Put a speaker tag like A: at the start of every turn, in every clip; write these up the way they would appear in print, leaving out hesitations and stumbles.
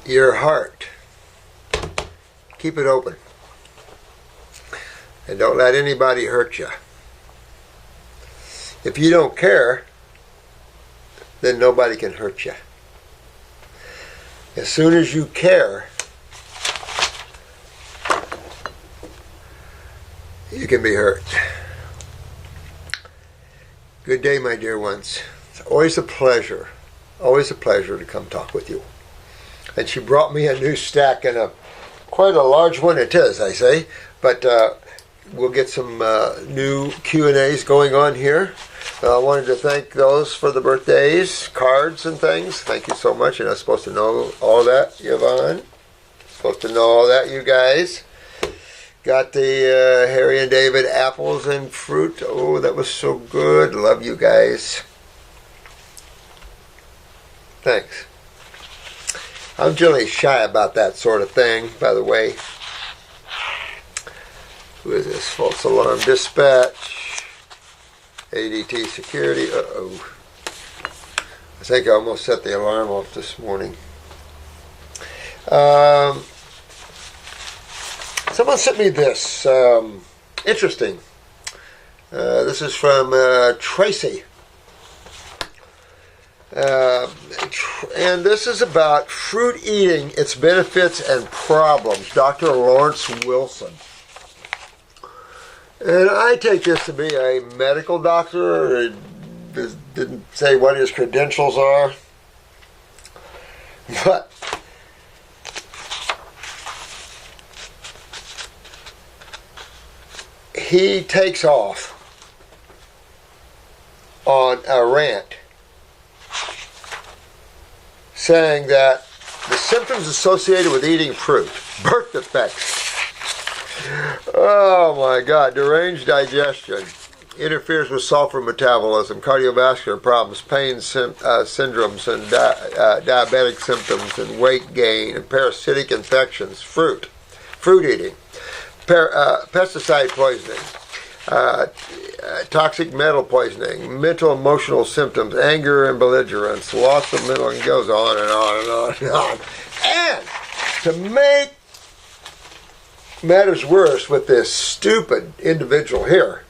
A: your heart. Keep it open. And don't let anybody hurt you. If you don't care, then nobody can hurt you. As soon as you care, you can be hurt. Good day, my dear ones. It's always a pleasure to come talk with you. And she brought me a new stack, and quite a large one it is, I say. But we'll get some new Q&As going on here. I wanted to thank those for the birthdays, cards and things. Thank you so much. You're not supposed to know all that, Yvonne. Supposed to know all that, you guys. Got the Harry and David apples and fruit. Oh, that was so good. Love you guys. Thanks. I'm generally shy about that sort of thing, by the way. Who is this? False alarm dispatch. ADT security. Uh-oh. I think I almost set the alarm off this morning. Someone sent me this. Interesting. This is from Tracy. And this is about fruit eating, its benefits and problems. Dr. Lawrence Wilson. And I take this to be a medical doctor. It didn't say what his credentials are. But he takes off on a rant saying that the symptoms associated with eating fruit, birth defects, oh my God, deranged digestion, interferes with sulfur metabolism, cardiovascular problems, pain syndromes, and diabetic symptoms, and weight gain, and parasitic infections, fruit eating, pesticide poisoning, toxic metal poisoning, mental emotional symptoms, anger and belligerence, loss of mental, and goes on and on and on and on. And to make matters worse with this stupid individual here,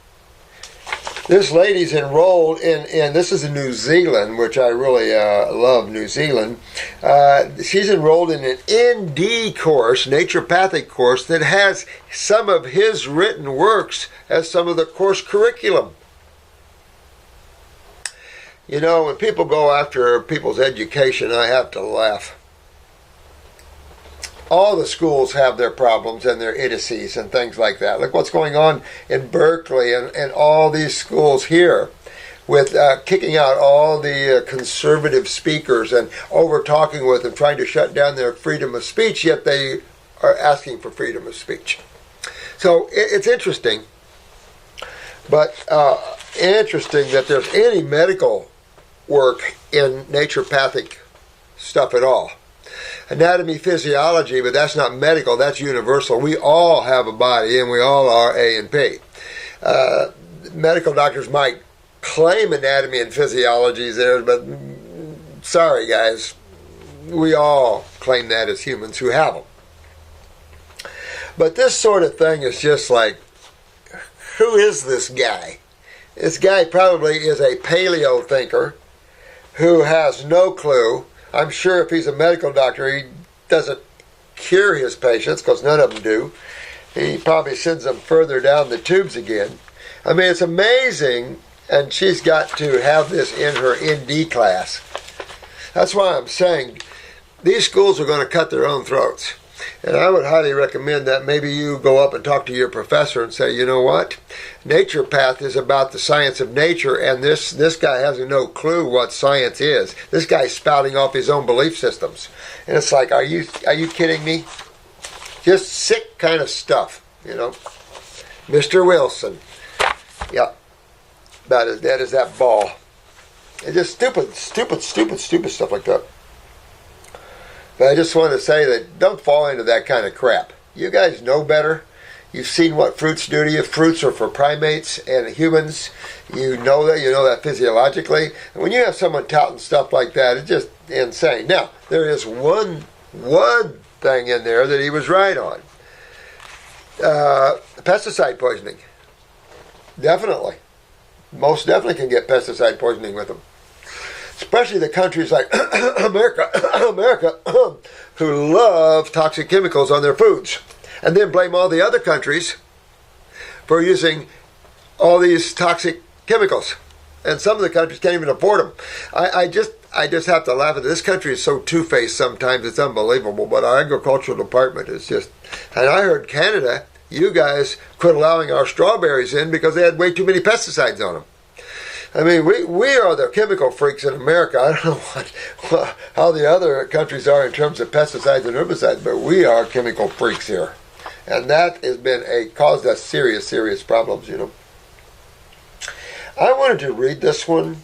A: this lady's enrolled in this is in New Zealand, which I really love New Zealand. She's enrolled in an ND course, naturopathic course, that has some of his written works as some of the course curriculum. You know, when people go after people's education, I have to laugh. All the schools have their problems and their idiocies and things like that. Look what's going on in Berkeley and all these schools here with kicking out all the conservative speakers and over-talking with them, trying to shut down their freedom of speech, yet they are asking for freedom of speech. So it's interesting, but interesting that there's any medical work in naturopathic stuff at all. Anatomy, physiology, but that's not medical, that's universal. We all have a body and we all are A and P. Medical doctors might claim anatomy and physiology is theirs, but sorry guys, we all claim that as humans who have them. But this sort of thing is just like, who is this guy? This guy probably is a paleo thinker who has no clue. I'm sure if he's a medical doctor, he doesn't cure his patients, because none of them do. He probably sends them further down the tubes again. I mean, it's amazing, and she's got to have this in her ND class. That's why I'm saying these schools are going to cut their own throats. And I would highly recommend that maybe you go up and talk to your professor and say, you know what? Naturopath is about the science of nature, and this guy has no clue what science is. This guy's spouting off his own belief systems. And it's like, are you kidding me? Just sick kind of stuff, you know. Mr. Wilson. Yep. About as dead as that ball. It's just stupid stuff like that. But I just want to say that don't fall into that kind of crap. You guys know better. You've seen what fruits do to you. Fruits are for primates and humans. You know that physiologically. And when you have someone touting stuff like that, it's just insane. Now, there is one one thing in there that he was right on. Pesticide poisoning. Definitely. Most definitely can get pesticide poisoning with them. Especially the countries like America, who love toxic chemicals on their foods. And then blame all the other countries for using all these toxic chemicals. And some of the countries can't even afford them. I just have to laugh at it. This country is so two-faced sometimes, it's unbelievable. But our agricultural department is just... And I heard Canada, you guys quit allowing our strawberries in because they had way too many pesticides on them. I mean, we are the chemical freaks in America. I don't know how the other countries are in terms of pesticides and herbicides, but we are chemical freaks here. And that has been caused us serious, serious problems, you know. I wanted to read this one.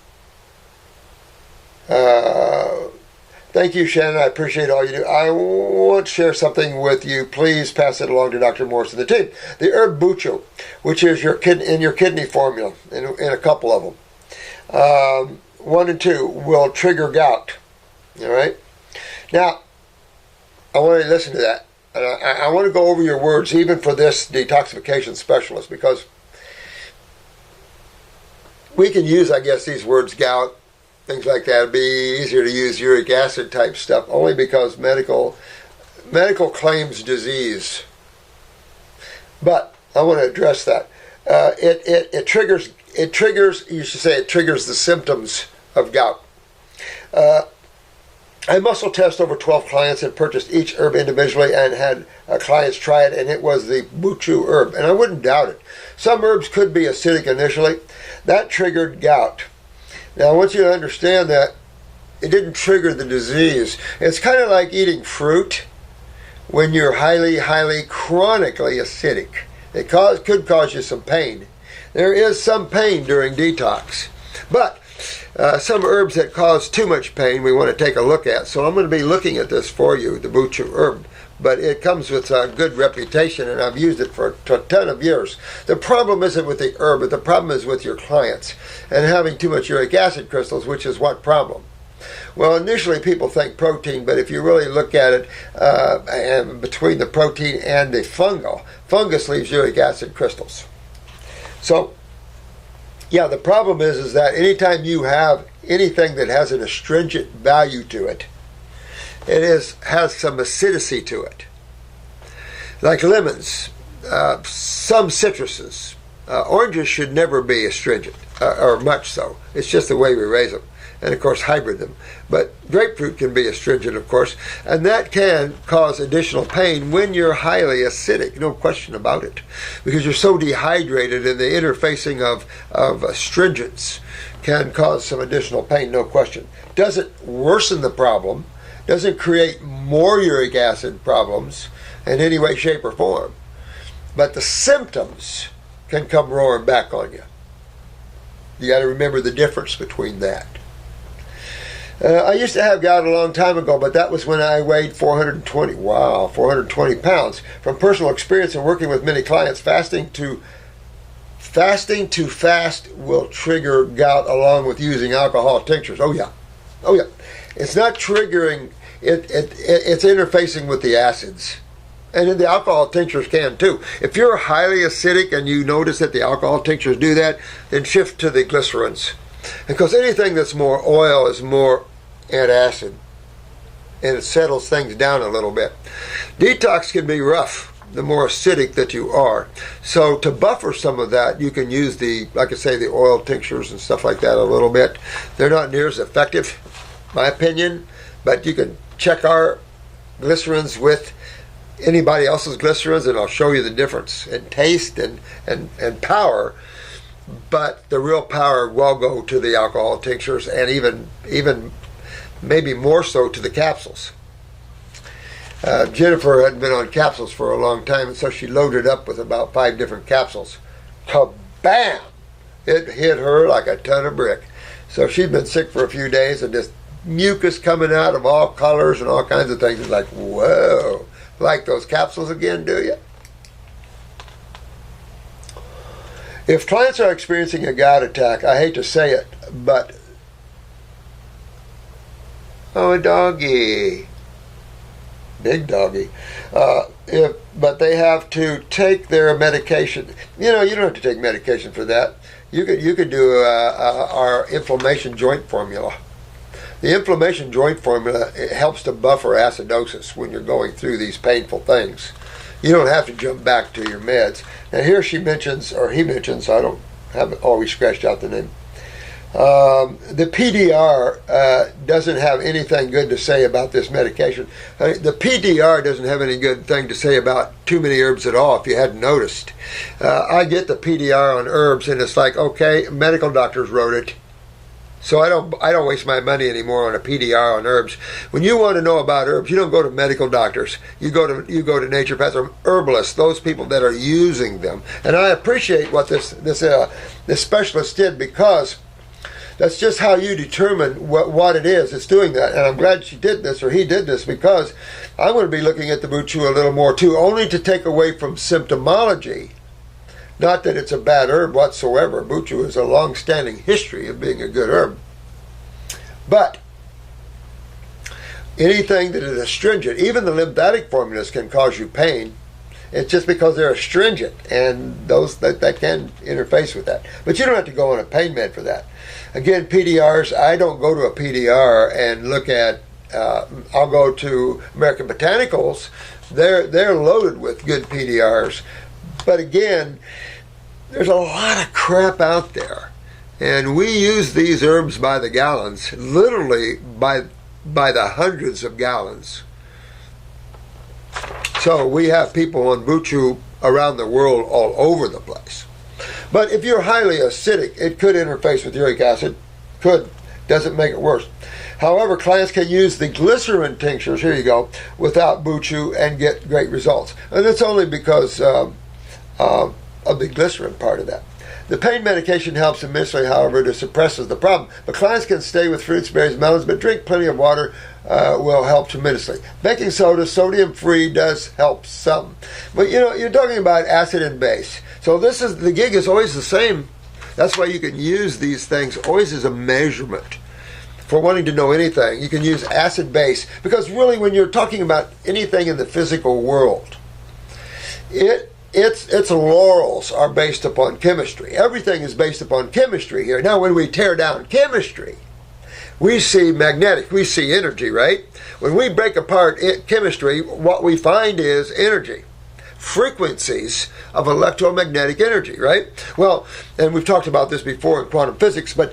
A: Thank you, Shannon. I appreciate all you do. I want to share something with you. Please pass it along to Dr. Morse and the team. The herb buchu, which is in your kidney formula, in a couple of them. 1 and 2 will trigger gout. All right? Now, I want you to listen to that. I want to go over your words, even for this detoxification specialist, because we can use, I guess, these words, gout, things like that. It'd be easier to use uric acid type stuff, only because medical claims disease. But I want to address that. It triggers. You should say it triggers the symptoms of gout. I muscle test over 12 clients and purchased each herb individually and had clients try it, and it was the buchu herb, and I wouldn't doubt it. Some herbs could be acidic initially. That triggered gout. Now, I want you to understand that it didn't trigger the disease. It's kind of like eating fruit when you're highly, highly chronically acidic. It could cause you some pain. There is some pain during detox. But some herbs that cause too much pain we want to take a look at. So I'm going to be looking at this for you, the buchu herb. But it comes with a good reputation, and I've used it for a ton of years. The problem isn't with the herb, but the problem is with your clients and having too much uric acid crystals, which is what problem? Well, initially people think protein, but if you really look at it, and between the protein and the fungus leaves uric acid crystals. So, yeah, the problem is that anytime you have anything that has an astringent value to it, has some acidity to it. Like lemons, some citruses. Oranges should never be astringent, or much so. It's just the way we raise them. And, of course, hybrid them. But grapefruit can be astringent, of course, and that can cause additional pain when you're highly acidic, no question about it, because you're so dehydrated, and the interfacing of astringents can cause some additional pain, no question. Doesn't worsen the problem, doesn't create more uric acid problems in any way, shape, or form, but the symptoms can come roaring back on you. You got to remember the difference between that. I used to have gout a long time ago, but that was when I weighed 420 pounds. From personal experience and working with many clients, fasting to fast will trigger gout along with using alcohol tinctures. Oh yeah. It's not triggering, it's interfacing with the acids. And then the alcohol tinctures can too. If you're highly acidic and you notice that the alcohol tinctures do that, then shift to the glycerins. Because anything that's more oil is more antacid, and it settles things down a little bit. Detox can be rough the more acidic that you are. So to buffer some of that, you can use like I say, the oil tinctures and stuff like that a little bit. They're not near as effective, in my opinion, but you can check our glycerins with anybody else's glycerins, and I'll show you the difference in taste and power. But the real power will go to the alcohol tinctures, and even maybe more so to the capsules. Jennifer had been on capsules for a long time, and so she loaded up with about 5 different capsules. Kabam! It hit her like a ton of brick. So she'd been sick for a few days, and just mucus coming out of all colors and all kinds of things. It's like, whoa, like those capsules again, do you? If clients are experiencing a gout attack, I hate to say it, but oh, doggy. big doggy. But they have to take their medication. You don't have to take medication for that. You could do our inflammation joint formula. The inflammation joint formula, it helps to buffer acidosis when you're going through these painful things. You don't have to jump back to your meds. Now here she mentions, or he mentions, I don't have always scratched out the name. The PDR doesn't have anything good to say about this medication. The PDR doesn't have any good thing to say about too many herbs at all, if you hadn't noticed. I get the PDR on herbs, and it's like, okay, medical doctors wrote it, so I don't waste my money anymore on a PDR on herbs. When you want to know about herbs, you don't go to medical doctors. You go to naturopaths or herbalists, those people that are using them. And I appreciate what this specialist did, because that's just how you determine what it is that's doing that. And I'm glad she did this, or he did this, because I'm going to be looking at the Buchu a little more too, only to take away from symptomology. Not that it's a bad herb whatsoever. Buchu has a long-standing history of being a good herb. But anything that is astringent, even the lymphatic formulas can cause you pain. It's just because they're astringent, and those that can interface with that. But you don't have to go on a pain med for that. Again, PDRs, I don't go to a PDR and look at, I'll go to American Botanicals. They're loaded with good PDRs. But again, there's a lot of crap out there. And we use these herbs by the gallons, literally by the hundreds of gallons. So we have people on Buchu around the world all over the place. But if you're highly acidic, it could interface with uric acid. Doesn't make it worse. However, clients can use the glycerin tinctures, here you go, without Buchu and get great results. And it's only because of the glycerin part of that. The pain medication helps immensely, however, it suppresses the problem. But clients can stay with fruits, berries, melons, but drink plenty of water will help tremendously. Baking soda, sodium-free, does help some. But you're talking about acid and base. So the gig is always the same. That's why you can use these things always as a measurement. For wanting to know anything, you can use acid base. Because really, when you're talking about anything in the physical world, its laurels are based upon chemistry. Everything is based upon chemistry here. Now, when we tear down chemistry, we see magnetic, we see energy, right? When we break apart chemistry, what we find is energy. Frequencies of electromagnetic energy, right? Well, and we've talked about this before in quantum physics, but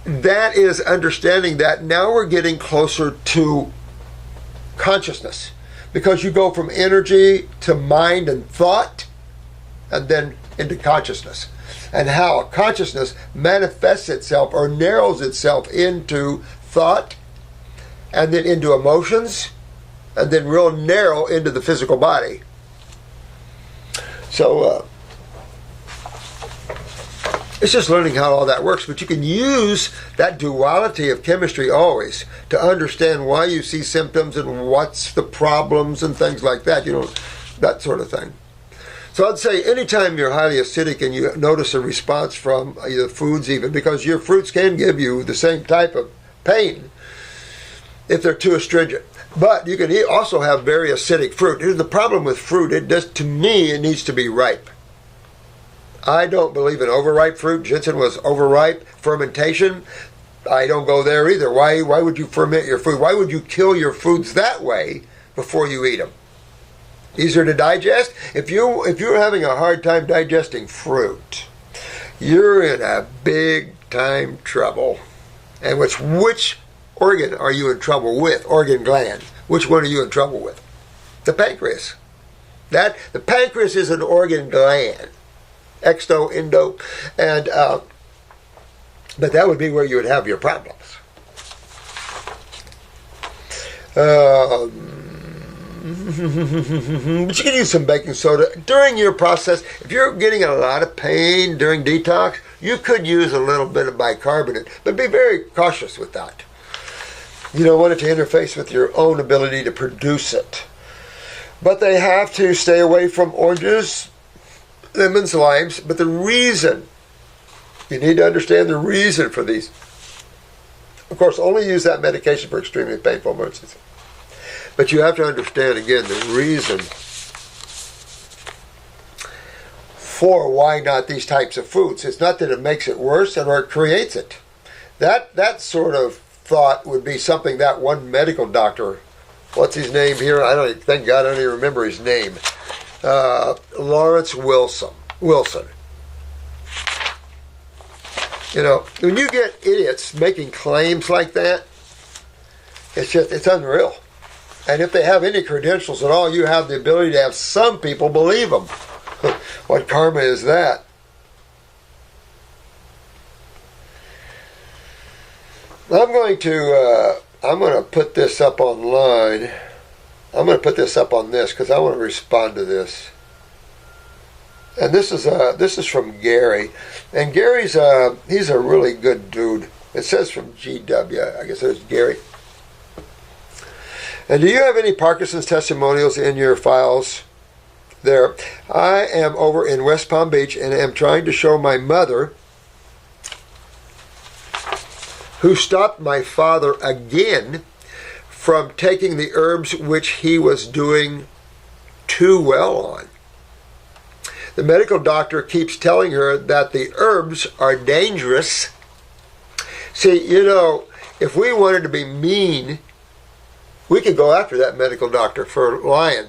A: that is understanding that now we're getting closer to consciousness. Because you go from energy to mind and thought, and then into consciousness. And how consciousness manifests itself or narrows itself into thought, and then into emotions, and then real narrow into the physical body. So, it's just learning how all that works, but you can use that duality of chemistry always to understand why you see symptoms and what's the problems and things like that, that sort of thing. So I'd say anytime you're highly acidic and you notice a response from either foods even, because your fruits can give you the same type of pain if they're too astringent. But you can also have very acidic fruit. Here's the problem with fruit. To me, it needs to be ripe. I don't believe in overripe fruit. Ginseng was overripe. Fermentation, I don't go there either. Why would you ferment your food? Why would you kill your foods that way before you eat them? Easier to digest? If you're having a hard time digesting fruit, you're in a big time trouble. And which organ are you in trouble with? Organ gland. Which one are you in trouble with? The pancreas. The pancreas is an organ gland. Exto, endo, and but that would be where you would have your problems. But you can use some baking soda during your process. If you're getting a lot of pain during detox, you could use a little bit of bicarbonate, but be very cautious with that. You don't want it to interface with your own ability to produce it. But they have to stay away from oranges, lemons, limes, but the reason, you need to understand the reason for these. Of course, only use that medication for extremely painful emergencies. But you have to understand, again, the reason for why not these types of foods. It's not that it makes it worse or it creates it. That sort of thought would be something that one medical doctor, what's his name here? Thank God I don't even remember his name. Lawrence Wilson. You know, when you get idiots making claims like that, it's unreal. And if they have any credentials at all, you have the ability to have some people believe them. What karma is that? I'm going to put this up online. I'm going to put this up on this because I want to respond to this. And this is from Gary, and Gary's he's a really good dude. It says from GW. I guess it's Gary. And do you have any Parkinson's testimonials in your files? There, I am over in West Palm Beach and am trying to show my mother, who stopped my father again from taking the herbs which he was doing too well on. The medical doctor keeps telling her that the herbs are dangerous. See, you know, if we wanted to be mean, we could go after that medical doctor for lying.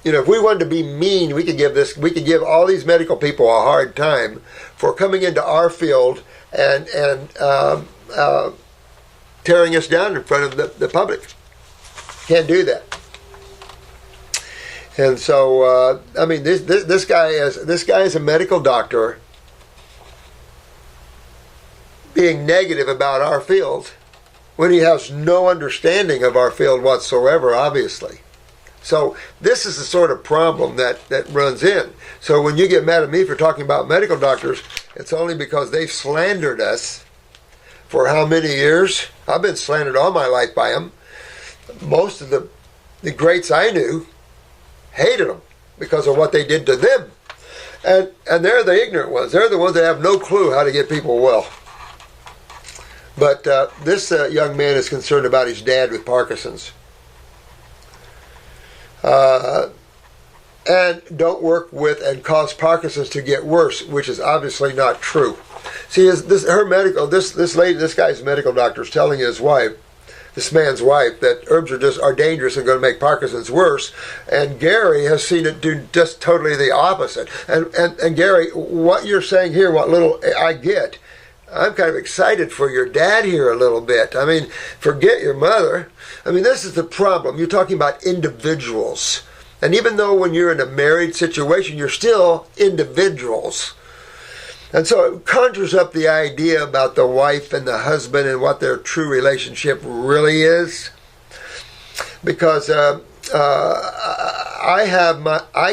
A: You know, if we wanted to be mean, we could give all these medical people a hard time for coming into our field and tearing us down in front of the public. Can't do that. And so, I mean, this guy is a medical doctor being negative about our field when he has no understanding of our field whatsoever, obviously. So this is the sort of problem that runs in. So when you get mad at me for talking about medical doctors, it's only because they've slandered us for how many years? I've been slandered all my life by them. Most of the greats I knew hated them because of what they did to them. And they're the ignorant ones. They're the ones that have no clue how to get people well. But this young man is concerned about his dad with Parkinson's. And don't work with and cause Parkinson's to get worse, which is obviously not true. See, this guy's medical doctor is telling his wife, this man's wife, that herbs are dangerous and going to make Parkinson's worse. And Gary has seen it do just totally the opposite. And Gary, what you're saying here, what little I get, I'm kind of excited for your dad here a little bit. I mean, forget your mother. I mean, this is the problem. You're talking about individuals. And even though when you're in a married situation, you're still individuals. And so it conjures up the idea about the wife and the husband and what their true relationship really is. Because I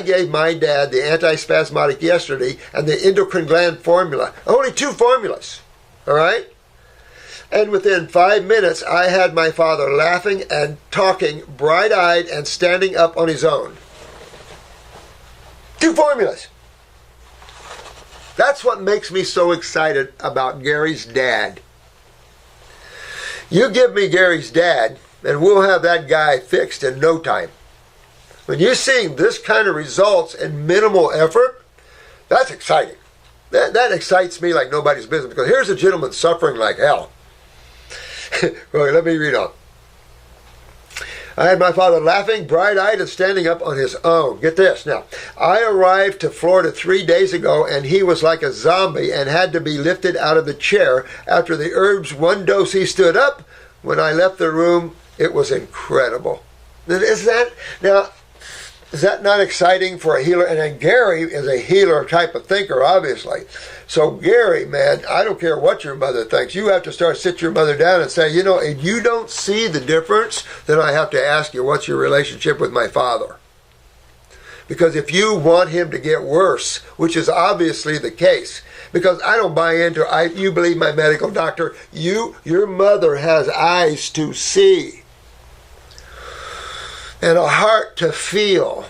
A: gave my dad the antispasmodic yesterday and the endocrine gland formula. Only 2 formulas. All right? And within 5 minutes, I had my father laughing and talking, bright-eyed and standing up on his own. 2 formulas. That's what makes me so excited about Gary's dad. You give me Gary's dad, and we'll have that guy fixed in no time. When you're seeing this kind of results in minimal effort, that's exciting. That excites me like nobody's business, because here's a gentleman suffering like hell. Well, let me read on. I had my father laughing, bright-eyed, and standing up on his own. Get this. Now, I arrived to Florida 3 days ago, and he was like a zombie and had to be lifted out of the chair. After the herbs 1 dose, he stood up. When I left the room, it was incredible. Is that not exciting for a healer? And then Gary is a healer type of thinker, obviously. So Gary, man, I don't care what your mother thinks. You have to sit your mother down and say, you know, if you don't see the difference, then I have to ask you, what's your relationship with my father? Because if you want him to get worse, which is obviously the case, because I don't buy into, you believe my medical doctor, your mother has eyes to see and a heart to feel.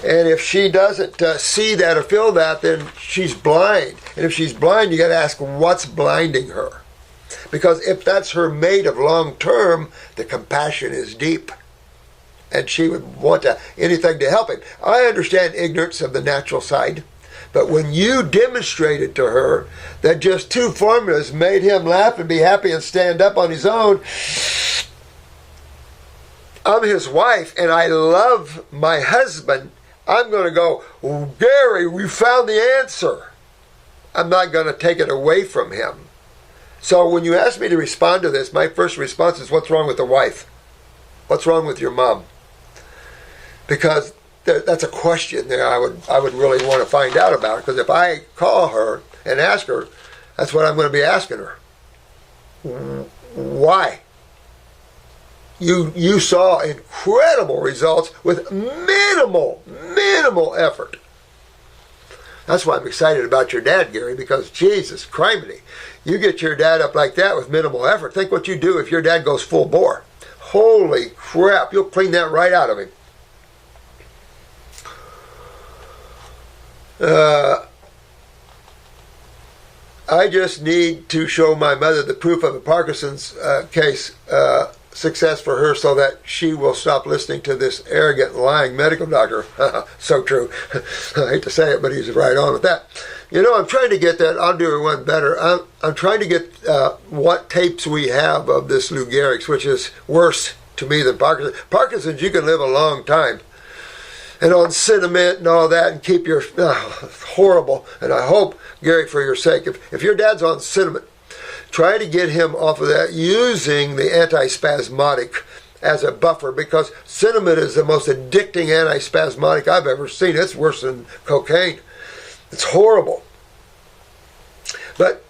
A: And if she doesn't see that or feel that, then she's blind. And if she's blind, you got to ask, what's blinding her? Because if that's her mate of long term, the compassion is deep. And she would want anything to help him. I understand ignorance of the natural side. But when you demonstrated to her that just 2 formulas made him laugh and be happy and stand up on his own, I'm his wife and I love my husband, I'm going to go, oh, Gary, we found the answer. I'm not going to take it away from him. So when you ask me to respond to this, my first response is, what's wrong with the wife? What's wrong with your mom? Because that's a question there I would really want to find out about. Because if I call her and ask her, that's what I'm going to be asking her. Why? You saw incredible results with minimal effort. That's why I'm excited about your dad, Gary, because Jesus criminy, you get your dad up like that with minimal effort. Think what you do if your dad goes full bore. Holy crap, you'll clean that right out of him. I just need to show my mother the proof of the Parkinson's case success for her so that she will stop listening to this arrogant, lying medical doctor. So true. I hate to say it, but he's right on with that. You know, I'm trying to get that. I'll do one better. I'm trying to get what tapes we have of this Lou Gehrig's, which is worse to me than Parkinson's. Parkinson's, you can live a long time. And on sentiment and all that, and keep your horrible. And I hope, Gary, for your sake, if your dad's on sentiment, try to get him off of that using the antispasmodic as a buffer, because sentiment is the most addicting antispasmodic I've ever seen. It's worse than cocaine. It's horrible. But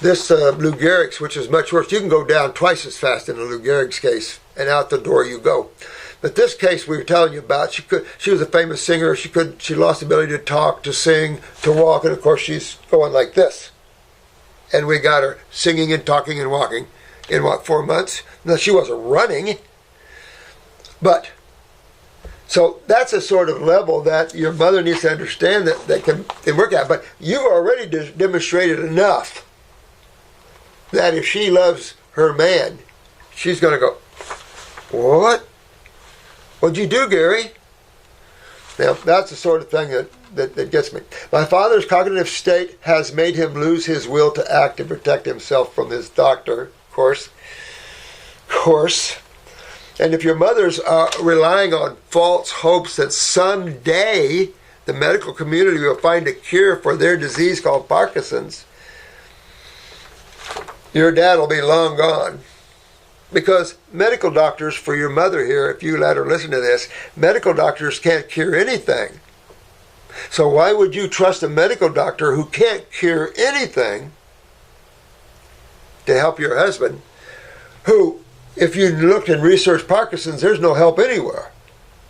A: this Lou Gehrig's, which is much worse, you can go down twice as fast in a Lou Gehrig's case, and out the door you go. But this case we were telling you about, she was a famous singer. She lost the ability to talk, to sing, to walk, and of course she's going like this. And we got her singing and talking and walking in, 4 months? Now, she wasn't running. But, so that's a sort of level that your mother needs to understand that can work out. But you've already demonstrated enough that if she loves her man, she's going to go, what? What'd you do, Gary? Now, that's the sort of thing that gets me. My father's cognitive state has made him lose his will to act and protect himself from his doctor, of course. And if your mother's relying on false hopes that someday the medical community will find a cure for their disease called Parkinson's, your dad will be long gone. Because medical doctors, for your mother here, if you let her listen to this, medical doctors can't cure anything. So why would you trust a medical doctor who can't cure anything to help your husband, who, if you looked and researched Parkinson's, there's no help anywhere.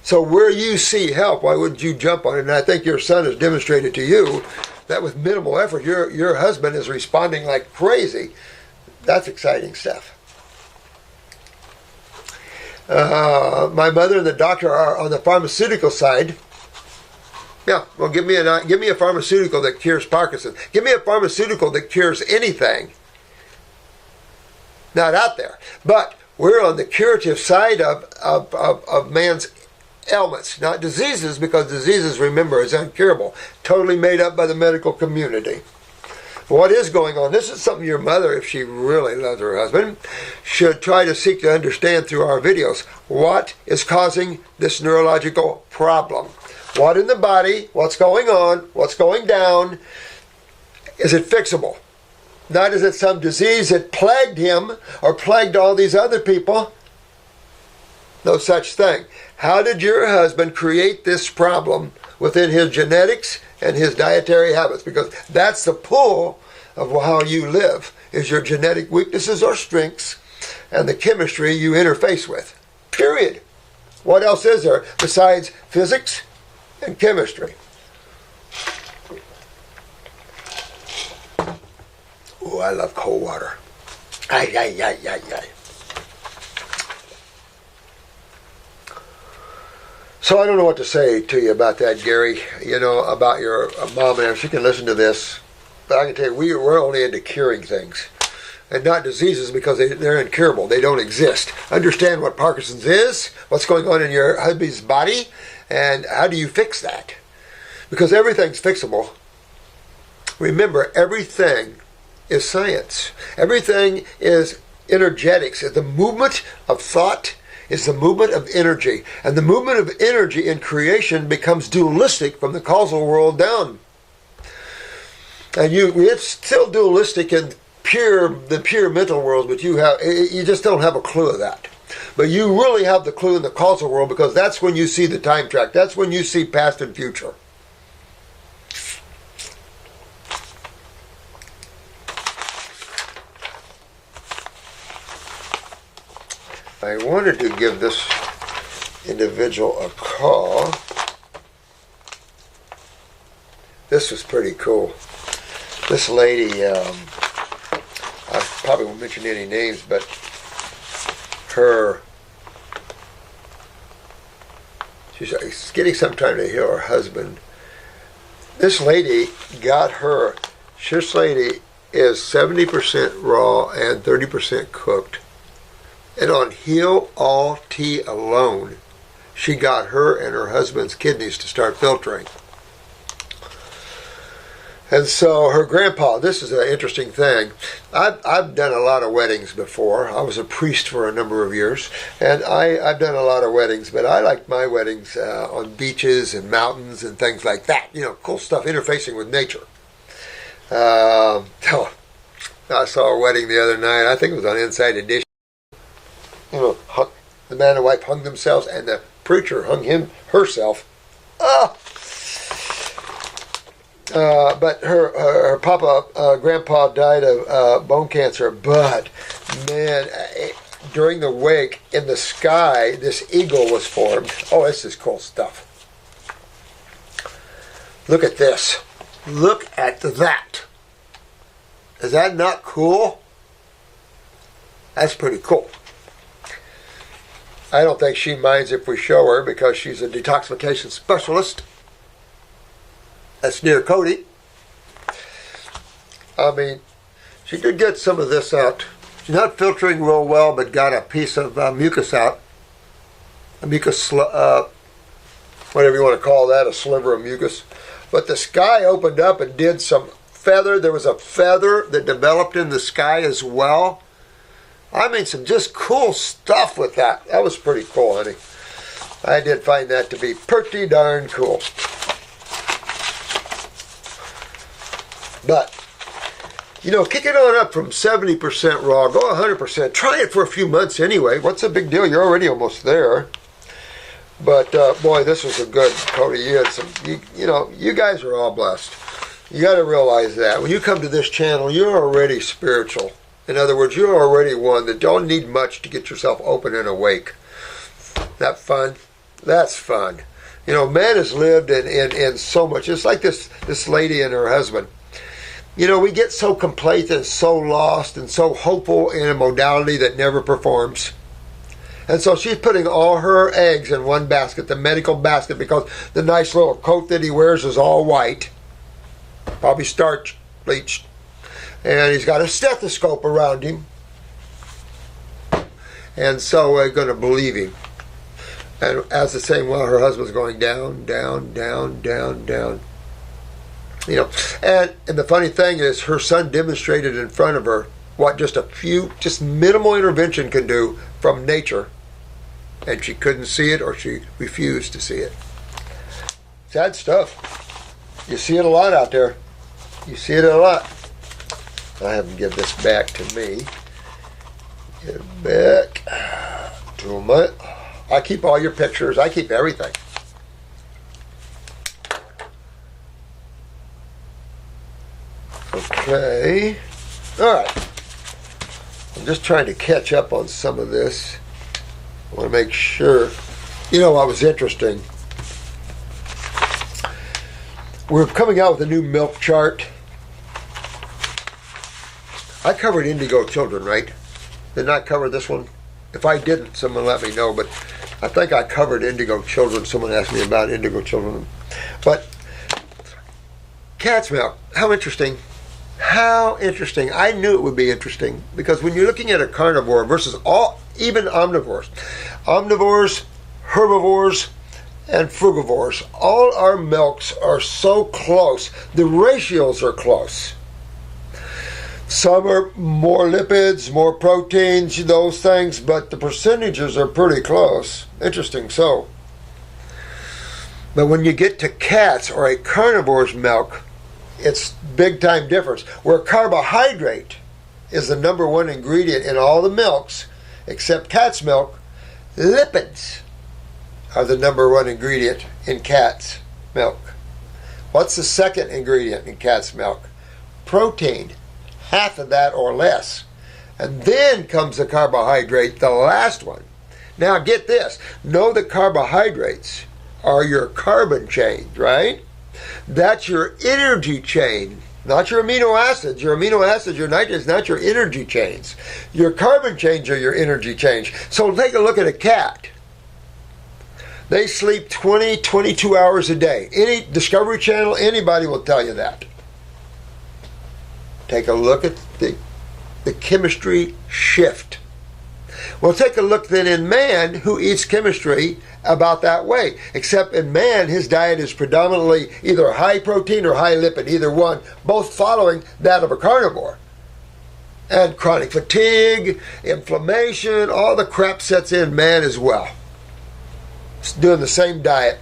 A: So where you see help, why wouldn't you jump on it? And I think your son has demonstrated to you that with minimal effort, your husband is responding like crazy. That's exciting stuff. My mother and the doctor are on the pharmaceutical side. Yeah, well, give me a pharmaceutical that cures Parkinson's. Give me a pharmaceutical that cures anything. Not out there. But we're on the curative side of man's ailments, not diseases, because diseases, remember, is incurable. Totally made up by the medical community. What is going on? This is something your mother, if she really loves her husband, should try to seek to understand through our videos. What is causing this neurological problem? What in the body? What's going on? What's going down? Is it fixable? Not is it some disease that plagued him or plagued all these other people. No such thing. How did your husband create this problem within his genetics and his dietary habits? Because that's the pull of how you live, is your genetic weaknesses or strengths and the chemistry you interface with. Period. What else is there besides physics and chemistry? Oh, I love cold water. Ay, ay, ay, ay, ay. So I don't know what to say to you about that, Gary, about your mom, and she can listen to this. But I can tell you, we're only into curing things. and not diseases because they're incurable. They don't exist. Understand what Parkinson's is, what's going on in your hubby's body, and how do you fix that? Because everything's fixable. Remember, everything is science. Everything is energetics. The movement of thought is the movement of energy. And the movement of energy in creation becomes dualistic from the causal world down. And it's still dualistic in the pure mental world, but you just don't have a clue of that. But you really have the clue in the causal world, because that's when you see the time track. That's when you see past and future. I wanted to give this individual a call. This was pretty cool. This lady, I probably won't mention any names, but she's getting some time to heal her husband. This lady is 70% raw and 30% cooked. And on Heal All Tea alone, she got her and her husband's kidneys to start filtering. And so her grandpa, this is an interesting thing. I've done a lot of weddings before. I was a priest for a number of years, and I've done a lot of weddings, but I like my weddings on beaches and mountains and things like that. Cool stuff, interfacing with nature. I saw a wedding the other night. I think it was on Inside Edition. The man and wife hung themselves, and the preacher hung herself. But her grandpa died of bone cancer. But man, during the wake, in the sky, this eagle was formed. Oh, this is cool stuff. Look at this. Look at that. Is that not cool? That's pretty cool. I don't think she minds if we show her, because she's a detoxification specialist. That's near Cody. I mean, she did get some of this out. She's not filtering real well, but got a piece of mucus out. A mucus, whatever you want to call that, a sliver of mucus. But the sky opened up and did some feather. There was a feather that developed in the sky as well. I mean, some just cool stuff with that. That was pretty cool, honey. I did find that to be pretty darn cool. But, kick it on up from 70% raw, go 100%. Try it for a few months anyway. What's the big deal? You're already almost there. But, boy, this was a good, Cody. You had some, you guys are all blessed. You got to realize that. When you come to this channel, you're already spiritual. In other words, you're already one that don't need much to get yourself open and awake. That fun? That's fun. Man has lived in so much. It's like this lady and her husband. We get so complacent, so lost, and so hopeful in a modality that never performs. And so she's putting all her eggs in one basket, the medical basket, because the nice little coat that he wears is all white. Probably starch bleached. And he's got a stethoscope around him. And so we're going to believe him. And as the same while her husband's going down, down, down, down, down. And the funny thing is, her son demonstrated in front of her what just minimal intervention can do from nature. And she couldn't see it, or she refused to see it. Sad stuff. You see it a lot out there. You see it a lot. I have to give this back to me. Get it back to my. I keep all your pictures. I keep everything. Okay. All right. I'm just trying to catch up on some of this. I want to make sure. What was interesting. We're coming out with a new milk chart. I covered indigo children, right? Did not cover this one. If I didn't, someone let me know. But I think I covered indigo children. Someone asked me about indigo children. But cat's milk, how interesting. How interesting. I knew it would be interesting because when you're looking at a carnivore versus even omnivores, herbivores, and frugivores, all our milks are so close. The ratios are close. Some are more lipids, more proteins, those things, but the percentages are pretty close. Interesting so. But when you get to cats or a carnivore's milk, it's big time difference. Where carbohydrate is the number one ingredient in all the milks, except cat's milk, lipids are the number one ingredient in cat's milk. What's the second ingredient in cat's milk? Protein. Half of that or less. And then comes the carbohydrate, the last one. Now get this. Know that carbohydrates are your carbon chains, right? That's your energy chain, not your amino acids. Your amino acids, your nitrogens, not your energy chains. Your carbon chains are your energy chains. So take a look at a cat. They sleep 20, 22 hours a day. Any Discovery Channel, anybody will tell you that. Take a look at the chemistry shift. Well, take a look then in man, who eats chemistry about that way. Except in man, his diet is predominantly either high protein or high lipid, either one, both following that of a carnivore. And chronic fatigue, inflammation, all the crap sets in man as well. It's doing the same diet.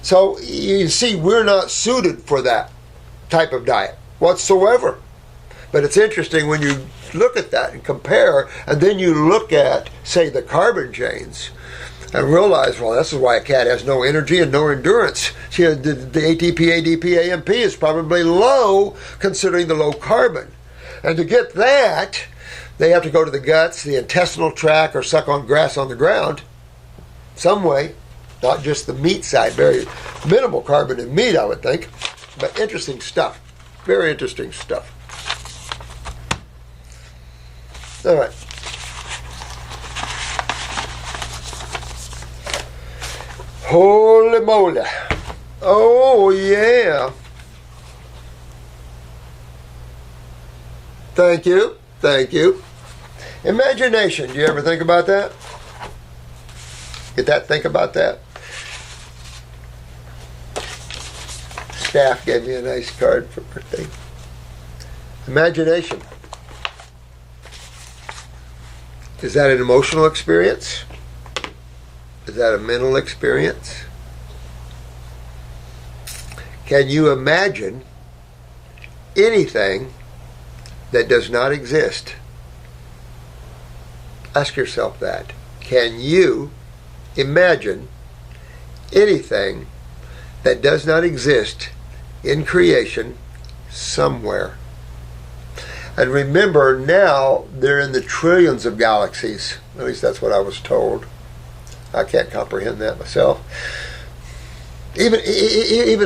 A: So you see, we're not suited for that type of diet whatsoever. But it's interesting when you look at that and compare, and then you look at, say, the carbon chains, and realize, well, this is why a cat has no energy and no endurance. See, the ATP, ADP, AMP is probably low considering the low carbon. And to get that, they have to go to the guts, the intestinal tract, or suck on grass on the ground some way, not just the meat side. Very minimal carbon in meat, I would think. But interesting stuff. Very interesting stuff. All right. Holy moly. Oh, yeah. Thank you. Thank you. Imagination. Do you ever think about that? Get that? Think about that? Staff gave me a nice card for birthday. Imagination. Is that an emotional experience? Is that a mental experience? Can you imagine anything that does not exist? Ask yourself that. Can you imagine anything that does not exist in creation somewhere? And remember, now they're in the trillions of galaxies. At least that's what I was told. I can't comprehend that myself. Even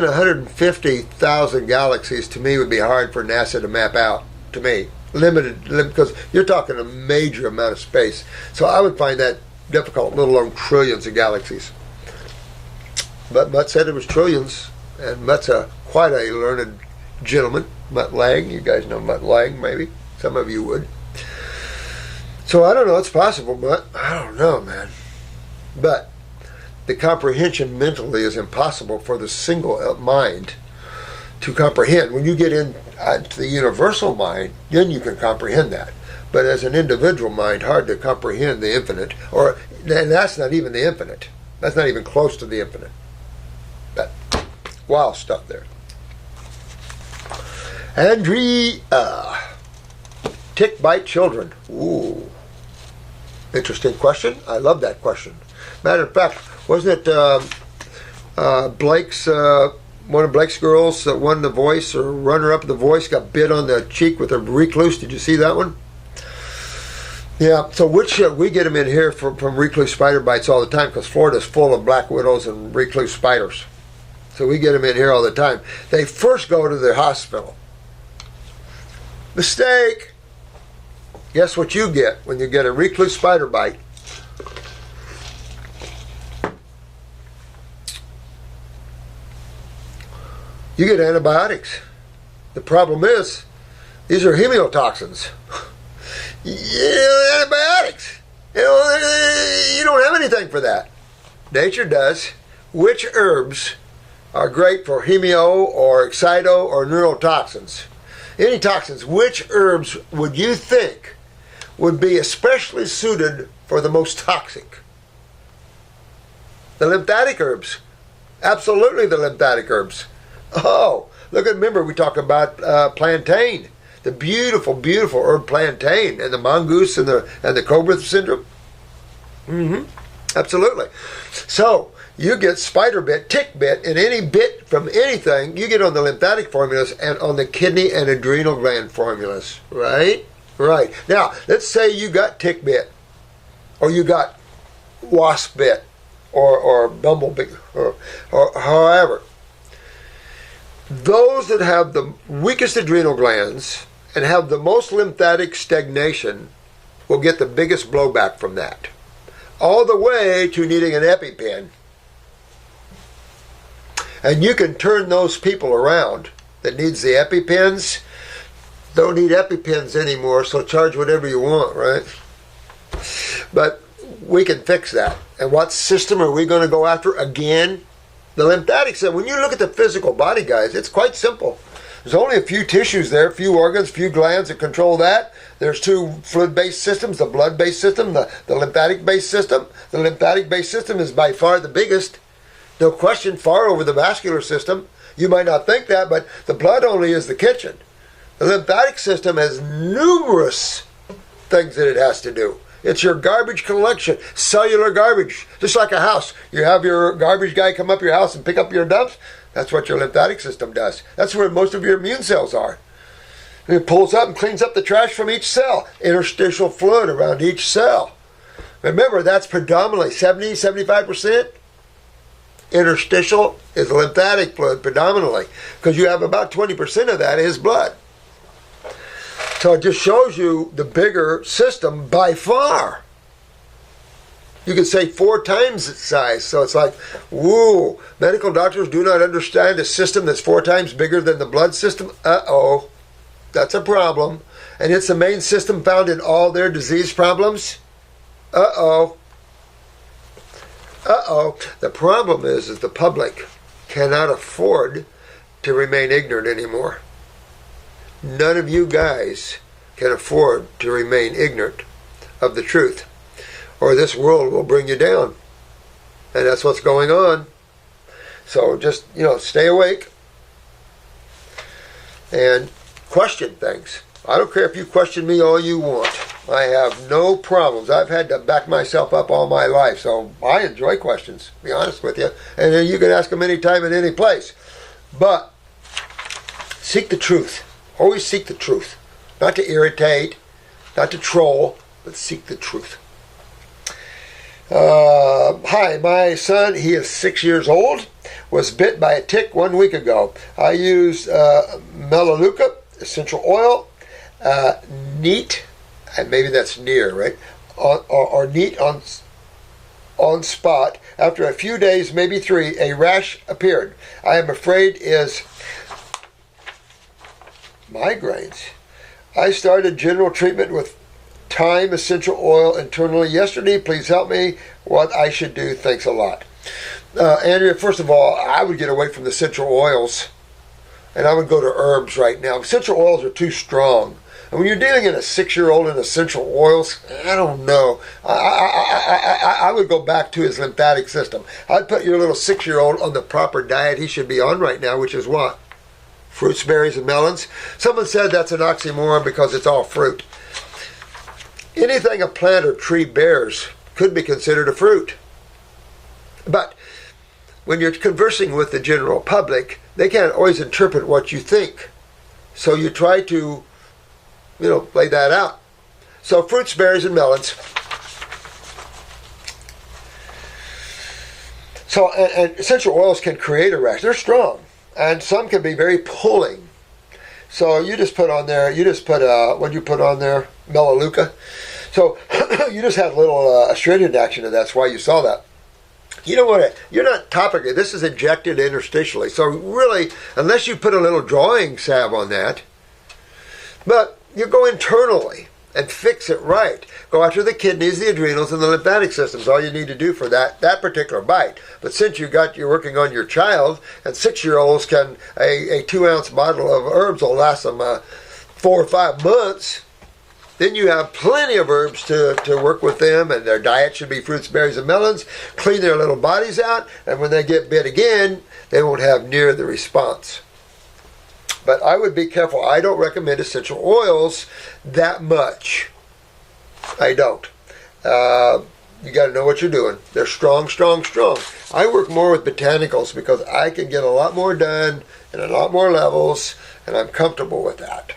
A: 150,000 galaxies to me would be hard for NASA to map out, to me. Limited, because you're talking a major amount of space. So I would find that difficult, let alone trillions of galaxies. But Mutt said it was trillions, and Mutt's quite a learned gentleman. Mutt Lang, you guys know Mutt Lang, maybe. Some of you would. So I don't know, it's possible, but I don't know, man. But the comprehension mentally is impossible for the single mind to comprehend. When you get into the universal mind, then you can comprehend that. But as an individual mind, hard to comprehend the infinite. And that's not even the infinite. That's not even close to the infinite. But wow stuff there. Andrea, tick bite children. Ooh, interesting question. I love that question. Matter of fact, wasn't it Blake's one of Blake's girls that won The Voice, or runner-up The Voice, got bit on the cheek with a recluse? Did you see that one? Yeah. So we get them in here from recluse spider bites all the time, because Florida's full of black widows and recluse spiders. So we get them in here all the time. They first go to the hospital. Mistake. Guess what you get when you get a recluse spider bite? You get antibiotics. The problem is, these are hemotoxins. Antibiotics. You don't have anything for that. Nature does. Which herbs are great for hemio or excito or neurotoxins? Any toxins, which herbs would you think would be especially suited for the most toxic? The lymphatic herbs. Absolutely the lymphatic herbs. Oh, remember we talked about plantain. The beautiful, beautiful herb plantain and the mongoose and the cobra syndrome. Absolutely. So you get spider bit, tick bit, and any bit from anything you get on the lymphatic formulas and on the kidney and adrenal gland formulas. Right? Right. Now, let's say you got tick bit, or you got wasp bit, or bumblebee, or however. Those that have the weakest adrenal glands and have the most lymphatic stagnation will get the biggest blowback from that. All the way to needing an EpiPen. And you can turn those people around that needs the EpiPens. Don't need EpiPens anymore, so charge whatever you want, right? But we can fix that. And what system are we going to go after again? The lymphatic system. When you look at the physical body, guys, it's quite simple. There's only a few tissues there, a few organs, a few glands that control that. There's two fluid-based systems, the blood-based system, the lymphatic-based system. The lymphatic-based system is by far the biggest. No question, far over the vascular system. You might not think that, but the blood only is the kitchen. The lymphatic system has numerous things that it has to do. It's your garbage collection, cellular garbage, just like a house. You have your garbage guy come up your house and pick up your dumps. That's what your lymphatic system does. That's where most of your immune cells are. It pulls up and cleans up the trash from each cell, interstitial fluid around each cell. Remember, that's predominantly 70-75%. Interstitial is lymphatic fluid predominantly, because you have about 20% of that is blood. So it just shows you the bigger system by far. You could say 4 times its size. So it's like, whoa, medical doctors do not understand a system that's 4 times bigger than the blood system. Uh-oh, that's a problem. And it's the main system found in all their disease problems. Uh-oh. Uh-oh. The problem is the public cannot afford to remain ignorant anymore. None of you guys can afford to remain ignorant of the truth, or this world will bring you down. And that's what's going on. So just, stay awake and question things. I don't care if you question me all you want. I have no problems. I've had to back myself up all my life, so I enjoy questions, to be honest with you. And then you can ask them anytime in any place. But seek the truth. Always seek the truth. Not to irritate, not to troll, but seek the truth. Hi, my son, he is 6 years old, was bit by a tick 1 week ago. I used Melaleuca, essential oil, neat, and maybe that's near, right? Or neat on spot. After a few days, maybe 3, a rash appeared. I am afraid is migraines. I started general treatment with thyme essential oil internally yesterday. Please help me what I should do. Thanks a lot. Andrea, first of all, I would get away from the essential oils and I would go to herbs right now. Essential oils are too strong. And when you're dealing in a 6-year-old in essential oils, I don't know. I would go back to his lymphatic system. I'd put your little 6-year-old on the proper diet he should be on right now, which is what? Fruits, berries, and melons. Someone said that's an oxymoron because it's all fruit. Anything a plant or tree bears could be considered a fruit. But when you're conversing with the general public, they can't always interpret what you think. So you try to, lay that out. So fruits, berries, and melons. So, and essential oils can create a rash. They're strong. And some can be very pulling. So you just put on there, what you put on there? Melaleuca. So you just had a little astringent action, and that's why you saw that. You don't want to, you're not topically, this is injected interstitially. So really, unless you put a little drawing salve on that, but you go internally and fix it right. Go after the kidneys, the adrenals, and the lymphatic systems. All you need to do for that particular bite. But since you're working on your child, and 6-year-olds can, a 2-ounce bottle of herbs will last them 4 or 5 months, then you have plenty of herbs to work with them, and their diet should be fruits, berries, and melons. Clean their little bodies out, and when they get bit again, they won't have near the response. But I would be careful. I don't recommend essential oils that much. I don't. You got to know what you're doing. They're strong, strong, strong. I work more with botanicals because I can get a lot more done and a lot more levels, and I'm comfortable with that.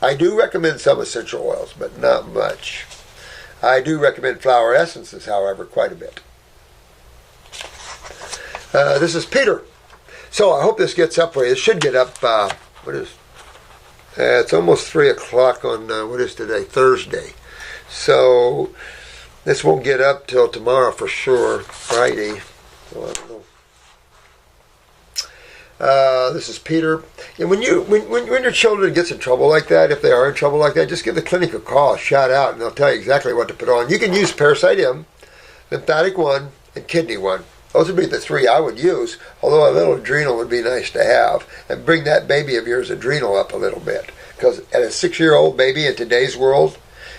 A: I do recommend some essential oils, but not much. I do recommend flower essences, however, quite a bit. This is Peter. So I hope this gets up for you. It should get up, it's almost 3 o'clock on, what is today? Thursday. So this won't get up till tomorrow for sure, Friday. So I don't know. This is Peter. And when your children gets in trouble like that, if they are in trouble like that, just give the clinic a call, shout out, and they'll tell you exactly what to put on. You can use Parasitium, Lymphatic 1, and Kidney 1. Those would be the 3 I would use, although a little adrenal would be nice to have, and bring that baby of yours adrenal up a little bit. Because at a 6-year-old baby in today's world,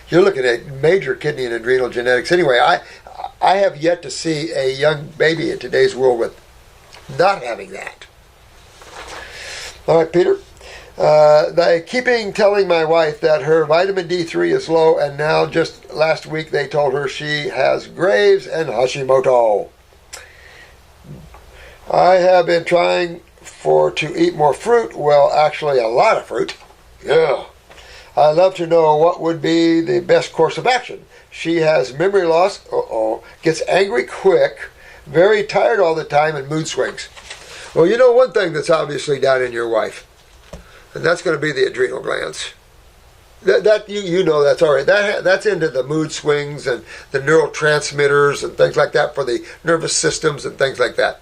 A: you're looking at major kidney and adrenal genetics. Anyway, I have yet to see a young baby in today's world with not having that. All right, Peter. They keeping telling my wife that her vitamin D3 is low, and now just last week they told her she has Graves and Hashimoto. I have been trying to eat more fruit. Well, actually a lot of fruit. Yeah. I'd love to know what would be the best course of action. She has memory loss, gets angry quick, very tired all the time, and mood swings. Well, you know one thing that's obviously down in your wife, and that's going to be the adrenal glands. That you know that's all right. That's into the mood swings and the neurotransmitters and things like that for the nervous systems and things like that.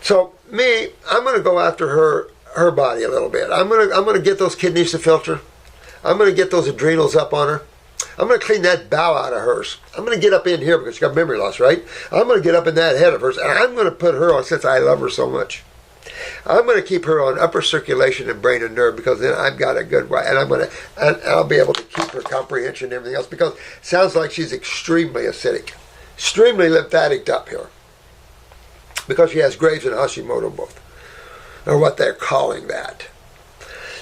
A: So me, I'm going to go after her body a little bit. I'm going to get those kidneys to filter. I'm going to get those adrenals up on her. I'm going to clean that bowel out of hers. I'm going to get up in here because she's got memory loss, right? I'm going to get up in that head of hers, and I'm going to put her on, since I love her so much, I'm going to keep her on upper circulation and brain and nerve, because then I've got a good way, and I'll be able to keep her comprehension and everything else, because it sounds like she's extremely acidic, extremely lymphatic up here, because she has Graves and Hashimoto both, or what they're calling that.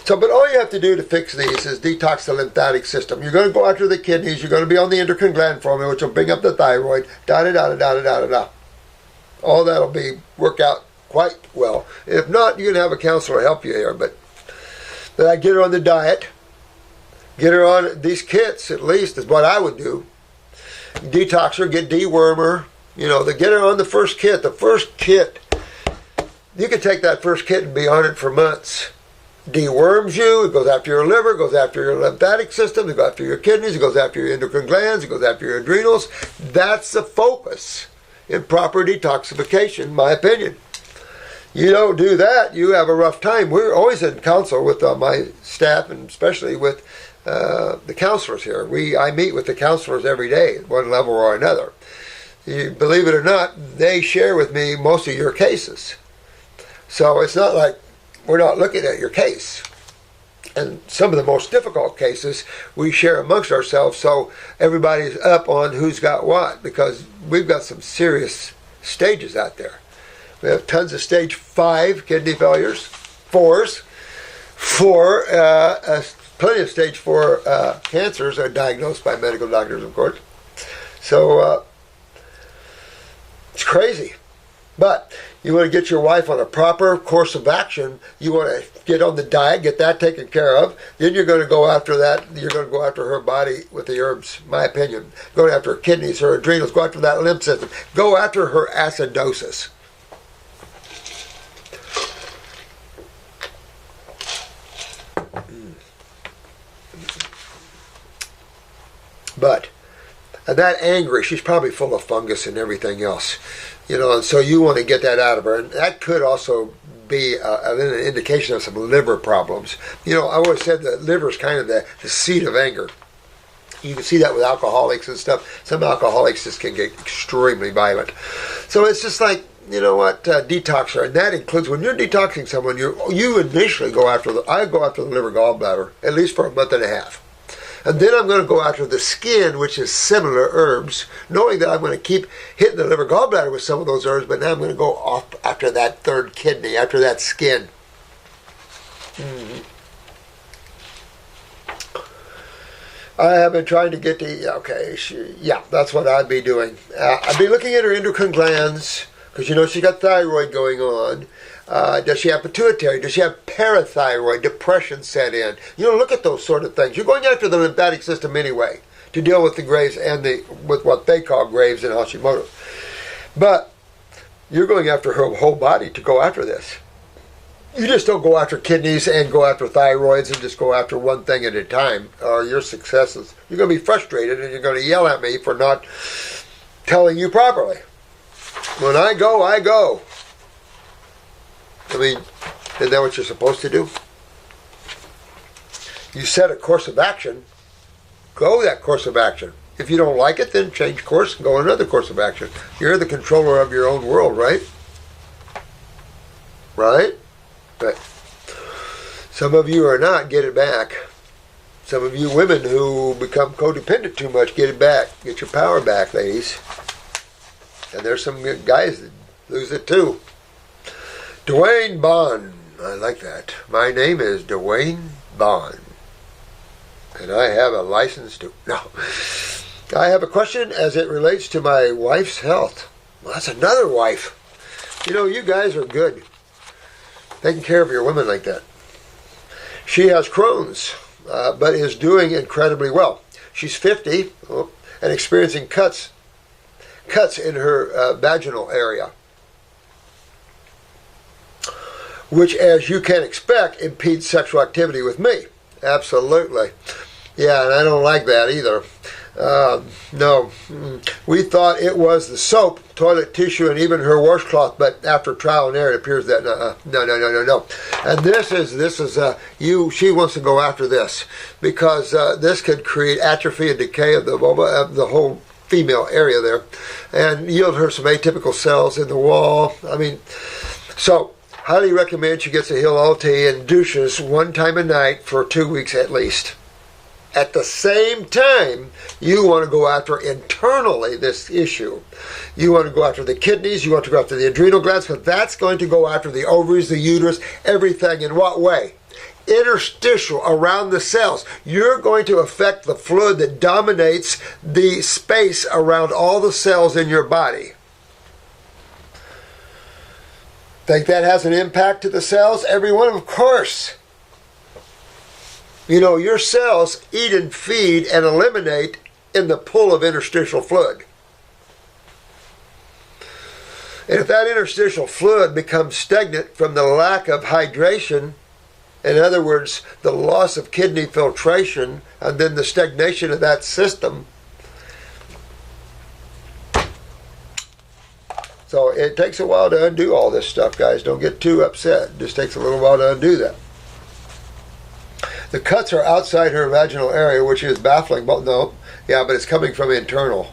A: So, but all you have to do to fix these is detox the lymphatic system. You're going to go after the kidneys. You're going to be on the endocrine gland formula, which will bring up the thyroid. Da-da-da-da-da-da-da-da. All that'll work out quite well. If not, you're going to have a counselor help you here. But I get her on the diet. Get her on these kits, at least, is what I would do. Detox her, get dewormer. You know, get her on the first kit. The first kit, you can take that first kit and be on it for months. Deworms you, it goes after your liver, it goes after your lymphatic system, it goes after your kidneys, it goes after your endocrine glands, it goes after your adrenals. That's the focus in proper detoxification, in my opinion. You don't do that, you have a rough time. We're always in counsel with my staff, and especially with the counselors here. I meet with the counselors every day at one level or another. You believe it or not, they share with me most of your cases. So it's not like we're not looking at your case. And some of the most difficult cases we share amongst ourselves, so everybody's up on who's got what, because we've got some serious stages out there. We have tons of stage 5 kidney failures, 4s, plenty of stage 4 cancers are diagnosed by medical doctors, of course. So it's crazy. But you want to get your wife on a proper course of action. You want to get on the diet, get that taken care of. Then you're going to go after that. You're going to go after her body with the herbs, my opinion. Go after her kidneys, her adrenals. Go after that lymph system. Go after her acidosis. But And that angry, she's probably full of fungus and everything else. And so you want to get that out of her. And that could also be an indication of some liver problems. I always said that liver is kind of the seat of anger. You can see that with alcoholics and stuff. Some alcoholics just can get extremely violent. So it's just like, detoxer. And that includes when you're detoxing someone, you initially I go after the liver gallbladder, at least for a month and a half. And then I'm going to go after the skin, which is similar herbs, knowing that I'm going to keep hitting the liver gallbladder with some of those herbs, but now I'm going to go off after that third kidney, after that skin. Mm-hmm. I have been trying to get that's what I'd be doing. I'd be looking at her endocrine glands, because she's got thyroid going on. Does she have pituitary? Does she have parathyroid? Depression set in? Look at those sort of things. You're going after the lymphatic system anyway to deal with the Graves and with what they call Graves and Hashimoto. But you're going after her whole body to go after this. You just don't go after kidneys and go after thyroids and just go after one thing at a time. Your successes. You're going to be frustrated and you're going to yell at me for not telling you properly. When I go, I go. Isn't that what you're supposed to do? You set a course of action, go that course of action. If you don't like it, then change course and go another course of action. You're the controller of your own world, right? Right? But some of you are not, get it back. Some of you women who become codependent too much, get it back. Get your power back, ladies. And there's some guys that lose it too. Dwayne Bond. I like that. My name is Dwayne Bond. And I have a license to... No. I have a question as it relates to my wife's health. Well, that's another wife. You guys are good. Taking care of your women like that. She has Crohn's, but is doing incredibly well. She's 50 and experiencing cuts in her vaginal area, which, as you can expect, impedes sexual activity with me. Absolutely. Yeah, and I don't like that either. No. We thought it was the soap, toilet tissue, and even her washcloth, but after trial and error, it appears that no. And this is she wants to go after this because this could create atrophy and decay of the vulva, of the whole female area there, and yield her some atypical cells in the wall. So highly recommend she gets a Hill LT and douches one time a night for 2 weeks at least. At the same time, you want to go after internally this issue. You want to go after the kidneys, you want to go after the adrenal glands, because that's going to go after the ovaries, the uterus, everything. In what way? Interstitial around the cells. You're going to affect the fluid that dominates the space around all the cells in your body. Think that has an impact to the cells? Everyone, of course. Your cells eat and feed and eliminate in the pull of interstitial fluid. And if that interstitial fluid becomes stagnant from the lack of hydration, in other words, the loss of kidney filtration, and then the stagnation of that system, so it takes a while to undo all this stuff, guys. Don't get too upset. It just takes a little while to undo that. The cuts are outside her vaginal area, which is baffling. But it's coming from internal.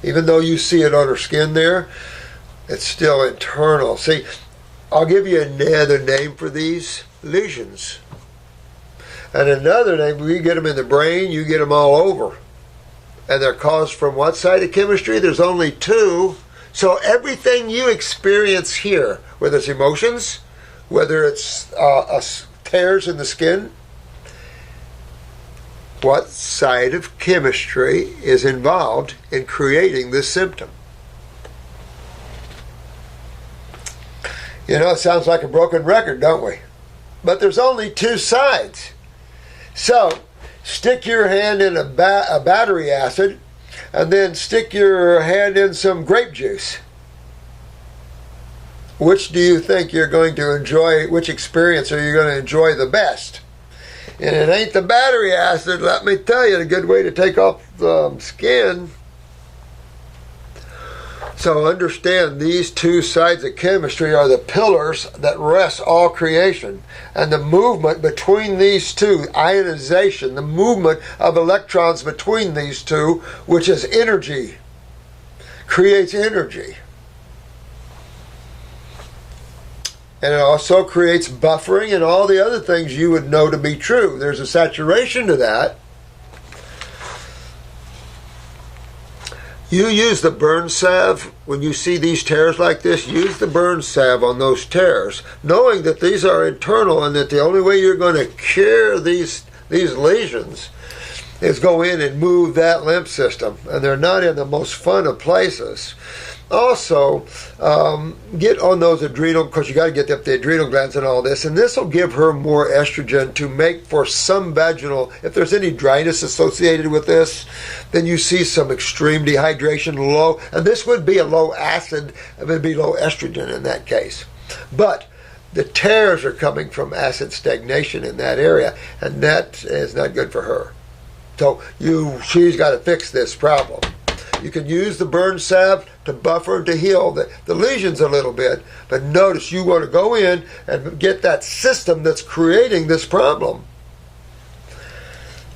A: Even though you see it on her skin there, it's still internal. See, I'll give you another name for these: lesions. And another name, we get them in the brain, you get them all over. And they're caused from what side of chemistry? There's only two. So everything you experience here, whether it's emotions, whether it's tears in the skin, what side of chemistry is involved in creating this symptom? It sounds like a broken record, don't we? But there's only two sides. So, stick your hand in a battery acid, and then stick your hand in some grape juice. Which do you think you're going to enjoy? Which experience are you going to enjoy the best? And it ain't the battery acid, let me tell you. A good way to take off the skin So understand these two sides of chemistry are the pillars that rest all creation. And the movement between these two, ionization, the movement of electrons between these two, which is energy, creates energy. And it also creates buffering and all the other things you would know to be true. There's a saturation to that. You use the burn salve when you see these tears like this. Use the burn salve on those tears, knowing that these are internal and that the only way you're going to cure these lesions is go in and move that lymph system. And they're not in the most fun of places. Also, get on those adrenal, because you got to get up the adrenal glands and all this, and this will give her more estrogen to make for some vaginal. If there's any dryness associated with this, then you see some extreme dehydration, low, and this would be a low acid, it would be low estrogen in that case. But the tears are coming from acid stagnation in that area, and that is not good for her. So she's got to fix this problem. You can use the burn salve to buffer and to heal the lesions a little bit. But notice you want to go in and get that system that's creating this problem.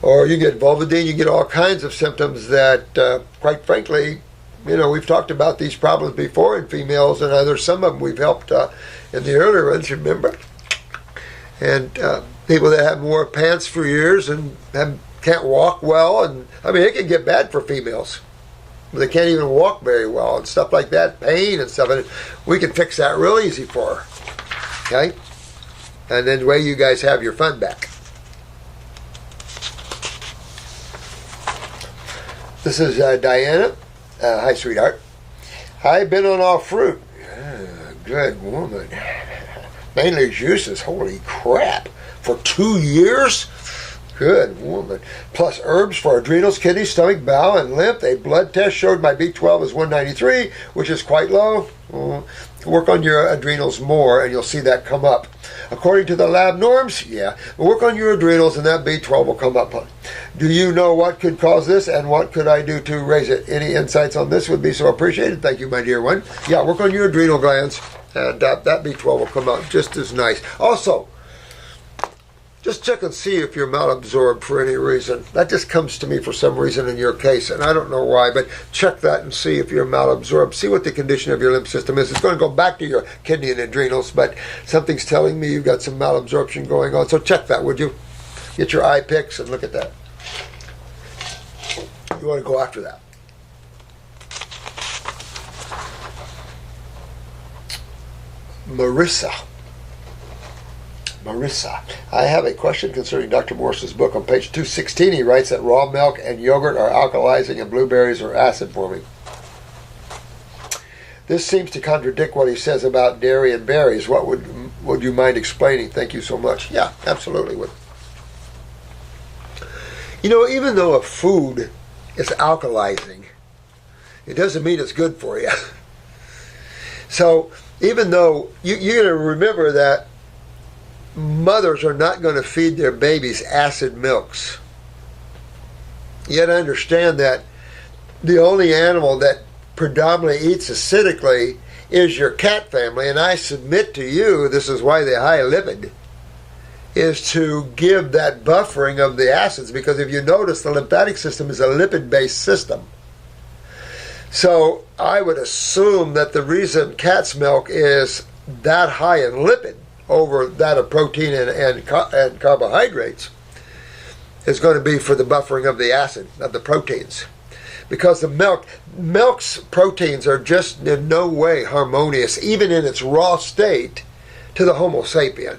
A: Or you get vulvodyne, you get all kinds of symptoms that, quite frankly, we've talked about these problems before in females, and there's some of them we've helped in the earlier ones, remember? And people that have wore pants for years and can't walk well, and it can get bad for females. They can't even walk very well and stuff like that, pain and stuff. And we can fix that real easy for her. Okay? And then the way you guys have your fun back. This is Diana. Hi, sweetheart. I've been on all fruit. Good woman. Mainly juices. Holy crap. For 2 years? Good woman. Plus herbs for adrenals, kidneys, stomach, bowel, and lymph. A blood test showed my B12 is 193, which is quite low. Work on your adrenals more, and you'll see that come up. According to the lab norms, yeah. Work on your adrenals, and that B12 will come up. Do you know what could cause this, and what could I do to raise it? Any insights on this would be so appreciated. Thank you, my dear one. Yeah, work on your adrenal glands, and that B12 will come out just as nice. Also, just check and see if you're malabsorbed for any reason. That just comes to me for some reason in your case, and I don't know why, but check that and see if you're malabsorbed. See what the condition of your lymph system is. It's going to go back to your kidney and adrenals, but something's telling me you've got some malabsorption going on. So check that, would you? Get your eye picks and look at that. You want to go after that. Marissa, I have a question concerning Dr. Morse's book. On page 216, he writes that raw milk and yogurt are alkalizing and blueberries are acid forming. This seems to contradict what he says about dairy and berries. What would you mind explaining? Thank you so much. Yeah, absolutely would. Even though a food is alkalizing, it doesn't mean it's good for you. So even though you're going to remember that mothers are not going to feed their babies acid milks. Yet understand that the only animal that predominantly eats acidically is your cat family, and I submit to you, this is why they're high lipid, is to give that buffering of the acids, because if you notice, the lymphatic system is a lipid-based system. So I would assume that the reason cat's milk is that high in lipid over that of protein and carbohydrates is going to be for the buffering of the acid, of the proteins. Because the milk's proteins are just in no way harmonious, even in its raw state, to the Homo sapien.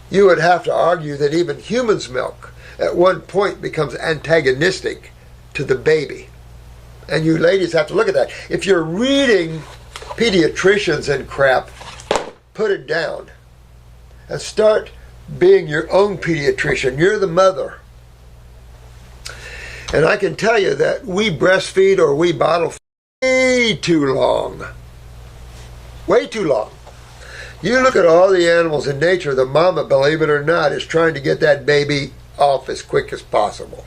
A: You would have to argue that even human's milk at one point becomes antagonistic to the baby. And you ladies have to look at that. If you're reading pediatricians and crap, put it down. And start being your own pediatrician. You're the mother. And I can tell you that we breastfeed or we bottle way too long. Way too long. You look at all the animals in nature, the mama, believe it or not, is trying to get that baby off as quick as possible.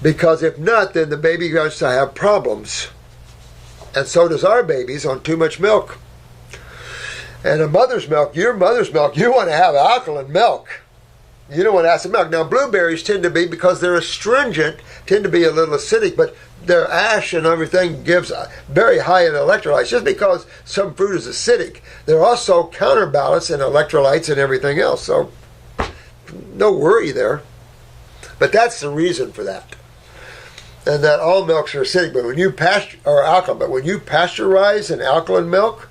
A: Because if not, then the baby starts to have problems. And so does our babies on too much milk. And a mother's milk, your mother's milk, you want to have alkaline milk. You don't want acid milk. Now, blueberries tend to be, because they're astringent, tend to be a little acidic, but their ash and everything gives very high in electrolytes. Just because some fruit is acidic, they're also counterbalanced in electrolytes and everything else. So, no worry there. But that's the reason for that. And that all milks are acidic, but when you alkaline, but when you pasteurize an alkaline milk,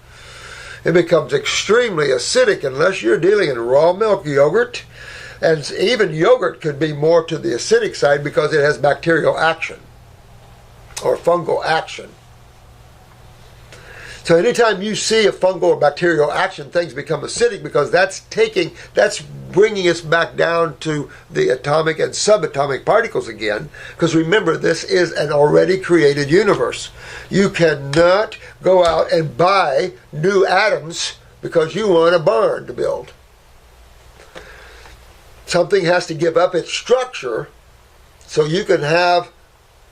A: it becomes extremely acidic unless you're dealing in raw milk yogurt. And even yogurt could be more to the acidic side because it has bacterial action or fungal action. So anytime you see a fungal or bacterial action, things become acidic because that's bringing us back down to the atomic and subatomic particles again. Because remember, this is an already created universe. You cannot go out and buy new atoms because you want a barn to build. Something has to give up its structure so you can have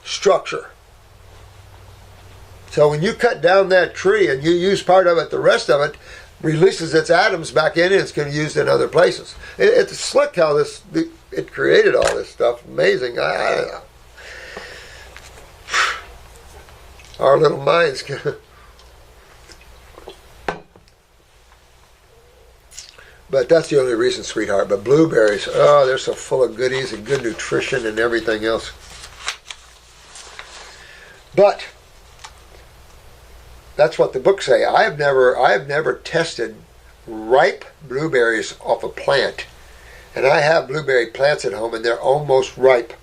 A: structure. So when you cut down that tree and you use part of it, the rest of it releases its atoms back in and it's going to be used in other places. It's slick how it created all this stuff. Amazing. I don't know. Our little minds can... But that's the only reason, sweetheart. But blueberries, oh, they're so full of goodies and good nutrition and everything else. But that's what the books say. I have never tested ripe blueberries off a plant. And I have blueberry plants at home and they're almost ripe.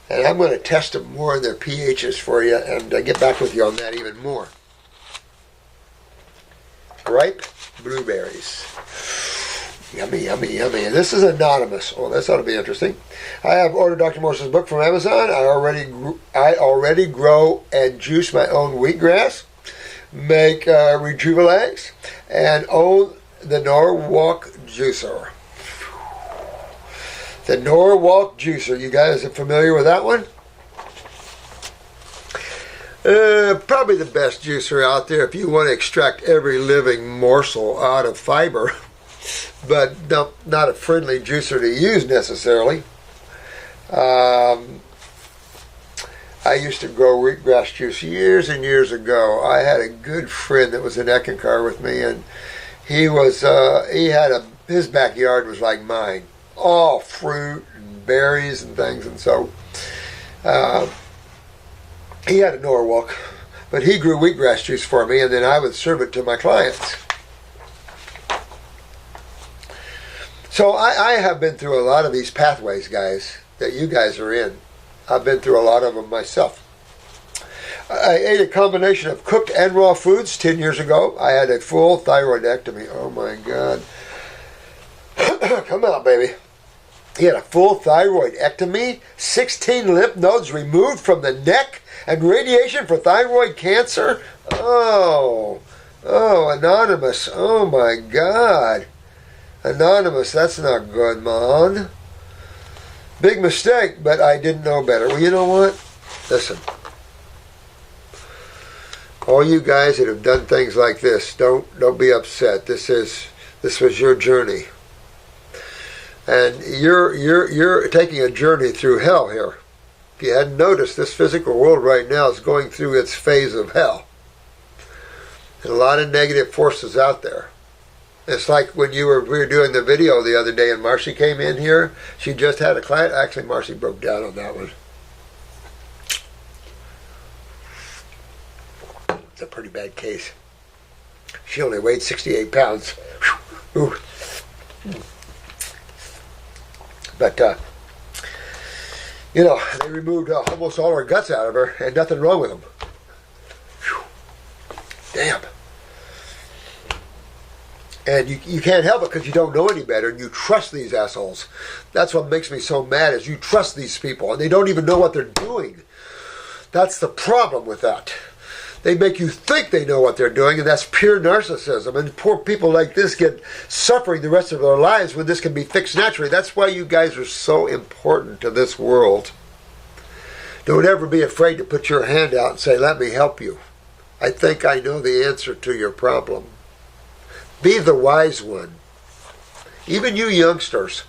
A: And I'm going to test them more in their pHs for you and get back with you on that even more. Ripe blueberries. Yummy, yummy, yummy. And this is anonymous. Oh, this ought to be interesting. I have ordered Dr. Morse's book from Amazon. I already grow and juice my own wheatgrass, make Rejuvenags, and own the Norwalk juicer. The Norwalk juicer. You guys are familiar with that one? Probably the best juicer out there if you want to extract every living morsel out of fiber. But not a friendly juicer to use necessarily. I used to grow wheatgrass juice years and years ago. I had a good friend that was in Eckankar with me, and his backyard was like mine, all fruit and berries and things, and so he had a Norwalk, but he grew wheatgrass juice for me, and then I would serve it to my clients. So I have been through a lot of these pathways, guys, that you guys are in. I've been through a lot of them myself. I ate a combination of cooked and raw foods 10 years ago. I had a full thyroidectomy. Oh, my God. Come on, baby. He had a full thyroidectomy, 16 lymph nodes removed from the neck, and radiation for thyroid cancer. Oh, anonymous. Oh, my God. Anonymous, that's not good, man. Big mistake, but I didn't know better. Well, you know what? Listen. All you guys that have done things like this, don't be upset. This was your journey. And you're taking a journey through hell here. If you hadn't noticed, this physical world right now is going through its phase of hell. And a lot of negative forces out there. It's like when we were doing the video the other day and Marcy came in here. She just had a client. Actually, Marcy broke down on that one. It's a pretty bad case. She only weighed 68 pounds. Ooh. But, they removed almost all her guts out of her and nothing wrong with them. Whew. Damn. And you can't help it because you don't know any better and you trust these assholes. That's what makes me so mad is you trust these people and they don't even know what they're doing. That's the problem with that. They make you think they know what they're doing, and that's pure narcissism. And poor people like this get suffering the rest of their lives when this can be fixed naturally. That's why you guys are so important to this world. Don't ever be afraid to put your hand out and say, let me help you. I think I know the answer to your problem. Be the wise one. Even you youngsters,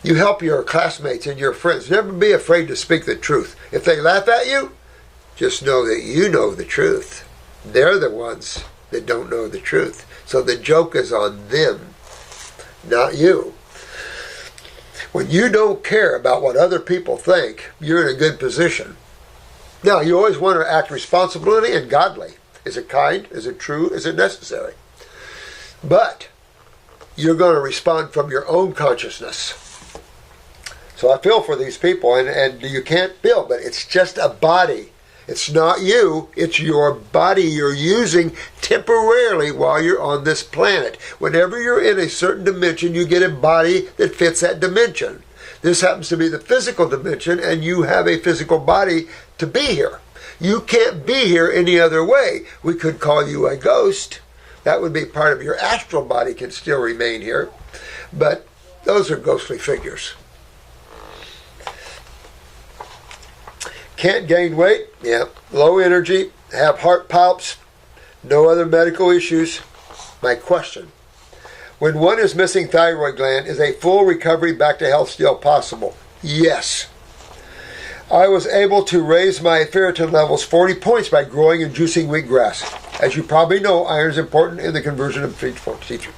A: you help your classmates and your friends. Never be afraid to speak the truth. If they laugh at you, just know that you know the truth. They're the ones that don't know the truth. So the joke is on them, not you. When you don't care about what other people think, you're in a good position. Now, you always want to act responsibly and godly. Is it kind? Is it true? Is it necessary? But you're going to respond from your own consciousness. So I feel for these people, and you can't feel, but it's just a body. It's not you, it's your body you're using temporarily while you're on this planet. Whenever you're in a certain dimension, you get a body that fits that dimension. This happens to be the physical dimension, and you have a physical body to be here. You can't be here any other way. We could call you a ghost. That would be part of your astral body, can still remain here. But those are ghostly figures. Can't gain weight, yeah. Low energy, have heart palps, no other medical issues. My question, when one is missing thyroid gland, is a full recovery back to health still possible? Yes. I was able to raise my ferritin levels 40 points by growing and juicing wheatgrass. As you probably know, iron is important in the conversion of C3.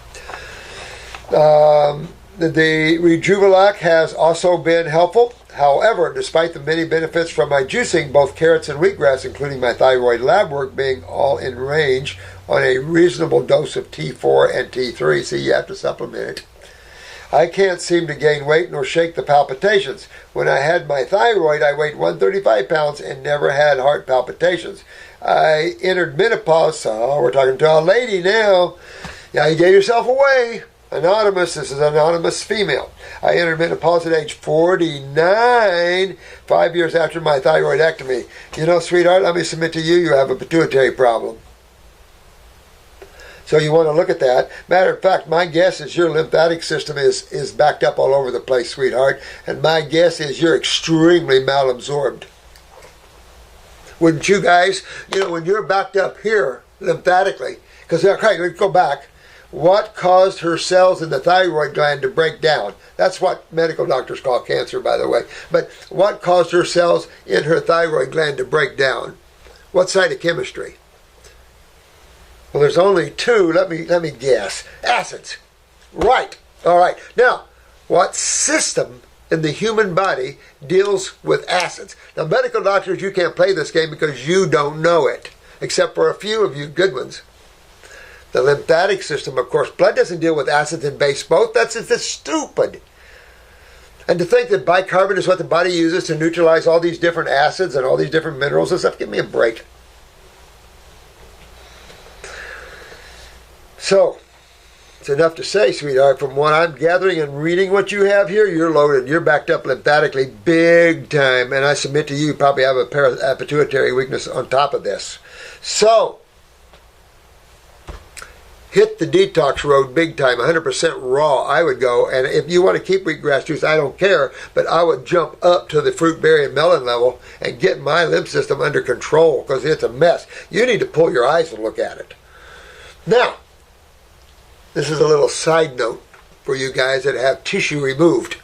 A: The Rejuvelac has also been helpful. However, despite the many benefits from my juicing, both carrots and wheatgrass, including my thyroid lab work, being all in range on a reasonable dose of T4 and T3, so you have to supplement it, I can't seem to gain weight nor shake the palpitations. When I had my thyroid, I weighed 135 pounds and never had heart palpitations. I entered menopause, so we're talking to a lady now. Yeah, you gave yourself away. Anonymous, this is an anonymous female. I entered menopause at age 49, 5 years after my thyroidectomy. You know, sweetheart, let me submit to you, you have a pituitary problem. So you want to look at that. Matter of fact, my guess is your lymphatic system is backed up all over the place, sweetheart. And my guess is you're extremely malabsorbed. Wouldn't you guys? You know, when you're backed up here lymphatically, because, okay, let's go back. What caused her cells in the thyroid gland to break down? That's what medical doctors call cancer, by the way. But what caused her cells in her thyroid gland to break down? What cytochemistry? Well, there's only two. Let me guess. Acids. Right. All right. Now, what system in the human body deals with acids? Now, medical doctors, you can't play this game because you don't know it, except for a few of you good ones. The lymphatic system, of course, blood doesn't deal with acids and base both. That's just stupid. And to think that bicarbonate is what the body uses to neutralize all these different acids and all these different minerals and stuff, give me a break. So, it's enough to say, sweetheart, from what I'm gathering and reading what you have here, you're loaded. You're backed up lymphatically big time. And I submit to you probably have a pituitary weakness on top of this. So, hit the detox road big time, 100% raw, I would go. And if you want to keep wheatgrass juice, I don't care. But I would jump up to the fruit, berry, and melon level and get my lymph system under control because it's a mess. You need to pull your eyes and look at it. Now, this is a little side note for you guys that have tissue removed.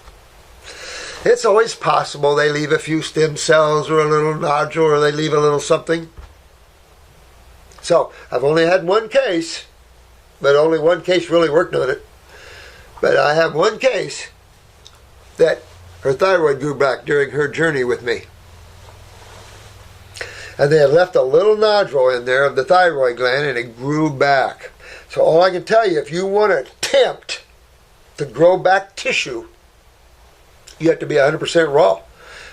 A: It's always possible they leave a few stem cells or a little nodule or they leave a little something. So, I've only had one case. But only one case really worked on it. But I have one case that her thyroid grew back during her journey with me. And they had left a little nodule in there of the thyroid gland and it grew back. So all I can tell you, if you want to attempt to grow back tissue, you have to be 100% raw.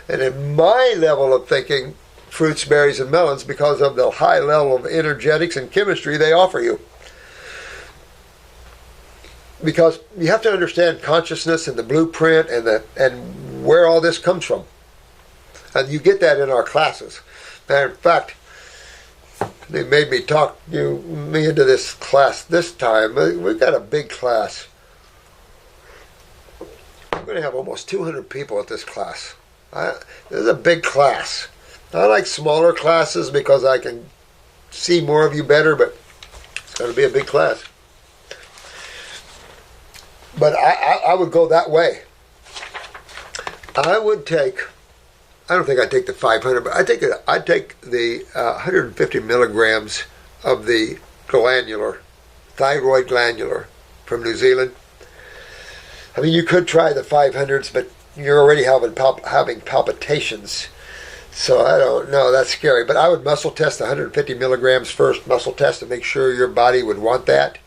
A: And in my level of thinking, fruits, berries, and melons, because of the high level of energetics and chemistry they offer you. Because you have to understand consciousness and the blueprint and where all this comes from. And you get that in our classes. Matter of fact, they made me talk me into this class this time. We've got a big class. We're going to have almost 200 people at this class. This is a big class. I like smaller classes because I can see more of you better, but it's going to be a big class. But I would go that way. I would take, I don't think I'd take the 500, but I'd take the 150 milligrams of the thyroid glandular from New Zealand. I mean, you could try the 500s, but you're already having palpitations. So I don't know, that's scary. But I would muscle test the 150 milligrams first, muscle test to make sure your body would want that.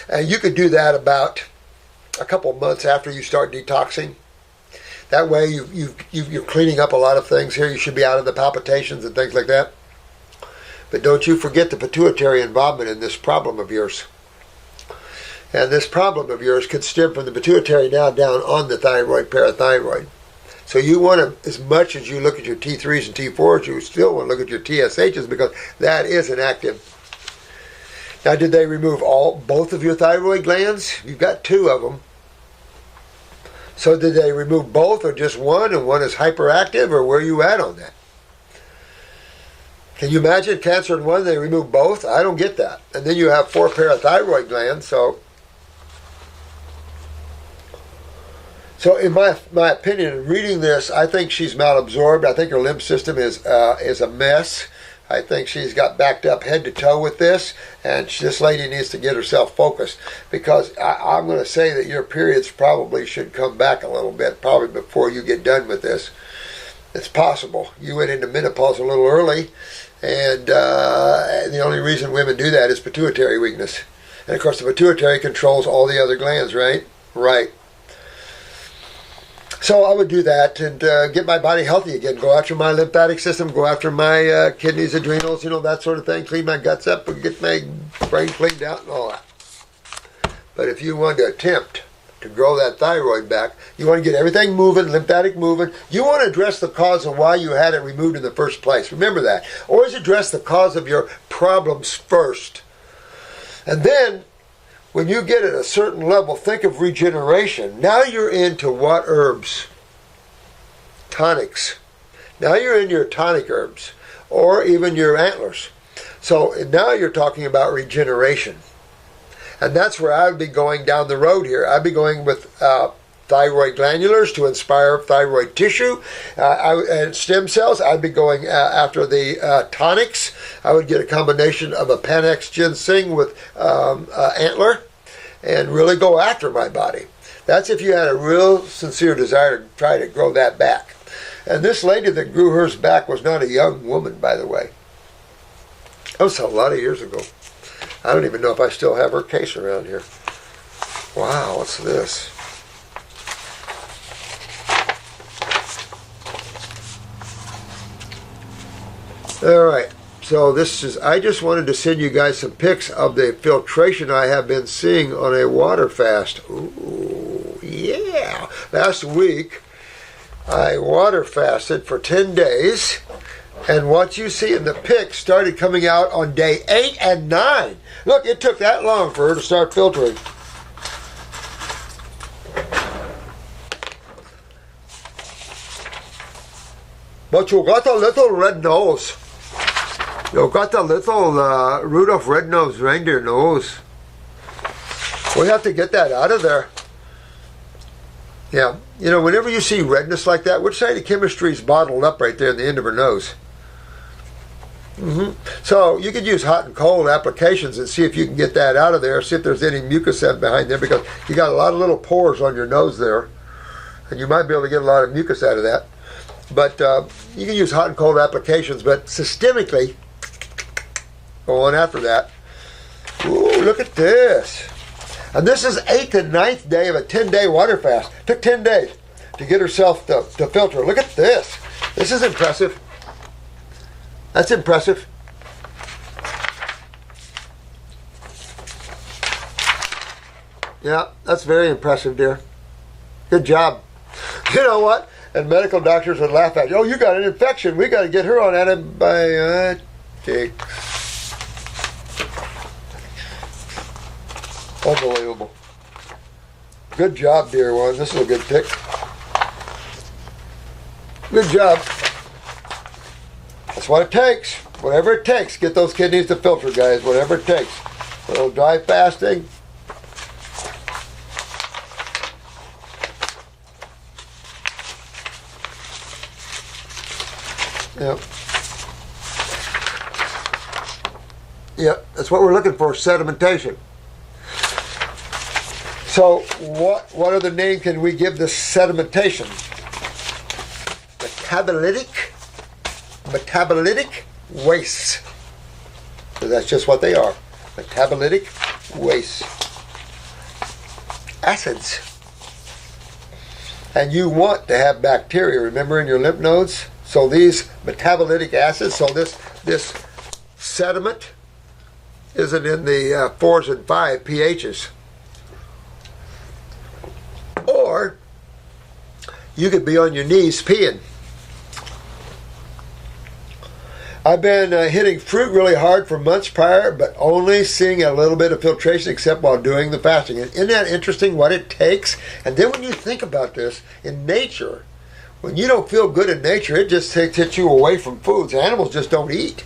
A: And you could do that about a couple months after you start detoxing. That way you're cleaning up a lot of things here. You should be out of the palpitations and things like that. But don't you forget the pituitary involvement in this problem of yours. And this problem of yours could stem from the pituitary now down on the thyroid, parathyroid. So you want to, as much as you look at your T3s and T4s, you still want to look at your TSHs because that is inactive. Now, did they remove both of your thyroid glands? You've got 2 of them. So did they remove both or just one, and one is hyperactive, or where are you at on that? Can you imagine cancer in one, they remove both? I don't get that. And then you have 4 parathyroid glands, so in my opinion, reading this, I think she's malabsorbed. I think her lymph system is a mess. I think she's got backed up head to toe with this, and this lady needs to get herself focused, because I'm going to say that your periods probably should come back a little bit, probably before you get done with this. It's possible. You went into menopause a little early, and the only reason women do that is pituitary weakness. And of course the pituitary controls all the other glands, right? Right. So I would do that and get my body healthy again. Go after my lymphatic system, go after my kidneys, adrenals, that sort of thing. Clean my guts up and get my brain cleaned out and all that. But if you want to attempt to grow that thyroid back, you want to get everything moving, lymphatic moving. You want to address the cause of why you had it removed in the first place. Remember that. Always address the cause of your problems first. And then, when you get at a certain level, think of regeneration. Now you're into what herbs? Tonics. Now you're in your tonic herbs, or even your antlers. So now you're talking about regeneration. And that's where I would be going down the road here. I'd be going with thyroid glandulars to inspire thyroid tissue and stem cells. I'd be going after the tonics. I would get a combination of a Panax ginseng with antler and really go after my body. That's if you had a real sincere desire to try to grow that back. And this lady that grew hers back was not a young woman, by the way. That was a lot of years ago. I don't even know if I still have her case around here. Wow, what's this? All right, so this is, I just wanted to send you guys some pics of the filtration I have been seeing on a water fast. Ooh, yeah. Last week, I water fasted for 10 days, and what you see in the pics started coming out on day 8 and 9. Look, it took that long for her to start filtering. But you got a little red nose. You got a little Rudolph Red-Nosed Reindeer nose. We have to get that out of there. Yeah, whenever you see redness like that, which side of chemistry is bottled up right there in the end of her nose? So you could use hot and cold applications and see if you can get that out of there, see if there's any mucus behind there, because you got a lot of little pores on your nose there, and you might be able to get a lot of mucus out of that. But you can use hot and cold applications, but systemically, go on after that. Ooh, look at this. And this is 8th and 9th day of a 10-day water fast. Took 10 days to get herself to filter. Look at this. This is impressive. That's impressive. Yeah, that's very impressive, dear. Good job. You know what? And medical doctors would laugh at you. Oh, you got an infection. We got to get her on antibiotics. Unbelievable. Good job, dear one. This is a good pick. Good job. That's what it takes. Whatever it takes, get those kidneys to filter, guys. Whatever it takes. A little dry fasting. Yep. Yep, that's what we're looking for, sedimentation. So what other name can we give this sedimentation? Metabolitic wastes. So that's just what they are. Metabolitic wastes. Acids. And you want to have bacteria, remember, in your lymph nodes? So these metabolitic acids, so this sediment isn't in the 4s and 5 pHs. Or you could be on your knees peeing. I've been hitting fruit really hard for months prior, but only seeing a little bit of filtration except while doing the fasting. And isn't that interesting what it takes? And then when you think about this, in nature, when you don't feel good in nature, it just takes you away from foods. Animals just don't eat.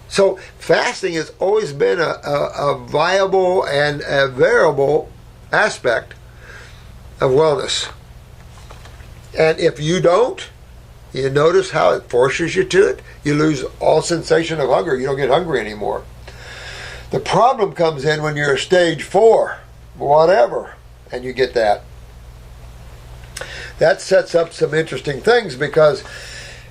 A: So fasting has always been a viable and a variable aspect of wellness. And if you don't, you notice how it forces you to it. You lose all sensation of hunger. You don't get hungry anymore. The problem comes in when you're stage 4, whatever, and you get that. That sets up some interesting things because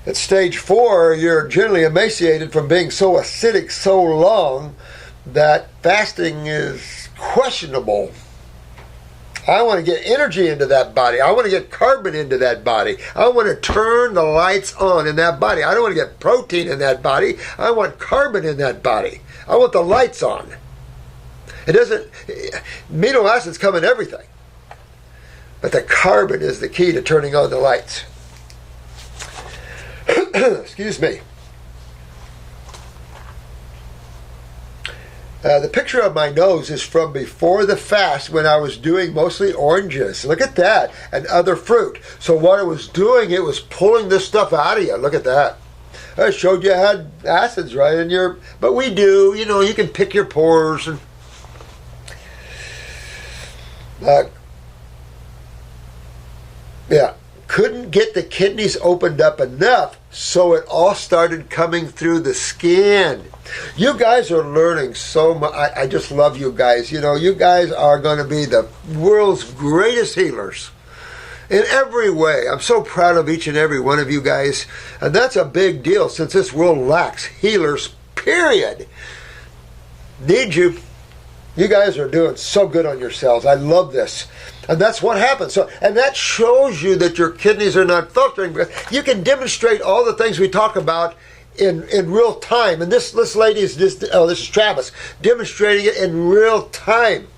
A: at stage 4, you're generally emaciated from being so acidic so long that fasting is questionable. I want to get energy into that body. I want to get carbon into that body. I want to turn the lights on in that body. I don't want to get protein in that body. I want carbon in that body. I want the lights on. It doesn't, amino acids come in everything. But the carbon is the key to turning on the lights. Excuse me. The picture of my nose is from before the fast when I was doing mostly oranges. Look at that. And other fruit. So what it was doing, it was pulling this stuff out of you. Look at that. I showed you I had acids right in your... But we do. You know, you can pick your pores. And yeah. Couldn't get the kidneys opened up enough, so it all started coming through the skin. You guys are learning so much. I just love you guys. You know, you guys are going to be the world's greatest healers in every way. I'm so proud of each and every one of you guys. And that's a big deal since this world lacks healers, period. Need you. You guys are doing so good on yourselves. I love this. And that's what happens. So, and that shows you that your kidneys are not filtering. You can demonstrate all the things we talk about in real time. And this lady is this is Travis, demonstrating it in real time.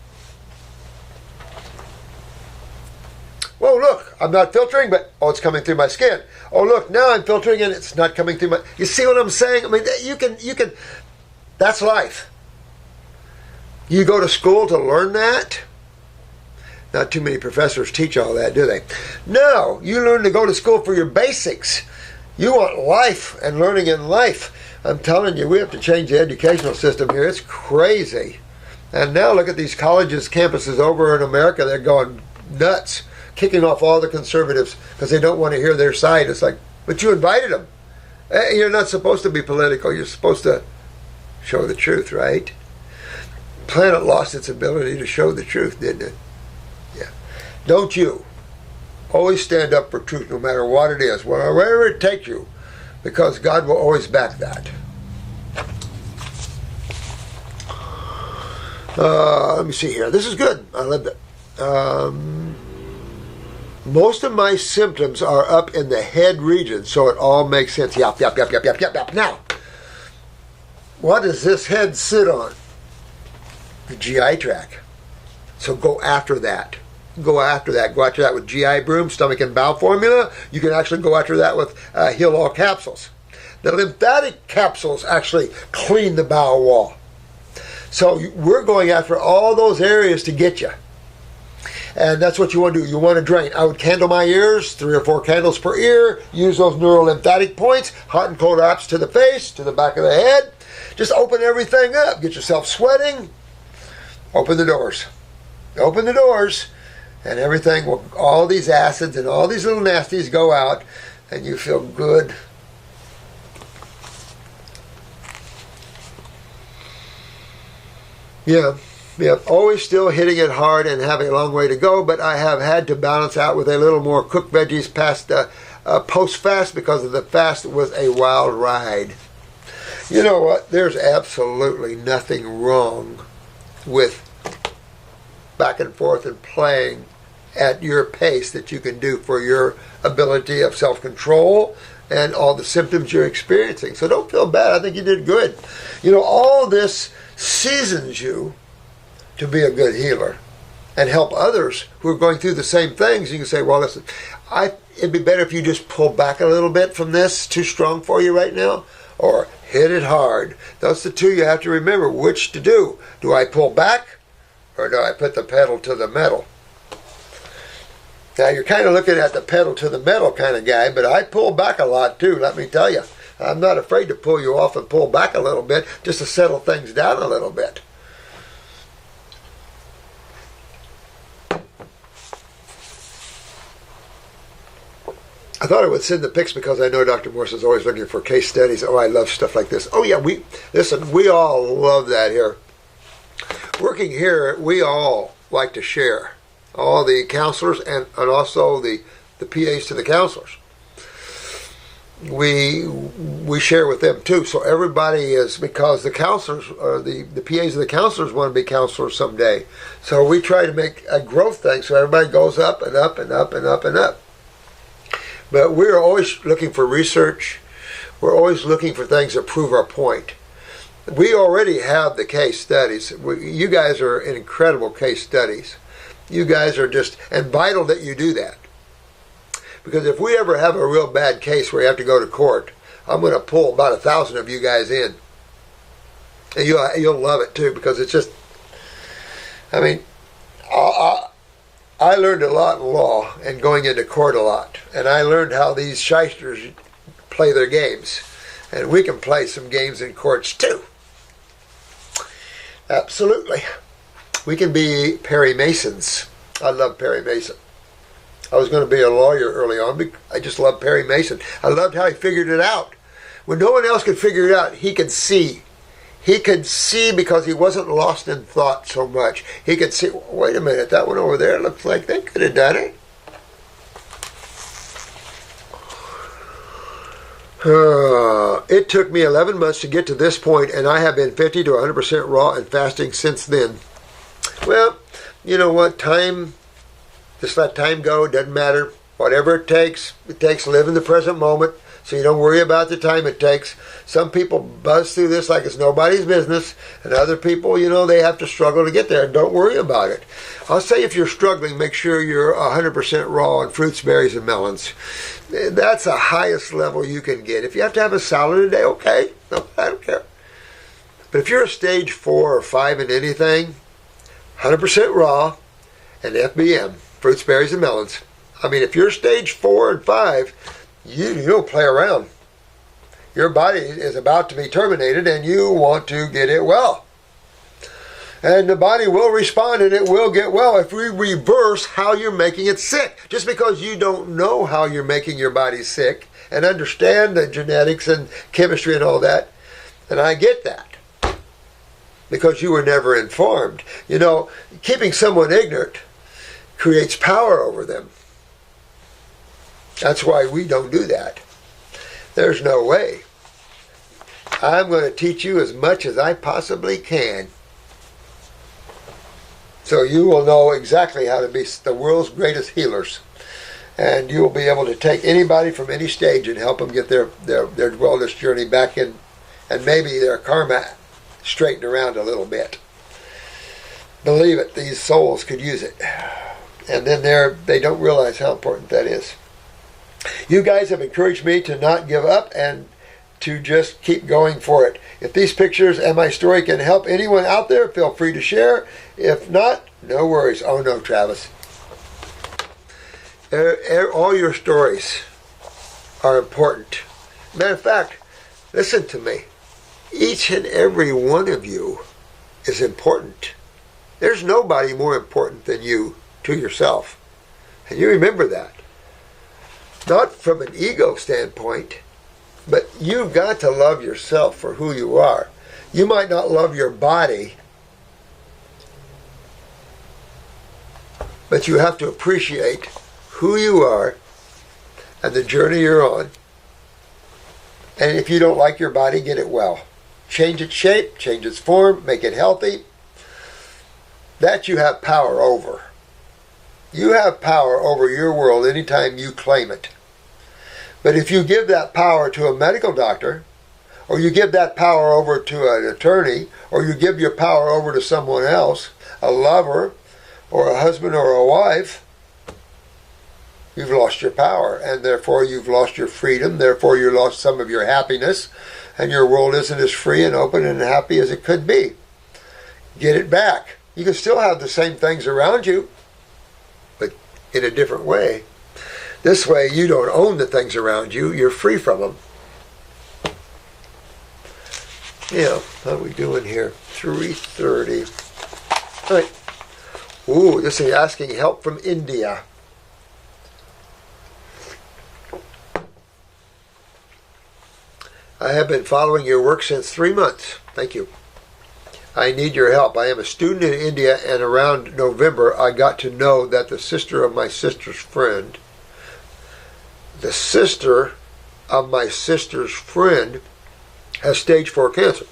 A: Well, look, I'm not filtering, but it's coming through my skin. Oh, look, now I'm filtering and it's not coming through my... You see what I'm saying? I mean, you can. That's life. You go to school to learn that? Not too many professors teach all that, do they? No, you learn to go to school for your basics. You want life and learning in life. I'm telling you, we have to change the educational system here. It's crazy. And now look at these colleges, campuses over in America. They're going nuts, kicking off all the conservatives because they don't want to hear their side. It's like, but you invited them. You're not supposed to be political. You're supposed to show the truth, right? Planet lost its ability to show the truth, didn't it? Yeah. Don't you? Always stand up for truth no matter what it is, wherever it takes you, because God will always back that. Let me see here. This is good. I love it. Most of my symptoms are up in the head region, so it all makes sense. Yep. Now, what does this head sit on? The GI tract. So go after that. Go after that with GI broom, stomach and bowel formula. You can actually go after that with Heal All capsules. The lymphatic capsules actually clean the bowel wall. So we're going after all those areas to get you. And that's what you want to do. You want to drain. I would candle my ears, 3 or 4 candles per ear. Use those neurolymphatic points, hot and cold apps to the face, to the back of the head. Just open everything up. Get yourself sweating. Open the doors. Open the doors. And everything will, all these acids and all these little nasties go out, and you feel good. Yeah, always still hitting it hard and having a long way to go, but I have had to balance out with a little more cooked veggies past post-fast because of the fast was a wild ride. You know what? There's absolutely nothing wrong with back and forth and playing at your pace that you can do for your ability of self-control and all the symptoms you're experiencing. So don't feel bad. I think you did good. You know, all this seasons you to be a good healer and help others who are going through the same things. You can say, well, listen, it'd be better if you just pull back a little bit from this. Too strong for you right now. Or hit it hard. Those are the two you have to remember which to do. Do I pull back or do I put the pedal to the metal? Now, you're kind of looking at the pedal to the metal kind of guy, but I pull back a lot too, let me tell you. I'm not afraid to pull you off and pull back a little bit just to settle things down a little bit. I thought I would send the pics because I know Dr. Morse is always looking for case studies. Oh, I love stuff like this. Oh, yeah, we all love that here. Working here, we all like to share. All the counselors and also the PAs to the counselors. We share with them too. So everybody is, because the counselors, or the PAs of the counselors want to be counselors someday. So we try to make a growth thing so everybody goes up and up and up and up and up. But we're always looking for research. We're always looking for things that prove our point. We already have the case studies. You guys are incredible case studies. You guys are just, and vital that you do that. Because if we ever have a real bad case where you have to go to court, I'm going to pull about 1,000 of you guys in. And you'll love it too, because it's just, I mean, I learned a lot in law and going into court a lot. And I learned how these shysters play their games. And we can play some games in courts too. Absolutely. We can be Perry Masons. I love Perry Mason. I was going to be a lawyer early on. I just love Perry Mason. I loved how he figured it out. When no one else could figure it out, he could see. He could see because he wasn't lost in thought so much. He could see, wait a minute, that one over there looks like they could have done it. It took me 11 months to get to this point, and I have been 50 to 100% raw and fasting since then. Well, you know what? Time, just let time go. It doesn't matter. Whatever it takes. Live in the present moment so you don't worry about the time it takes. Some people buzz through this like it's nobody's business, and other people, you know, they have to struggle to get there. Don't worry about it. I'll say if you're struggling, make sure you're 100% raw on fruits, berries, and melons. That's the highest level you can get. If you have to have a salad a day, okay. No, I don't care. But if you're a stage 4 or 5 in anything, 100% raw and FBM, fruits, berries, and melons. I mean, if you're stage 4 and 5, you don't play around. Your body is about to be terminated and you want to get it well. And the body will respond and it will get well if we reverse how you're making it sick. Just because you don't know how you're making your body sick and understand the genetics and chemistry and all that, and I get that. Because you were never informed. You know, keeping someone ignorant creates power over them. That's why we don't do that. There's no way. I'm going to teach you as much as I possibly can. So you will know exactly how to be the world's greatest healers. And you will be able to take anybody from any stage and help them get their wellness journey back in, and maybe their karma straightened around a little bit. Believe it, these souls could use it. And then they don't realize how important that is. You guys have encouraged me to not give up and to just keep going for it. If these pictures and my story can help anyone out there, feel free to share. If not, no worries. Oh no, Travis. All your stories are important. Matter of fact, listen to me. Each and every one of you is important. There's nobody more important than you to yourself. And you remember that. Not from an ego standpoint, but you've got to love yourself for who you are. You might not love your body, but you have to appreciate who you are and the journey you're on. And if you don't like your body, get it well. Change its shape, change its form, make it healthy. That you have power over. You have power over your world anytime you claim it. But if you give that power to a medical doctor, or you give that power over to an attorney, or you give your power over to someone else, a lover, or a husband or a wife, you've lost your power, and therefore you've lost your freedom, therefore you lost some of your happiness, and your world isn't as free and open and happy as it could be. Get it back. You can still have the same things around you, but in a different way. This way you don't own the things around you, you're free from them. Yeah, how are we doing here? 3:30. All right. Ooh, this is asking help from India. I have been following your work since 3 months. Thank you. I need your help. I am a student in India, and around November I got to know that the sister of my sister's friend has stage 4 cancer.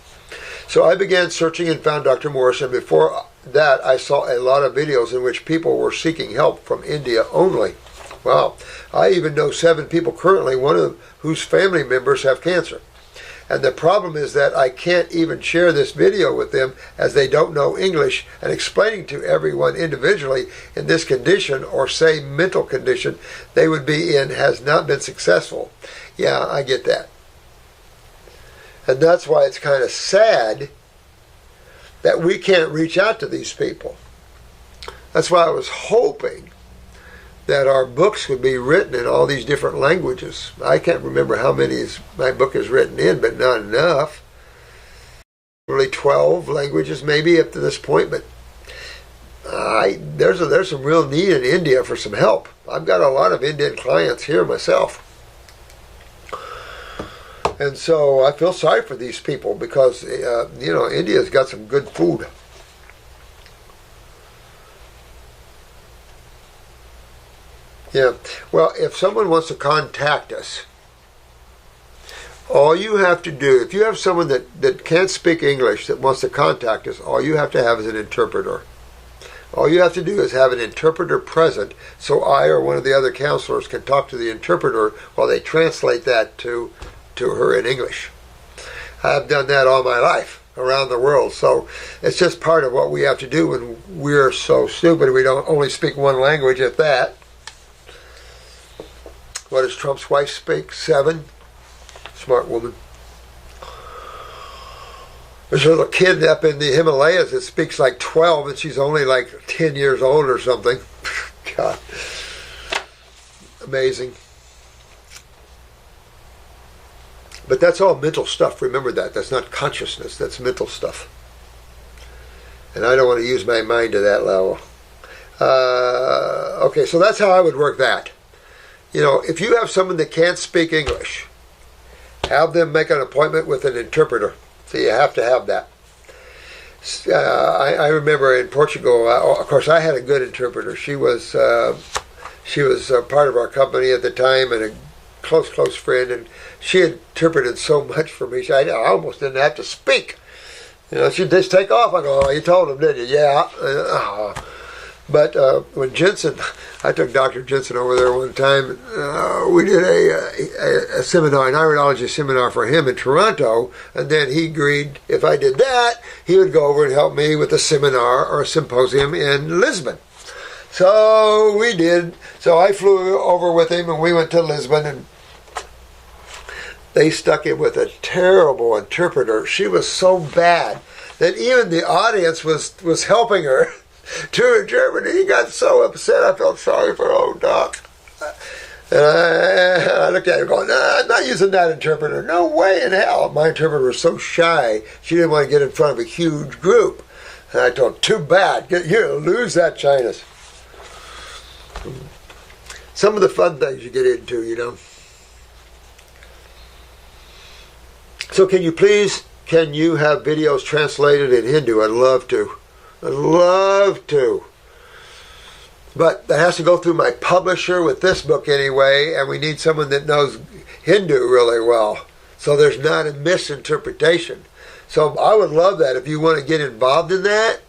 A: So I began searching and found Dr. Morse, and before that I saw a lot of videos in which people were seeking help from India only. Wow. I even know 7 people currently, one of whose family members have cancer. And the problem is that I can't even share this video with them as they don't know English, and explaining to everyone individually in this condition, or say mental condition they would be in, has not been successful. Yeah, I get that. And that's why it's kind of sad that we can't reach out to these people. That's why I was hoping that our books would be written in all these different languages. I can't remember how many my book is written in, but not enough. Probably 12 languages maybe up to this point, but there's some real need in India for some help. I've got a lot of Indian clients here myself. And so I feel sorry for these people because, India's got some good food. Yeah, well, if someone wants to contact us, all you have to do, if you have someone that can't speak English that wants to contact us, all you have to have is an interpreter. All you have to do is have an interpreter present so I or one of the other counselors can talk to the interpreter while they translate that to her in English. I've done that all my life around the world, so it's just part of what we have to do when we're so stupid we don't only speak one language at that. What does Trump's wife speak? 7? Smart woman. There's a little kid up in the Himalayas that speaks like 12, and she's only like 10 years old or something. God. Amazing. But that's all mental stuff. Remember that. That's not consciousness. That's mental stuff. And I don't want to use my mind to that level. Okay, so that's how I would work that. If you have someone that can't speak English, have them make an appointment with an interpreter. So you have to have that. I remember in Portugal, of course, I had a good interpreter. She was part of our company at the time and a close friend, and she interpreted so much for me. I almost didn't have to speak. She'd just take off. I go, "Oh, you told him, didn't you?" "Yeah." But when Jensen, I took Dr. Jensen over there one time. We did a seminar, an iridology seminar for him in Toronto, and then he agreed if I did that, he would go over and help me with a seminar or a symposium in Lisbon. So we did. So I flew over with him, and we went to Lisbon, and they stuck him with a terrible interpreter. She was so bad that even the audience was helping her to interpret. He got so upset. I felt sorry for old Doc. And I looked at her going, nah, I'm not using that interpreter. No way in hell. My interpreter was so shy, she didn't want to get in front of a huge group. And I told her, too bad. You're going to lose that Chinese. Some of the fun things you get into, you know. So can you have videos translated in Hindu? I'd love to. I'd love to. But that has to go through my publisher with this book anyway, and we need someone that knows Hindu really well, so there's not a misinterpretation. So I would love that. If you want to get involved in that,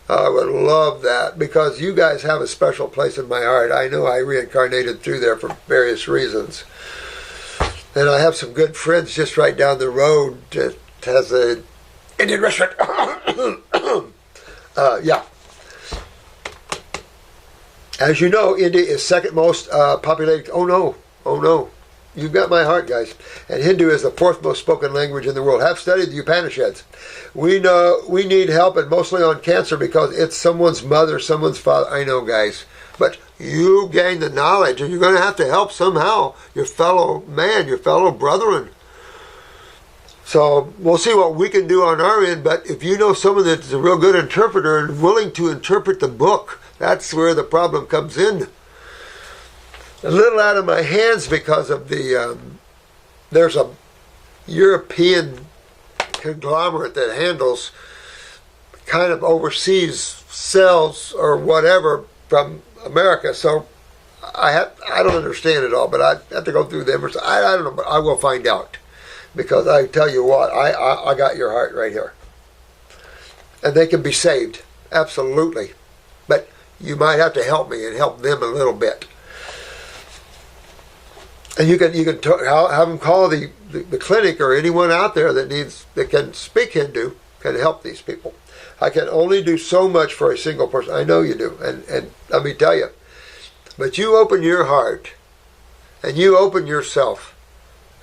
A: I would love that, because you guys have a special place in my heart. I know I reincarnated through there for various reasons. And I have some good friends just right down the road that has an Indian restaurant. Yeah. As you know, India is second most populated. Oh no. You've got my heart, guys. And Hindu is the fourth most spoken language in the world. Have studied the Upanishads. We know we need help, and mostly on cancer, because it's someone's mother, someone's father. I know, guys. But you gain the knowledge, and you're going to have to help somehow your fellow man, your fellow brethren. So we'll see what we can do on our end, but if you know someone that's a real good interpreter and willing to interpret the book, that's where the problem comes in. A little out of my hands because of the, there's a European conglomerate that handles, kind of overseas sales or whatever from America. So I don't understand it all, but I have to go through them. I don't know, but I will find out. Because I tell you what, I got your heart right here. And they can be saved, absolutely. But you might have to help me and help them a little bit. And you can have them call the clinic, or anyone out there that can speak Hindu can help these people. I can only do so much for a single person. I know you do, and let me tell you. But you open your heart, and you open yourself,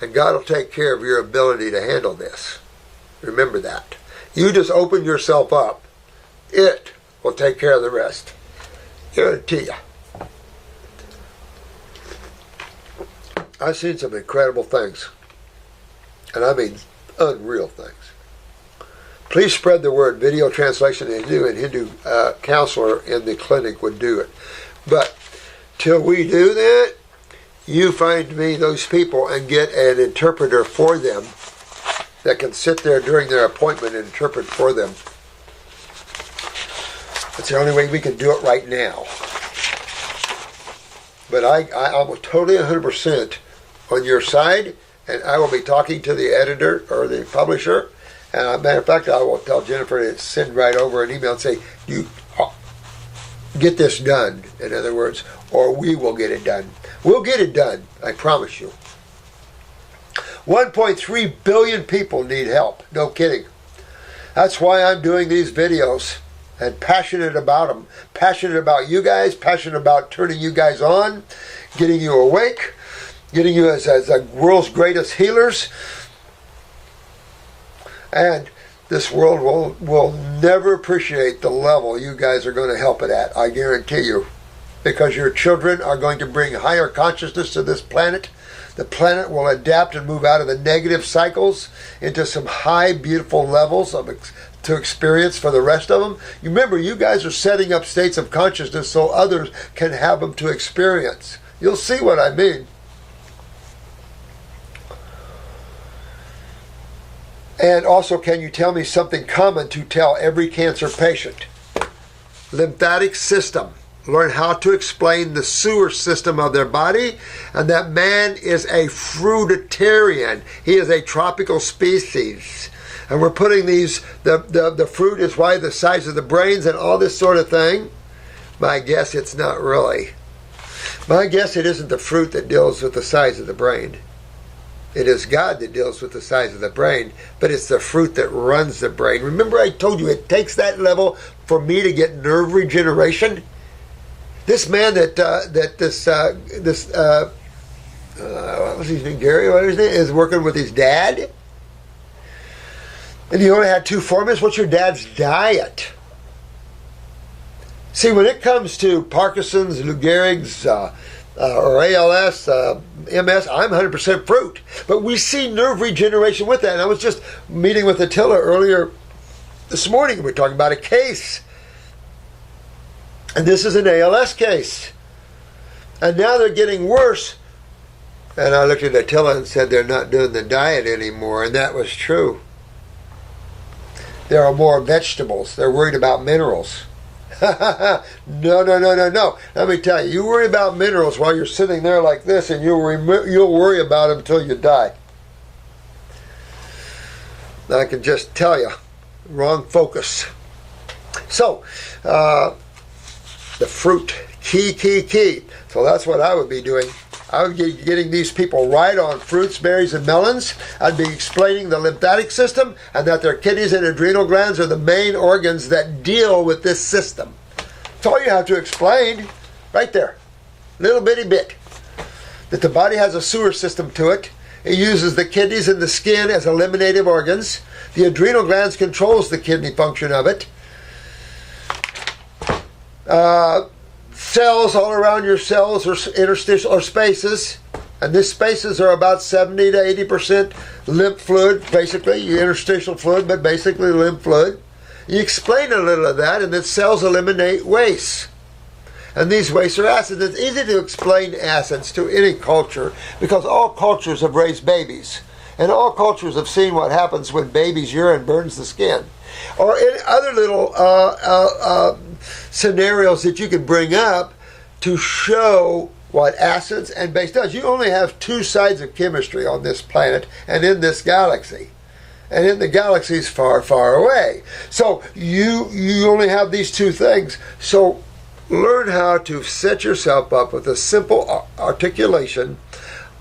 A: and God will take care of your ability to handle this. Remember that. You just open yourself up. It will take care of the rest. Guarantee you. I've seen some incredible things. And I mean unreal things. Please spread the word. Video translation in Hindu, and Hindu counselor in the clinic would do it. But till we do that, you find me those people and get an interpreter for them that can sit there during their appointment and interpret for them. That's the only way we can do it right now. But I'm totally 100% on your side, and I will be talking to the editor or the publisher. And as a matter of fact, I will tell Jennifer to send right over an email and say, "You get this done," in other words, or we will get it done. We'll get it done, I promise you. 1.3 billion people need help. No kidding. That's why I'm doing these videos and passionate about them. Passionate about you guys, passionate about turning you guys on, getting you awake, getting you as the world's greatest healers. And this world will never appreciate the level you guys are going to help it at, I guarantee you. Because your children are going to bring higher consciousness to this planet. The planet will adapt and move out of the negative cycles into some high, beautiful levels to experience for the rest of them. You remember, you guys are setting up states of consciousness so others can have them to experience. You'll see what I mean. And also, can you tell me something common to tell every cancer patient? Lymphatic system. Learn how to explain the sewer system of their body, and that man is a fruitarian. He is a tropical species. And we're putting these, the fruit is why the size of the brains and all this sort of thing. My guess it's not really. My guess it isn't the fruit that deals with the size of the brain. It is God that deals with the size of the brain, but it's the fruit that runs the brain. Remember I told you it takes that level for me to get nerve regeneration? This man what was his name, Gary, what is it, is working with his dad. And he only had 2 formulas. What's your dad's diet? See, when it comes to Parkinson's, Lou Gehrig's, or ALS, MS, I'm 100% fruit. But we see nerve regeneration with that. And I was just meeting with Attila earlier this morning. We were talking about a case. And this is an ALS case. And now they're getting worse. And I looked at Attila and said they're not doing the diet anymore. And that was true. There are more vegetables. They're worried about minerals. No. Let me tell you, you worry about minerals while you're sitting there like this, and you'll worry about them until you die. I can just tell you, wrong focus. So, the fruit, key. So that's what I would be doing. I would be getting these people right on fruits, berries, and melons. I'd be explaining the lymphatic system and that their kidneys and adrenal glands are the main organs that deal with this system. That's all you have to explain right there. Little bitty bit. That the body has a sewer system to it. It uses the kidneys and the skin as eliminative organs. The adrenal glands controls the kidney function of it. Cells all around your cells are interstitial or spaces, and these spaces are about 70 to 80% lymph fluid, basically, your interstitial fluid, but basically lymph fluid. You explain a little of that, and then cells eliminate wastes. And these wastes are acids. It's easy to explain acids to any culture because all cultures have raised babies. And all cultures have seen what happens when baby's urine burns the skin. Or any other little scenarios that you could bring up to show what acids and base does. You only have two sides of chemistry on this planet and in this galaxy. And in the galaxies far, far away. So you only have these two things. So learn how to set yourself up with a simple articulation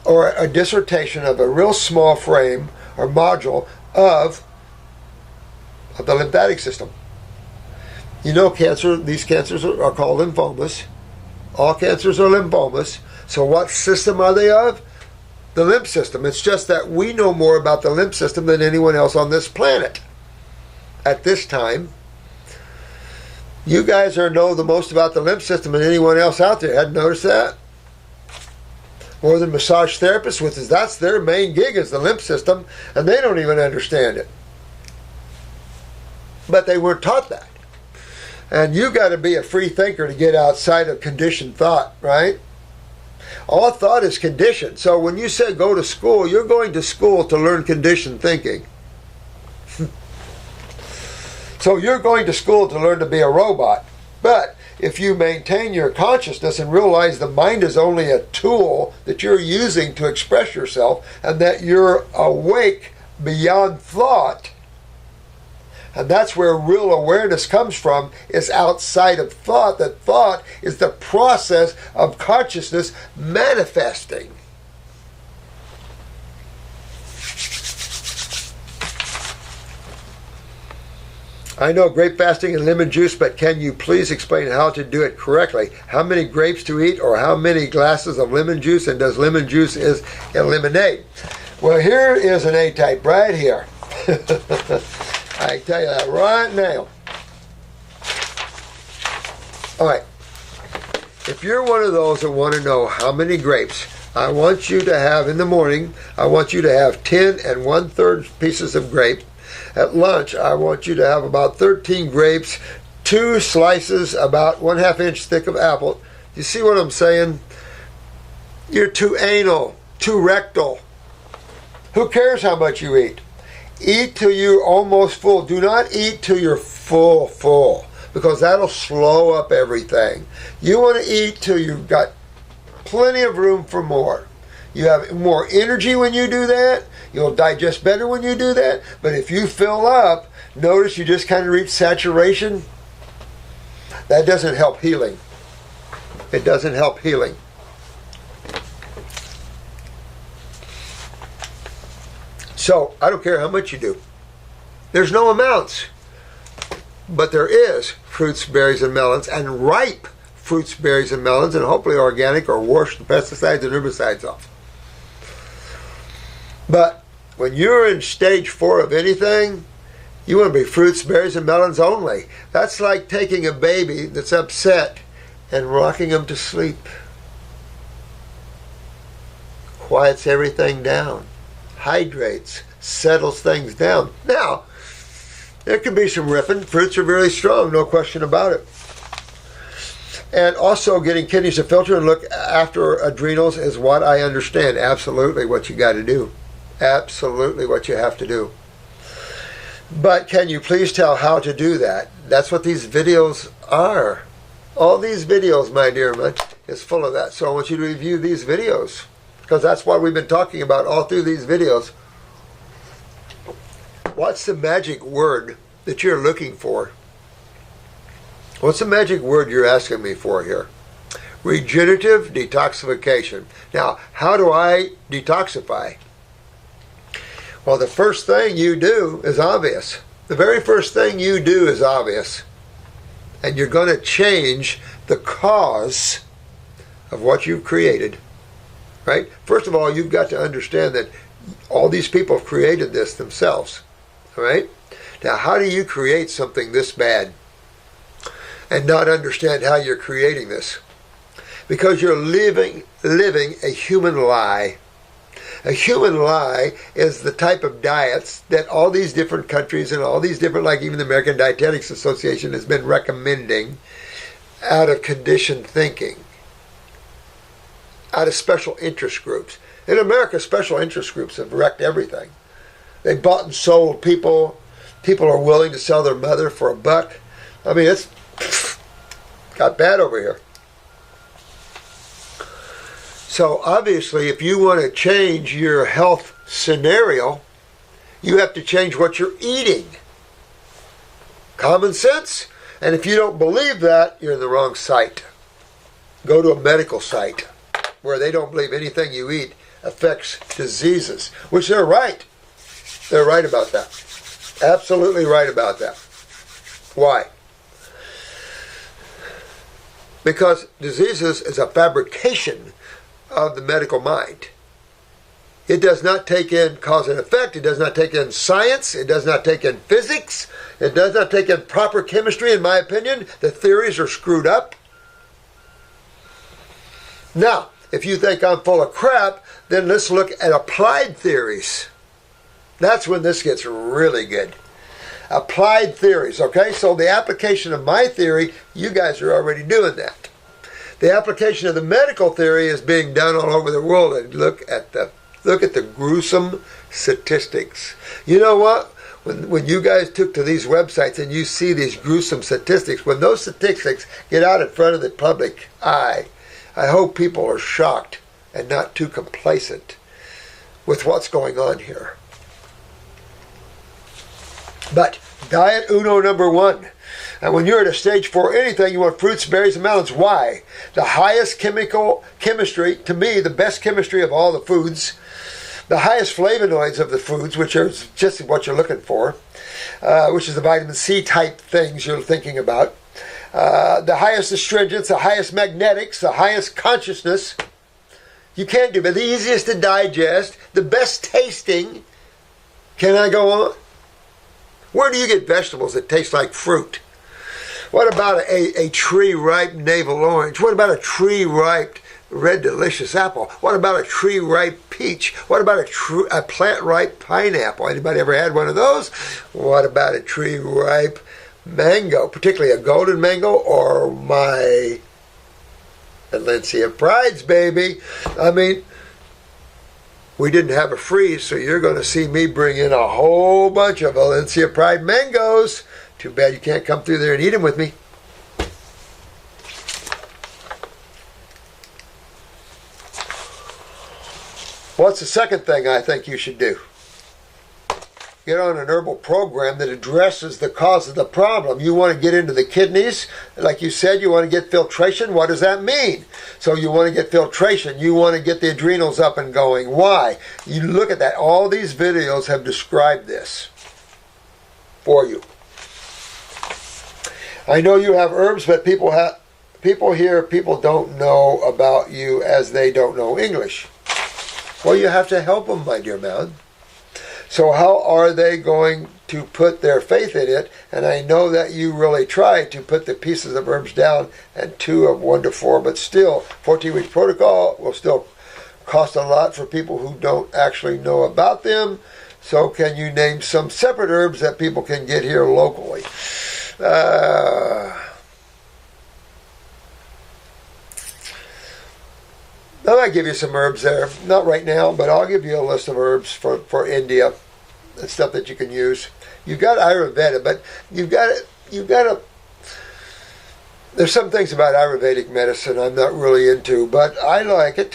A: or a dissertation of a real small frame or module of the lymphatic system. You know, these cancers are called lymphomas. All cancers are lymphomas. So what system are they of? The lymph system. It's just that we know more about the lymph system than anyone else on this planet at this time. You guys know the most about the lymph system than anyone else out there. Hadn't noticed that? More than massage therapists, that's their main gig is the lymph system, and they don't even understand it. But they weren't taught that. And you got to be a free thinker to get outside of conditioned thought, right? All thought is conditioned. So when you say go to school, you're going to school to learn conditioned thinking. So you're going to school to learn to be a robot. But if you maintain your consciousness and realize the mind is only a tool that you're using to express yourself and that you're awake beyond thought, and that's where real awareness comes from, is outside of thought. That thought is the process of consciousness manifesting. I know grape fasting and lemon juice, but can you please explain how to do it correctly? How many grapes to eat or how many glasses of lemon juice, and does lemon juice is eliminate? Well, here is an A-type right here. I tell you that right now. All right. If you're one of those that want to know how many grapes, I want you to have in the morning, I want you to have 10 and 1/3 pieces of grape. At lunch, I want you to have about 13 grapes, 2 slices, about 1/2 inch thick of apple. You see what I'm saying? You're too anal, too rectal. Who cares how much you eat? Eat till you're almost full. Do not eat till you're full, because that'll slow up everything. You want to eat till you've got plenty of room for more. You have more energy when you do that. You'll digest better when you do that. But if you fill up, notice you just kind of reach saturation. That doesn't help healing. It doesn't help healing. So, I don't care how much you do. There's no amounts. But there is fruits, berries, and melons, and ripe fruits, berries, and melons, and hopefully organic or washed the pesticides and herbicides off. But when you're in stage 4 of anything, you want to be fruits, berries, and melons only. That's like taking a baby that's upset and rocking them to sleep. quiets everything down, hydrates, settles things down. Now, there can be some ripping. Fruits are very strong, no question about it. And also getting kidneys to filter and look after adrenals is what I understand. Absolutely what you got to do. Absolutely what you have to do. But can you please tell how to do that? That's what these videos are. All these videos, my dear man, is full of that. So I want you to review these videos, because that's what we've been talking about all through these videos. What's the magic word that you're looking for? What's the magic word you're asking me for here? Regenerative detoxification. Now, how do I detoxify? Well, the first thing you do is obvious. The very first thing you do is obvious. And you're going to change the cause of what you've created. Right? First of all, you've got to understand that all these people have created this themselves. All right? Now, how do you create something this bad and not understand how you're creating this? Because you're living a human lie. A human lie is the type of diets that all these different countries and all these different, like even the American Dietetics Association has been recommending out of conditioned thinking, out of special interest groups. In America, special interest groups have wrecked everything. They bought and sold people. People are willing to sell their mother for a buck. I mean, it's got bad over here. So obviously, if you want to change your health scenario, you have to change what you're eating. Common sense. And if you don't believe that, you're in the wrong site. Go to a medical site where they don't believe anything you eat affects diseases, which they're right. They're right about that. Absolutely right about that. Why? Because diseases is a fabrication of the medical mind. It does not take in cause and effect. It does not take in science. It does not take in physics. It does not take in proper chemistry, in my opinion. The theories are screwed up. Now, if you think I'm full of crap, then let's look at applied theories. That's when this gets really good. Applied theories, okay? So the application of my theory, you guys are already doing that. The application of the medical theory is being done all over the world, and look at the gruesome statistics. You know what? When you guys took to these websites and you see these gruesome statistics, when those statistics get out in front of the public eye, I hope people are shocked and not too complacent with what's going on here. But diet uno number one. And when you're at a stage 4 anything, you want fruits, berries, and melons. Why? The highest chemistry, to me, the best chemistry of all the foods, the highest flavonoids of the foods, which are just what you're looking for, which is the vitamin C type things you're thinking about, the highest astringents, the highest magnetics, the highest consciousness. You can't do, but the easiest to digest, the best tasting. Can I go on? Where do you get vegetables that taste like fruit? What about a tree-ripe navel orange? What about a tree-ripe red delicious apple? What about a tree-ripe peach? What about a plant-ripe pineapple? Anybody ever had one of those? What about a tree-ripe mango, particularly a golden mango or my Valencia Prides, baby? I mean, we didn't have a freeze, so you're going to see me bring in a whole bunch of Valencia Pride mangoes. Too bad you can't come through there and eat them with me. What's the second thing I think you should do? Get on an herbal program that addresses the cause of the problem. You want to get into the kidneys. Like you said, you want to get filtration. What does that mean? So you want to get filtration. You want to get the adrenals up and going. Why? You look at that. All these videos have described this for you. I know you have herbs, but people don't know about you as they don't know English. Well, you have to help them, my dear man. So how are they going to put their faith in it? And I know that you really try to put the pieces of herbs down and 2 of 1 to 4, but still, 14-week protocol will still cost a lot for people who don't actually know about them. So can you name some separate herbs that people can get here locally? I might give you some herbs there. Not right now, but I'll give you a list of herbs for India and stuff that you can use. You've got Ayurveda, but you've got to. There's some things about Ayurvedic medicine I'm not really into, but I like it.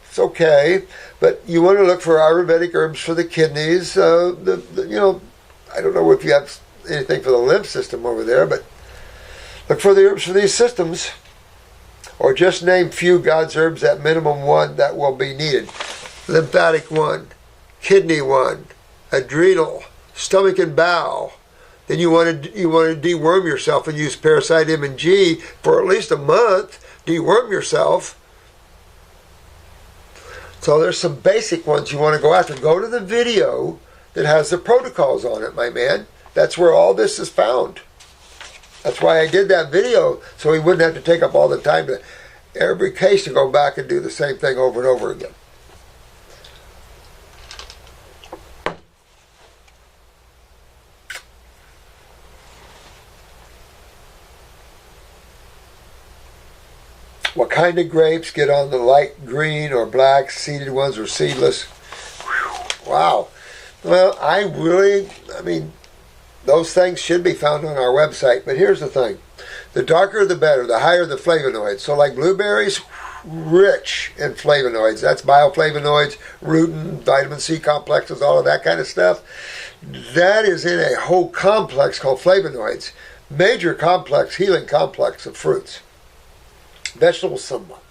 A: It's okay, but you want to look for Ayurvedic herbs for the kidneys. I don't know if you have anything for the lymph system over there, but look for the herbs for these systems. Or just name few God's herbs at minimum one that will be needed. Lymphatic one, kidney one, adrenal, stomach and bowel. Then you want to deworm yourself and use parasite M and G for at least a month. Deworm yourself. So there's some basic ones you want to go after. Go to the video that has the protocols on it, my man. That's where all this is found. That's why I did that video, so we wouldn't have to take up all the time to every case to go back and do the same thing over and over again. What kind of grapes? Get on the light green or black, seeded ones or seedless. Whew, wow. Well, those things should be found on our website, but here's the thing. The darker the better, the higher the flavonoids. So like blueberries, rich in flavonoids. That's bioflavonoids, rutin, vitamin C complexes, all of that kind of stuff. That is in a whole complex called flavonoids. Major complex, healing complex of fruits. Vegetables somewhat.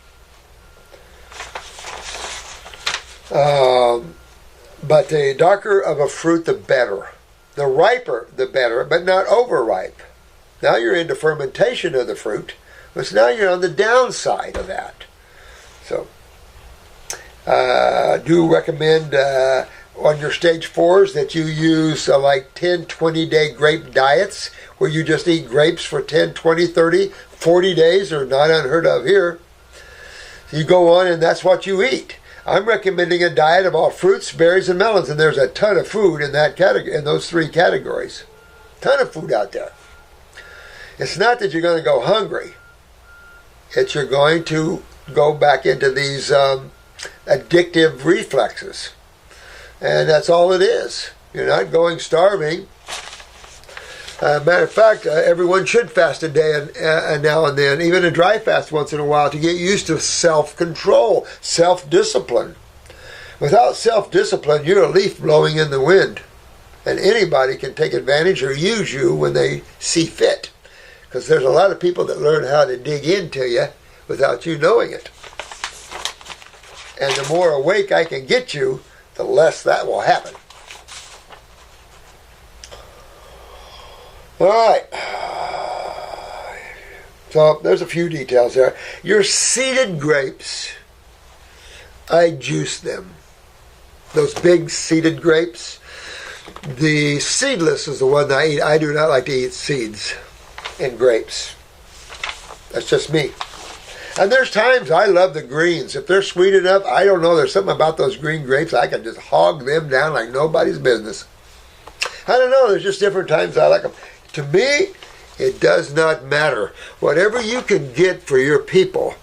A: But the darker of a fruit, the better. The riper, the better, but not overripe. Now you're into fermentation of the fruit, but now you're on the downside of that. So, do recommend on your stage 4s that you use like 10, 20-day grape diets where you just eat grapes for 10, 20, 30, 40 days are not unheard of here. You go on and that's what you eat. I'm recommending a diet of all fruits, berries, and melons, and there's a ton of food in that category, in those 3 categories. Ton of food out there. It's not that you're going to go hungry. It's you're going to go back into these addictive reflexes. And that's all it is. You're not going starving. Matter of fact, everyone should fast a day and now and then, even a dry fast once in a while, to get used to self-control, self-discipline. Without self-discipline, you're a leaf blowing in the wind. And anybody can take advantage or use you when they see fit. Because there's a lot of people that learn how to dig into you without you knowing it. And the more awake I can get you, the less that will happen. All right. So there's a few details there. Your seeded grapes, I juice them. Those big seeded grapes. The seedless is the one I eat. I do not like to eat seeds in grapes. That's just me. And there's times I love the greens. If they're sweet enough, I don't know, there's something about those green grapes. I can just hog them down like nobody's business. I don't know, there's just different times I like them. To me, it does not matter. Whatever you can get for your people,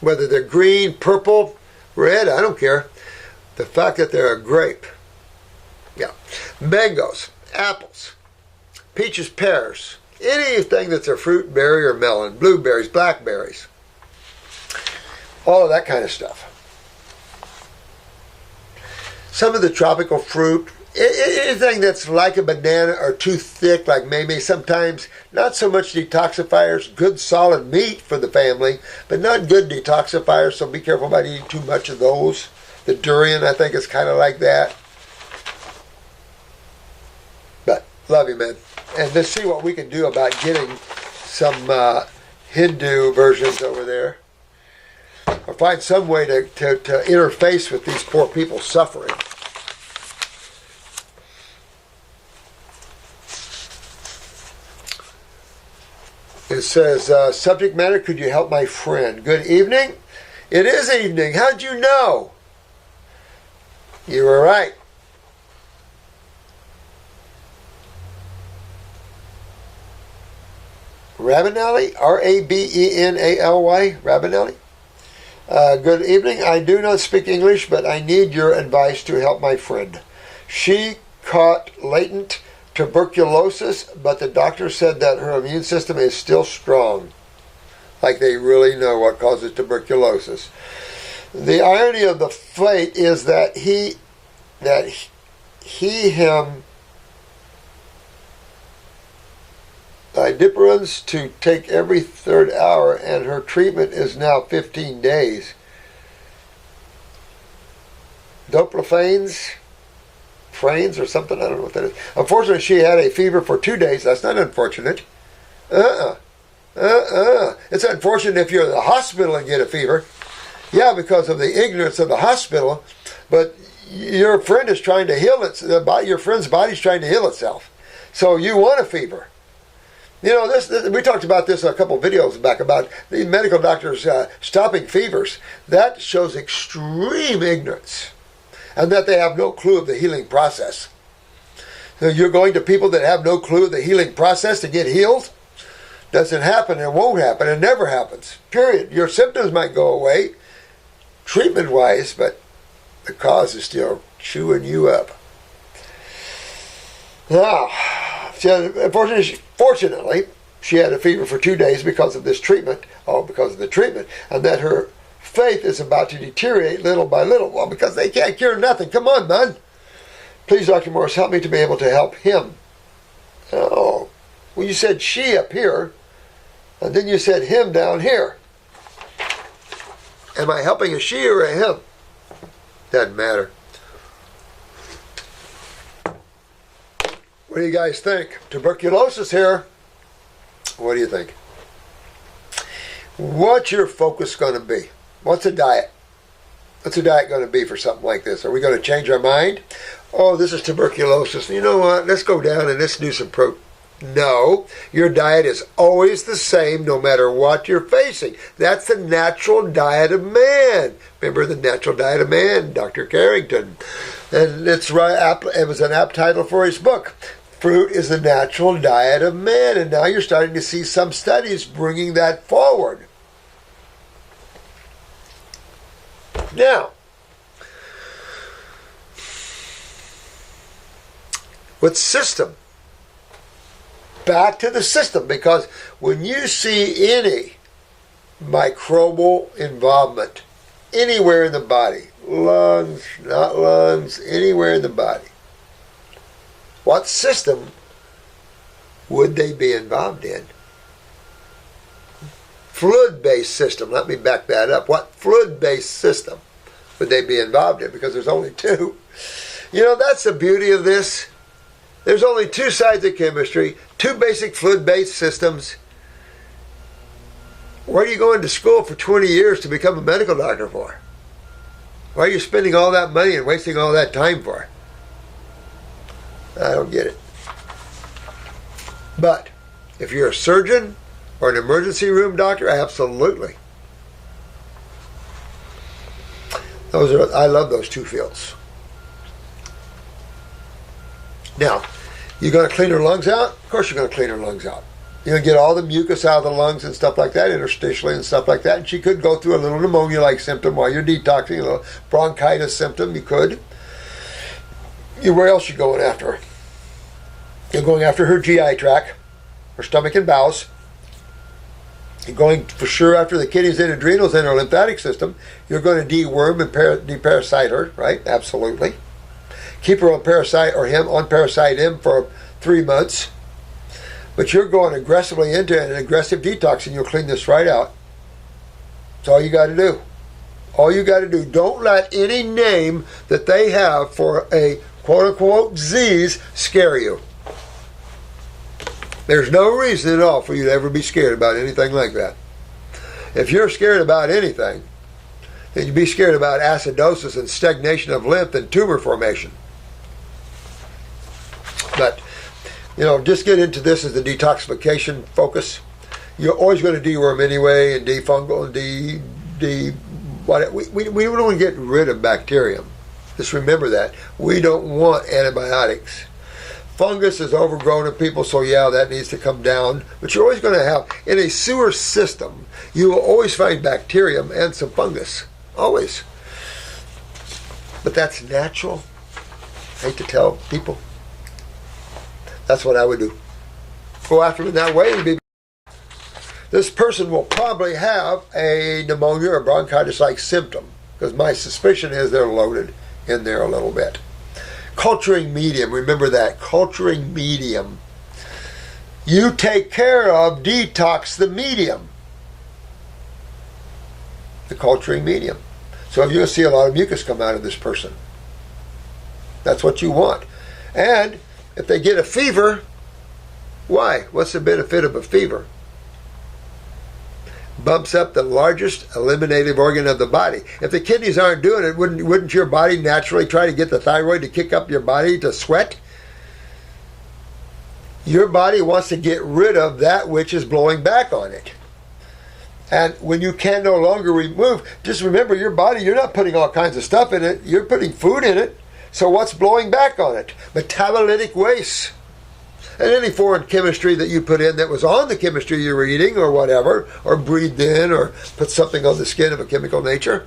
A: whether they're green, purple, red, I don't care. The fact that they're a grape. Yeah. Mangoes, apples, peaches, pears, anything that's a fruit, berry, or melon, blueberries, blackberries, all of that kind of stuff. Some of the tropical fruit, anything that's like a banana or too thick, like maybe sometimes not so much detoxifiers, good solid meat for the family, but not good detoxifiers, so be careful about eating too much of those. The durian, I think, is kind of like that. But, love you, man. And let's see what we can do about getting some Hindu versions over there. Or find some way to interface with these poor people suffering. It says, subject matter, could you help my friend? Good evening. It is evening. How'd you know? You were right. Rabanelli, R-A-B-E-N-A-L-Y, Rabanelli. Good evening. I do not speak English, but I need your advice to help my friend. She caught latent tuberculosis, but the doctor said that her immune system is still strong. Like they really know what causes tuberculosis. The irony of the fate is that him, diperons to take every third hour, and her treatment is now 15 days. Doplophanes, frains or something, I don't know what that is. Unfortunately, she had a fever for 2 days. That's not unfortunate. It's unfortunate if you're in the hospital and get a fever. Yeah, because of the ignorance of the hospital. But your friend is trying to heal your friend's body's trying to heal itself. So you want a fever. You know, this we talked about this a couple of videos back about the medical doctors stopping fevers. That shows extreme ignorance, and that they have no clue of the healing process. So you're going to people that have no clue of the healing process to get healed? Doesn't happen. It won't happen. It never happens. Period. Your symptoms might go away, treatment-wise, but the cause is still chewing you up. Now, fortunately, she had a fever for 2 days because of this treatment, because of the treatment, and that her faith is about to deteriorate little by little. Well, because they can't cure nothing. Come on, man. Please, Dr. Morse, help me to be able to help him. Oh, well, you said she up here, and then you said him down here. Am I helping a she or a him? Doesn't matter. What do you guys think? Tuberculosis here. What do you think? What's your focus going to be? What's a diet? What's a diet going to be for something like this? Are we going to change our mind? Oh, this is tuberculosis. You know what? Let's go down and let's do some protein. No, your diet is always the same no matter what you're facing. That's the natural diet of man. Remember the natural diet of man, Dr. Carrington. And it's right. It was an apt title for his book. Fruit is the natural diet of man. And now you're starting to see some studies bringing that forward. Now, with system, back to the system, because when you see any microbial involvement anywhere in the body, lungs, not lungs, anywhere in the body, what system would they be involved in? Fluid-based system. Let me back that up. What fluid-based system would they be involved in? Because there's only two. You know, that's the beauty of this. There's only two sides of chemistry, two basic fluid-based systems. What are you going to school for 20 years to become a medical doctor for? Why are you spending all that money and wasting all that time for? I don't get it. But if you're a surgeon or an emergency room doctor, absolutely. I love those two fields. Now, you're going to clean her lungs out? Of course you're going to clean her lungs out. You're going to get all the mucus out of the lungs and stuff like that, interstitially and stuff like that. And she could go through a little pneumonia-like symptom while you're detoxing, a little bronchitis symptom. You could. Where else are you going after her? You're going after her GI tract, her stomach and bowels. You're going for sure after the kidneys and adrenals and her lymphatic system. You're going to deworm and deparasite her, right? Absolutely. Keep her on parasite or him on parasite M for 3 months. But you're going aggressively into an aggressive detox and you'll clean this right out. That's all you got to do. All you got to do. Don't let any name that they have for a quote-unquote disease scare you. There's no reason at all for you to ever be scared about anything like that. If you're scared about anything, then you'd be scared about acidosis and stagnation of lymph and tumor formation. But, you know, just get into this as the detoxification focus. You're always going to deworm anyway and defungal and We don't want to get rid of bacterium. Just remember that. We don't want antibiotics. Fungus is overgrown in people, so yeah, that needs to come down. But you're always going to have, in a sewer system, you will always find bacterium and some fungus. Always. But that's natural. I hate to tell people. That's what I would do. Go after them that way and be. This person will probably have a pneumonia or bronchitis-like symptom, because my suspicion is they're loaded in there a little bit. Culturing medium, remember that, culturing medium. You take care of, detox the medium. The culturing medium. So you'll see a lot of mucus come out of this person. That's what you want. And if they get a fever, why? What's the benefit of a fever? Bumps up the largest eliminative organ of the body. If the kidneys aren't doing it, wouldn't your body naturally try to get the thyroid to kick up your body to sweat? Your body wants to get rid of that which is blowing back on it. And when you can no longer remove, just remember your body, you're not putting all kinds of stuff in it, you're putting food in it. So what's blowing back on it? Metabolitic waste. And any foreign chemistry that you put in that was on the chemistry you were eating or whatever, or breathed in, or put something on the skin of a chemical nature.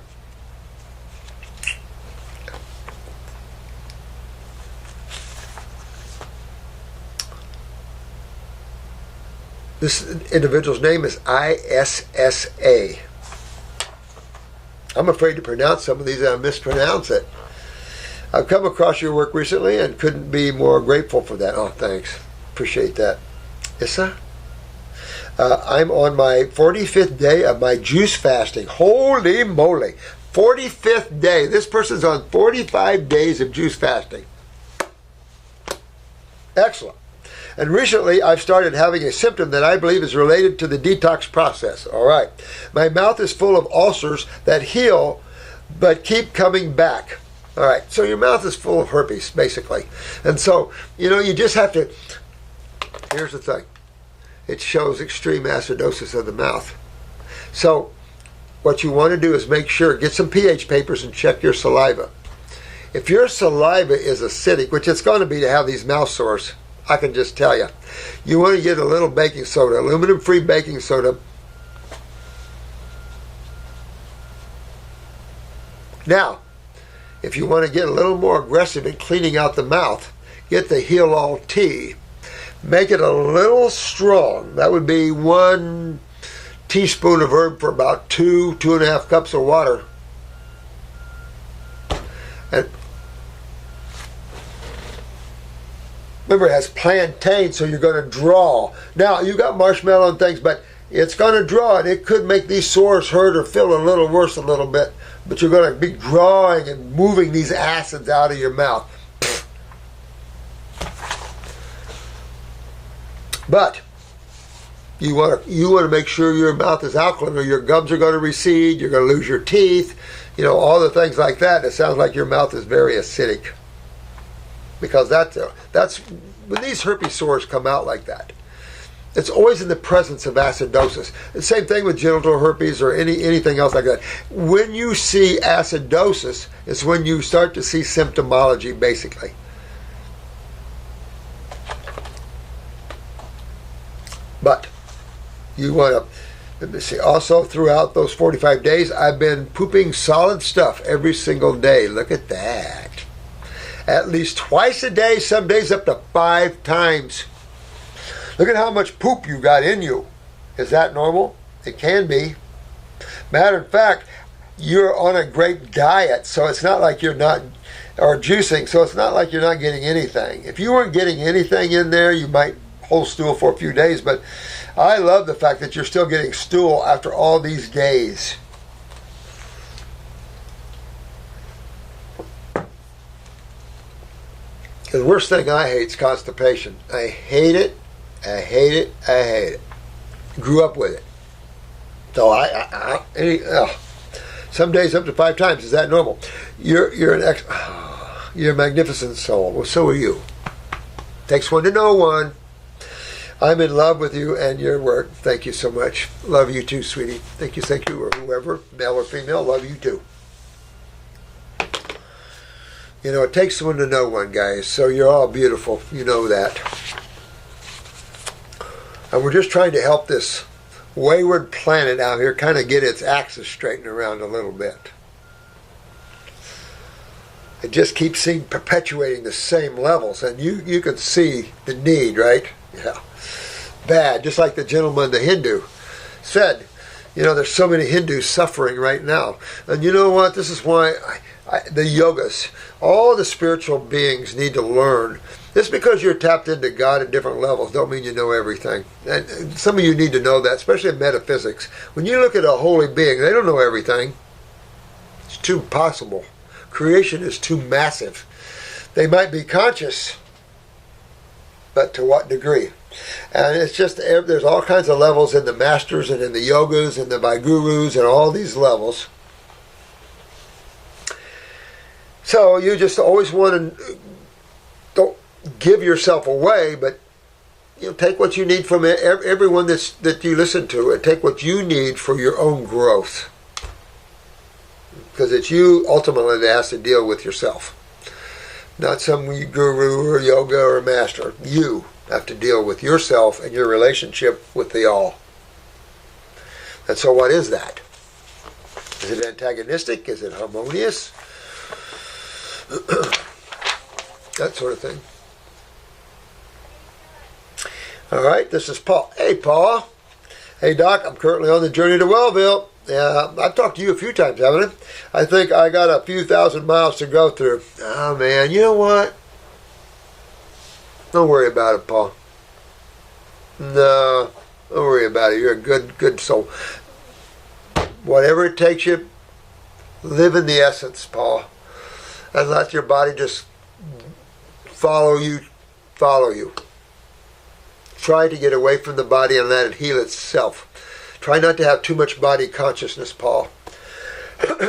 A: This individual's name is ISSA. I'm afraid to pronounce some of these and I mispronounce it. I've come across your work recently and couldn't be more grateful for that. Oh, thanks. Appreciate that. Issa? I'm on my 45th day of my juice fasting. Holy moly. 45th day. This person's on 45 days of juice fasting. Excellent. And recently I've started having a symptom that I believe is related to the detox process. All right. My mouth is full of ulcers that heal but keep coming back. All right. So your mouth is full of herpes, basically. And so, you just have to... Here's the thing. It shows extreme acidosis of the mouth. So what you want to do is make sure, get some pH papers and check your saliva. If your saliva is acidic, which it's going to be to have these mouth sores, I can just tell you, you want to get a little baking soda, aluminum-free baking soda. Now, if you want to get a little more aggressive in cleaning out the mouth, get the Heal All tea. Make it a little strong. That would be 1 teaspoon of herb for about 2.5 cups of water. And remember, it has plantain, so you're going to draw. Now, you got marshmallow and things, but it's going to draw, and it could make these sores hurt or feel a little worse a little bit. But you're going to be drawing and moving these acids out of your mouth. But you want to make sure your mouth is alkaline, or your gums are going to recede. You're going to lose your teeth. All the things like that. It sounds like your mouth is very acidic, because that's when these herpes sores come out like that. It's always in the presence of acidosis. The same thing with genital herpes or anything else like that. When you see acidosis, it's when you start to see symptomology, basically. But you want to, let me see, also throughout those 45 days, I've been pooping solid stuff every single day. Look at that. At least twice a day, some days up to 5 times. Look at how much poop you got in you. Is that normal? It can be. Matter of fact, you're on a great diet, so it's not like you're not, or juicing, so it's not like you're not getting anything. If you weren't getting anything in there, you might hold stool for a few days, but I love the fact that you're still getting stool after all these days. The worst thing I hate is constipation. I hate it. I hate it. I hate it. Grew up with it. So some days up to 5 times. Is that normal? You're a magnificent soul. Well, so are you. Takes one to know one. I'm in love with you and your work. Thank you so much. Love you too, sweetie. Thank you, or whoever, male or female, love you too. You know, it takes one to know one, guys. So you're all beautiful. You know that. And we're just trying to help this wayward planet out here kind of get its axis straightened around a little bit. It just keeps perpetuating the same levels. And you can see the need, right? Yeah. Bad. Just like the gentleman, the Hindu, said, you know, there's so many Hindus suffering right now. And you know what? This is why the yogas, all the spiritual beings need to learn. Just because you're tapped into God at different levels don't mean you know everything. And some of you need to know that, especially in metaphysics. When you look at a holy being, they don't know everything. It's too impossible. Creation is too massive. They might be conscious, but to what degree? And it's just, there's all kinds of levels in the masters and in the yogas and the Vaigurus and all these levels. So you just always want to, don't give yourself away, but you know, take what you need from everyone that you listen to, and take what you need for your own growth. Because it's you ultimately that has to deal with yourself. Not some guru or yoga or master. You have to deal with yourself and your relationship with the all. And so what is that? Is it antagonistic? Is it harmonious? That sort of thing. All right, this is Paul. Hey, Paul. Hey, Doc, I'm currently on the journey to Wellville. I've talked to you a few times, haven't I? I think I got a few thousand miles to go through. Oh, man, you know what? Don't worry about it, Paul. No, don't worry about it. You're a good soul. Whatever it takes you, live in the essence, Paul. And let your body just follow you. Try to get away from the body and let it heal itself. Try not to have too much body consciousness, Paul.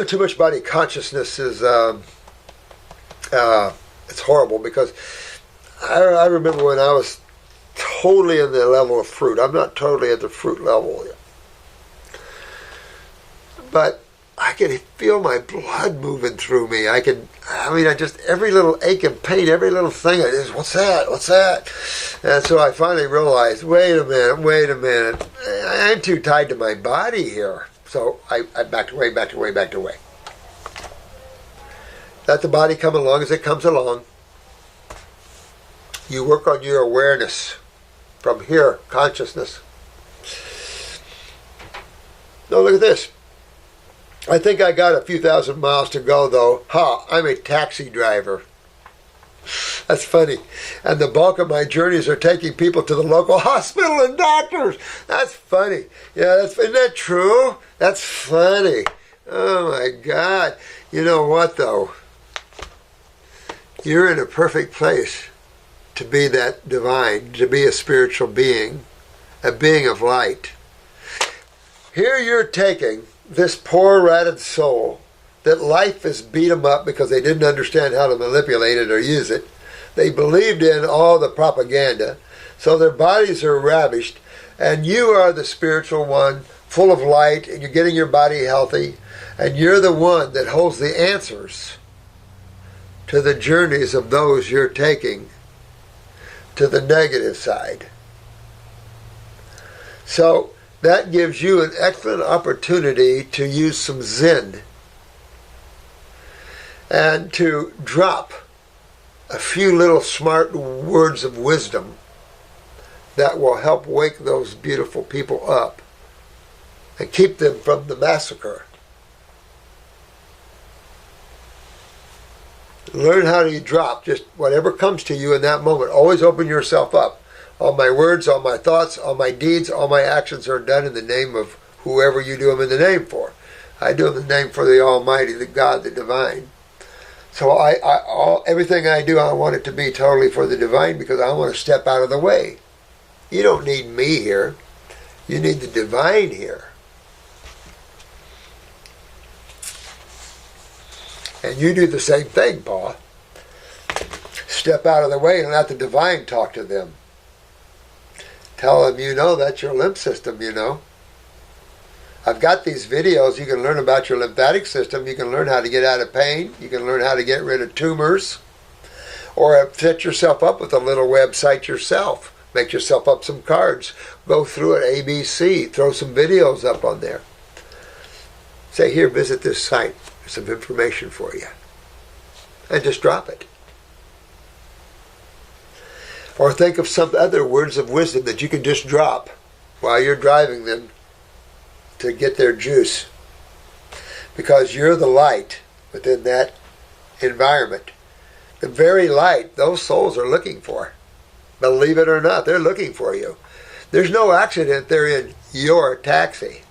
A: Too much body consciousness is it's horrible, because I remember when I was totally in the level of fruit. I'm not totally at the fruit level yet, but I can feel my blood moving through me. I just, every little ache and pain, every little thing, what's that? And so I finally realized, wait a minute. I'm too tied to my body here. So I backed away. Let the body come along as it comes along. You work on your awareness from here, consciousness. No, look at this. I think I got a few thousand miles to go, though. I'm a taxi driver. That's funny. And the bulk of my journeys are taking people to the local hospital and doctors. That's funny. Yeah, isn't that true? That's funny. Oh, my God. You know what, though? You're in a perfect place to be that divine, to be a spiritual being, a being of light. Here you're taking this poor ratted soul that life has beat them up because they didn't understand how to manipulate it or use it. They believed in all the propaganda, so their bodies are ravished, and you are the spiritual one, full of light, and you're getting your body healthy, and you're the one that holds the answers to the journeys of those you're taking to the negative side. So that gives you an excellent opportunity to use some Zen and to drop a few little smart words of wisdom that will help wake those beautiful people up and keep them from the massacre. Learn how to drop just whatever comes to you in that moment. Always open yourself up. All my words, all my thoughts, all my deeds, all my actions are done in the name of whoever you do them in the name for. I do them in the name for the Almighty, the God, the Divine. So everything I do, I want it to be totally for the Divine, because I want to step out of the way. You don't need me here. You need the Divine here. And you do the same thing, Paul. Step out of the way and let the Divine talk to them. Tell them, that's your lymph system, I've got these videos. You can learn about your lymphatic system. You can learn how to get out of pain. You can learn how to get rid of tumors. Or set yourself up with a little website yourself. Make yourself up some cards. Go through it, ABC. Throw some videos up on there. Say, here, visit this site. There's some information for you. And just drop it. Or think of some other words of wisdom that you can just drop while you're driving them to get their juice. Because you're the light within that environment. The very light those souls are looking for. Believe it or not, they're looking for you. There's no accident they're in your taxi.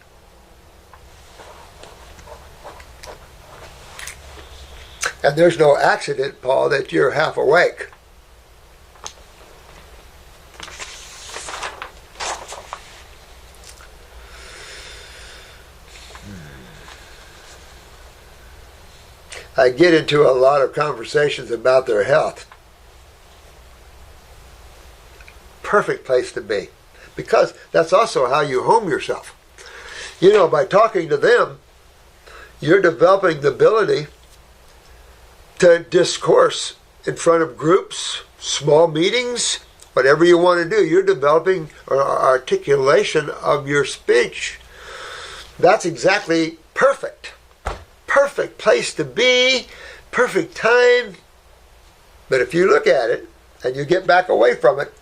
A: And there's no accident, Paul, that you're half awake. I get into a lot of conversations about their health. Perfect place to be. Because that's also how you home yourself. By talking to them, you're developing the ability to discourse in front of groups, small meetings, whatever you want to do. You're developing an articulation of your speech. That's exactly perfect. Perfect place to be, perfect time. But if you look at it and you get back away from it,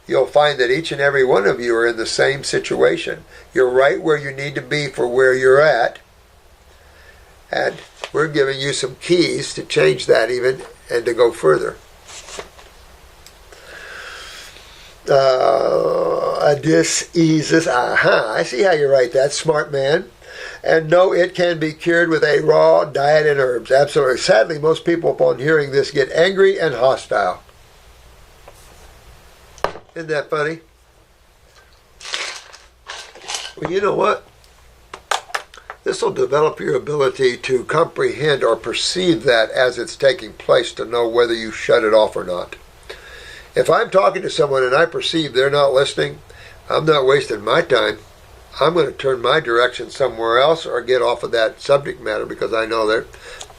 A: you'll find that each and every one of you are in the same situation. You're right where you need to be for where you're at. And we're giving you some keys to change that even and to go further. Diseases. I see how you write that, smart man. And no, it can be cured with a raw diet and herbs. Absolutely. Sadly, most people upon hearing this get angry and hostile. Isn't that funny? Well, you know what? This will develop your ability to comprehend or perceive that as it's taking place, to know whether you shut it off or not. If I'm talking to someone and I perceive they're not listening, I'm not wasting my time. I'm going to turn my direction somewhere else or get off of that subject matter because I know that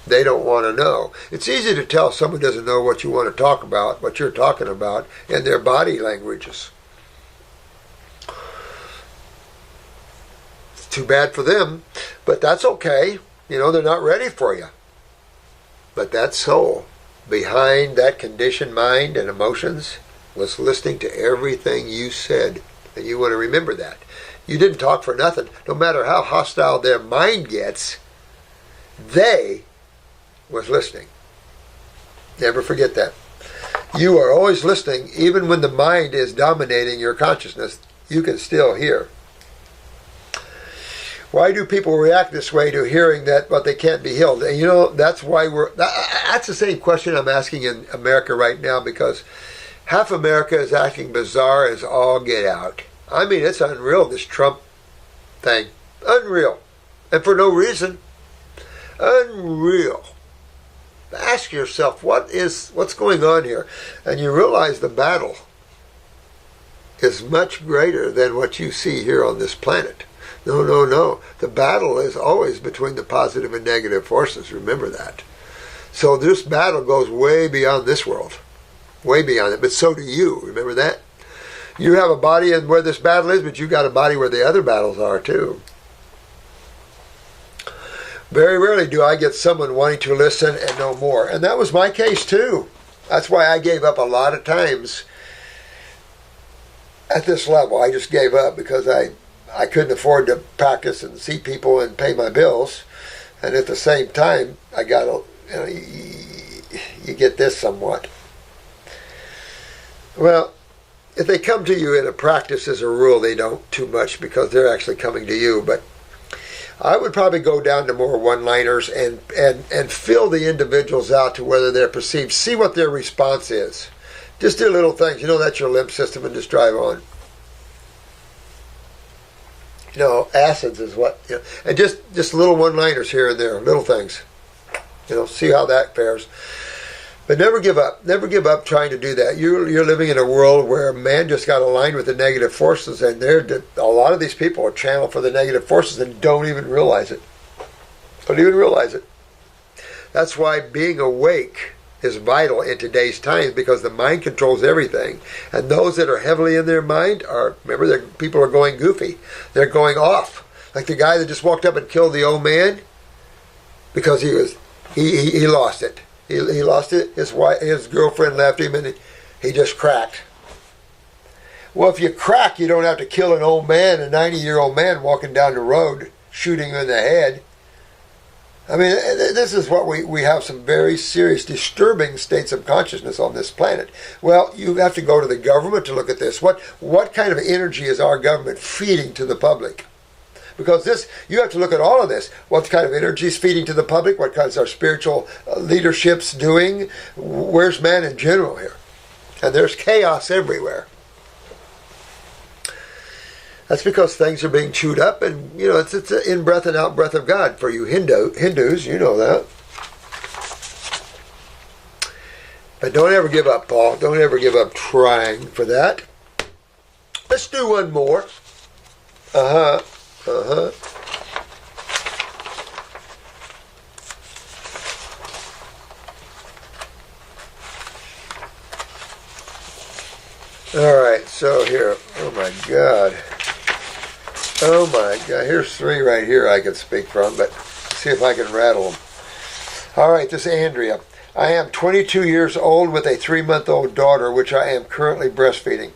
A: they don't want to know. It's easy to tell someone doesn't know what you want to talk about, what you're talking about, in their body languages. It's too bad for them, but that's okay. They're not ready for you. But that soul behind that conditioned mind and emotions was listening to everything you said. And you want to remember that. You didn't talk for nothing. No matter how hostile their mind gets, they was listening. Never forget that. You are always listening, even when the mind is dominating your consciousness. You can still hear. Why do people react this way to hearing that, but they can't be healed? And that's why that's the same question I'm asking in America right now, because half America is acting bizarre as all get out. I mean, it's unreal, this Trump thing. Unreal. And for no reason. Unreal. Ask yourself, what's going on here? And you realize the battle is much greater than what you see here on this planet. No. The battle is always between the positive and negative forces. Remember that. So this battle goes way beyond this world. Way beyond it. But so do you. Remember that? You have a body in where this battle is, but you got a body where the other battles are too. Very rarely do I get someone wanting to listen and know more. And that was my case too. That's why I gave up a lot of times at this level. I just gave up because I couldn't afford to practice and see people and pay my bills. And at the same time, I got you get this somewhat. Well, if they come to you in a practice, as a rule, they don't too much because they're actually coming to you. But I would probably go down to more one-liners and fill the individuals out to whether they're perceived. See what their response is. Just do little things. That's your lymph system, and just drive on. Acids is what, and just little one-liners here and there, little things. See how that fares. But never give up. Never give up trying to do that. You're living in a world where man just got aligned with the negative forces, and a lot of these people are channeled for the negative forces and don't even realize it. Don't even realize it. That's why being awake is vital in today's times, because the mind controls everything. And those that are heavily in their mind remember, people are going goofy. They're going off. Like the guy that just walked up and killed the old man because he lost it. He lost it. His girlfriend left him, and he just cracked. Well, if you crack, you don't have to kill an old man, a 90-year-old man walking down the road, shooting him in the head. I mean, this is what we have, some very serious, disturbing states of consciousness on this planet. Well, you have to go to the government to look at this. What kind of energy is our government feeding to the public? Because you have to look at all of this. What kind of energy is feeding to the public? What kinds of our spiritual leadership's doing? Where's man in general here? And there's chaos everywhere. That's because things are being chewed up, and it's an in-breath and out-breath of God. For you Hindus, you know that. But don't ever give up, Paul. Don't ever give up trying for that. Let's do one more. All right, so here. Oh my God. Here's 3 right here I can speak from, but see if I can rattle them. All right, this is Andrea. I am 22 years old with a 3-month-old daughter, which I am currently breastfeeding.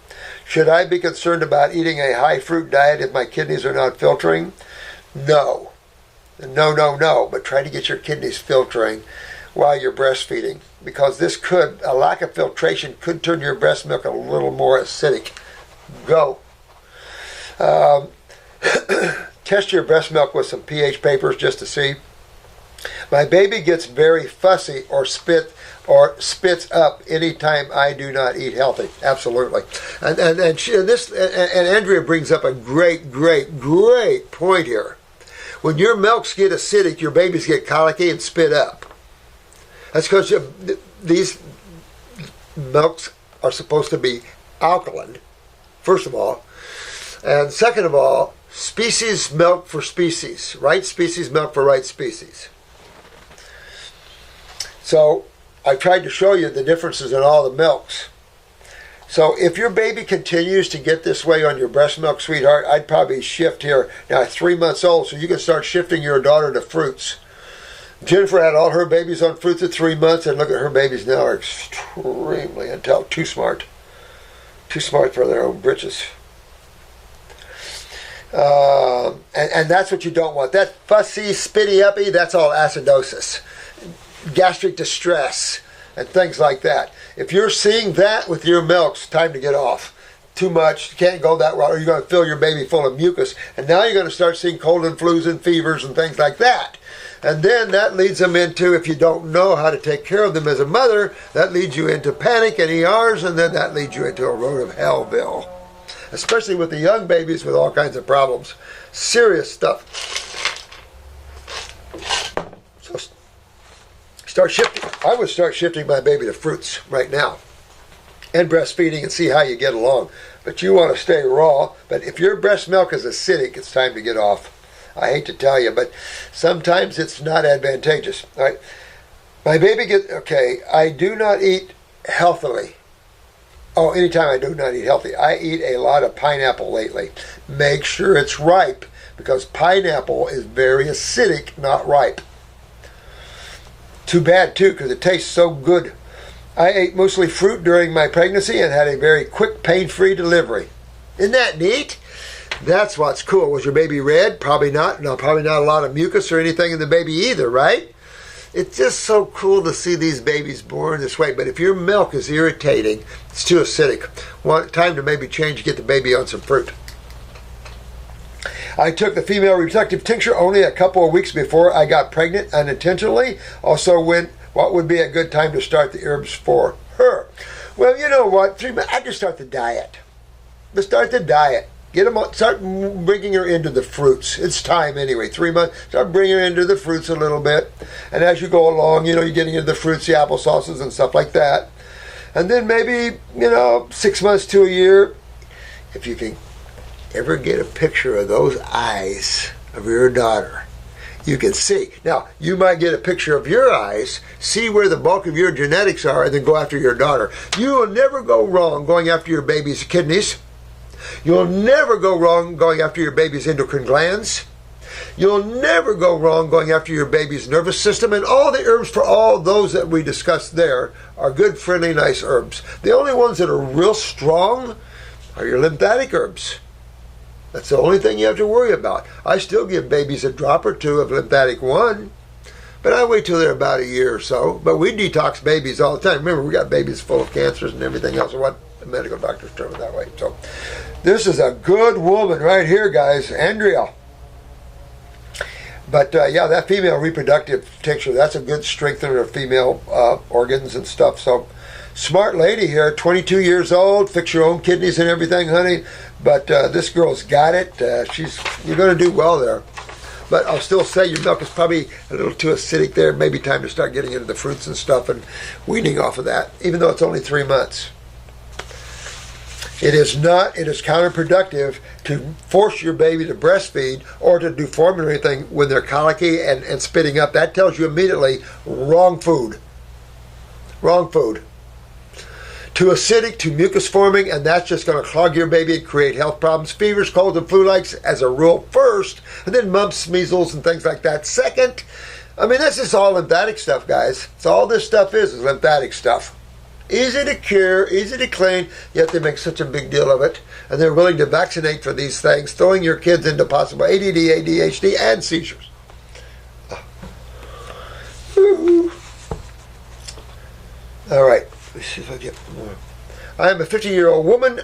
A: Should I be concerned about eating a high-fruit diet if my kidneys are not filtering? No. No. But try to get your kidneys filtering while you're breastfeeding, because a lack of filtration could turn your breast milk a little more acidic. Go. Test your breast milk with some pH papers just to see. My baby gets very fussy or spits up anytime I do not eat healthy. Absolutely. And Andrea brings up a great point here. When your milks get acidic, your babies get colicky and spit up. That's because these milks are supposed to be alkaline, first of all. And second of all, species milk for species. Right species milk for right species. So I tried to show you the differences in all the milks. So if your baby continues to get this way on your breast milk, sweetheart, I'd probably shift here. Now, 3 months old, so you can start shifting your daughter to fruits. Jennifer had all her babies on fruits at 3 months, and look at her babies now are extremely intelligent, too smart for their own britches. And that's what you don't want. That fussy, spitty uppy, that's all acidosis, gastric distress, and things like that. If you're seeing that with your milks, time to get off. Too much, you can't go that route, or you're going to fill your baby full of mucus. And now you're going to start seeing cold and flus and fevers and things like that. And then that leads them into, if you don't know how to take care of them as a mother, that leads you into panic and ERs, and then that leads you into a road of hellville. Especially with the young babies with all kinds of problems. Serious stuff. So start shifting. I would start shifting my baby to fruits right now. And breastfeeding, and see how you get along. But you want to stay raw. But if your breast milk is acidic, it's time to get off. I hate to tell you, but sometimes it's not advantageous. All right. My baby I do not eat healthily. Oh, anytime I do not eat healthy. I eat a lot of pineapple lately. Make sure it's ripe, because pineapple is very acidic, not ripe. Too bad, too, because it tastes so good. I ate mostly fruit during my pregnancy and had a very quick, pain-free delivery. Isn't that neat? That's what's cool. Was your baby red? Probably not. No, probably not a lot of mucus or anything in the baby either, right? It's just so cool to see these babies born this way. But if your milk is irritating, it's too acidic. Time to maybe change, get the baby on some fruit. I took the female reproductive tincture only a couple of weeks before I got pregnant unintentionally. Also, what would be a good time to start the herbs for her? Well, you know what? 3 months, I just start the diet. Let's start the diet. Get them on, start bringing her into the fruits. It's time anyway. 3 months. Start bringing her into the fruits a little bit. And as you go along, you're getting into the fruits, the applesauces and stuff like that. And then maybe, 6 months to a year, if you can ever get a picture of those eyes of your daughter, you can see. Now, you might get a picture of your eyes, see where the bulk of your genetics are, and then go after your daughter. You will never go wrong going after your baby's kidneys. You'll never go wrong going after your baby's endocrine glands. You'll never go wrong going after your baby's nervous system. And all the herbs for all those that we discussed there are good, friendly, nice herbs. The only ones that are real strong are your lymphatic herbs. That's the only thing you have to worry about. I still give babies a drop or two of lymphatic 1, but I wait till they're about a year or so. But we detox babies all the time. Remember, we got babies full of cancers and everything else. What the medical doctors term it that way. So this is a good woman right here, guys. Andrea. But yeah, that female reproductive tincture, that's a good strengthener of female organs and stuff. So smart lady here, 22 years old, fix your own kidneys and everything, honey. But this girl's got it. You're going to do well there. But I'll still say your milk is probably a little too acidic there. Maybe time to start getting into the fruits and stuff and weaning off of that, even though it's only 3 months. It is counterproductive to force your baby to breastfeed or to do formula or anything when they're colicky and spitting up. That tells you immediately wrong food. Wrong food. Too acidic, too mucus forming, and that's just going to clog your baby and create health problems. Fevers, colds, and flu-likes as a rule first, and then mumps, measles, and things like that second. I mean, this is all lymphatic stuff, guys. So all this stuff is lymphatic stuff. Easy to cure, easy to clean, yet they make such a big deal of it. And they're willing to vaccinate for these things, throwing your kids into possible ADD, ADHD, and seizures. All right. Let's see if I get more. I am a 50-year-old woman.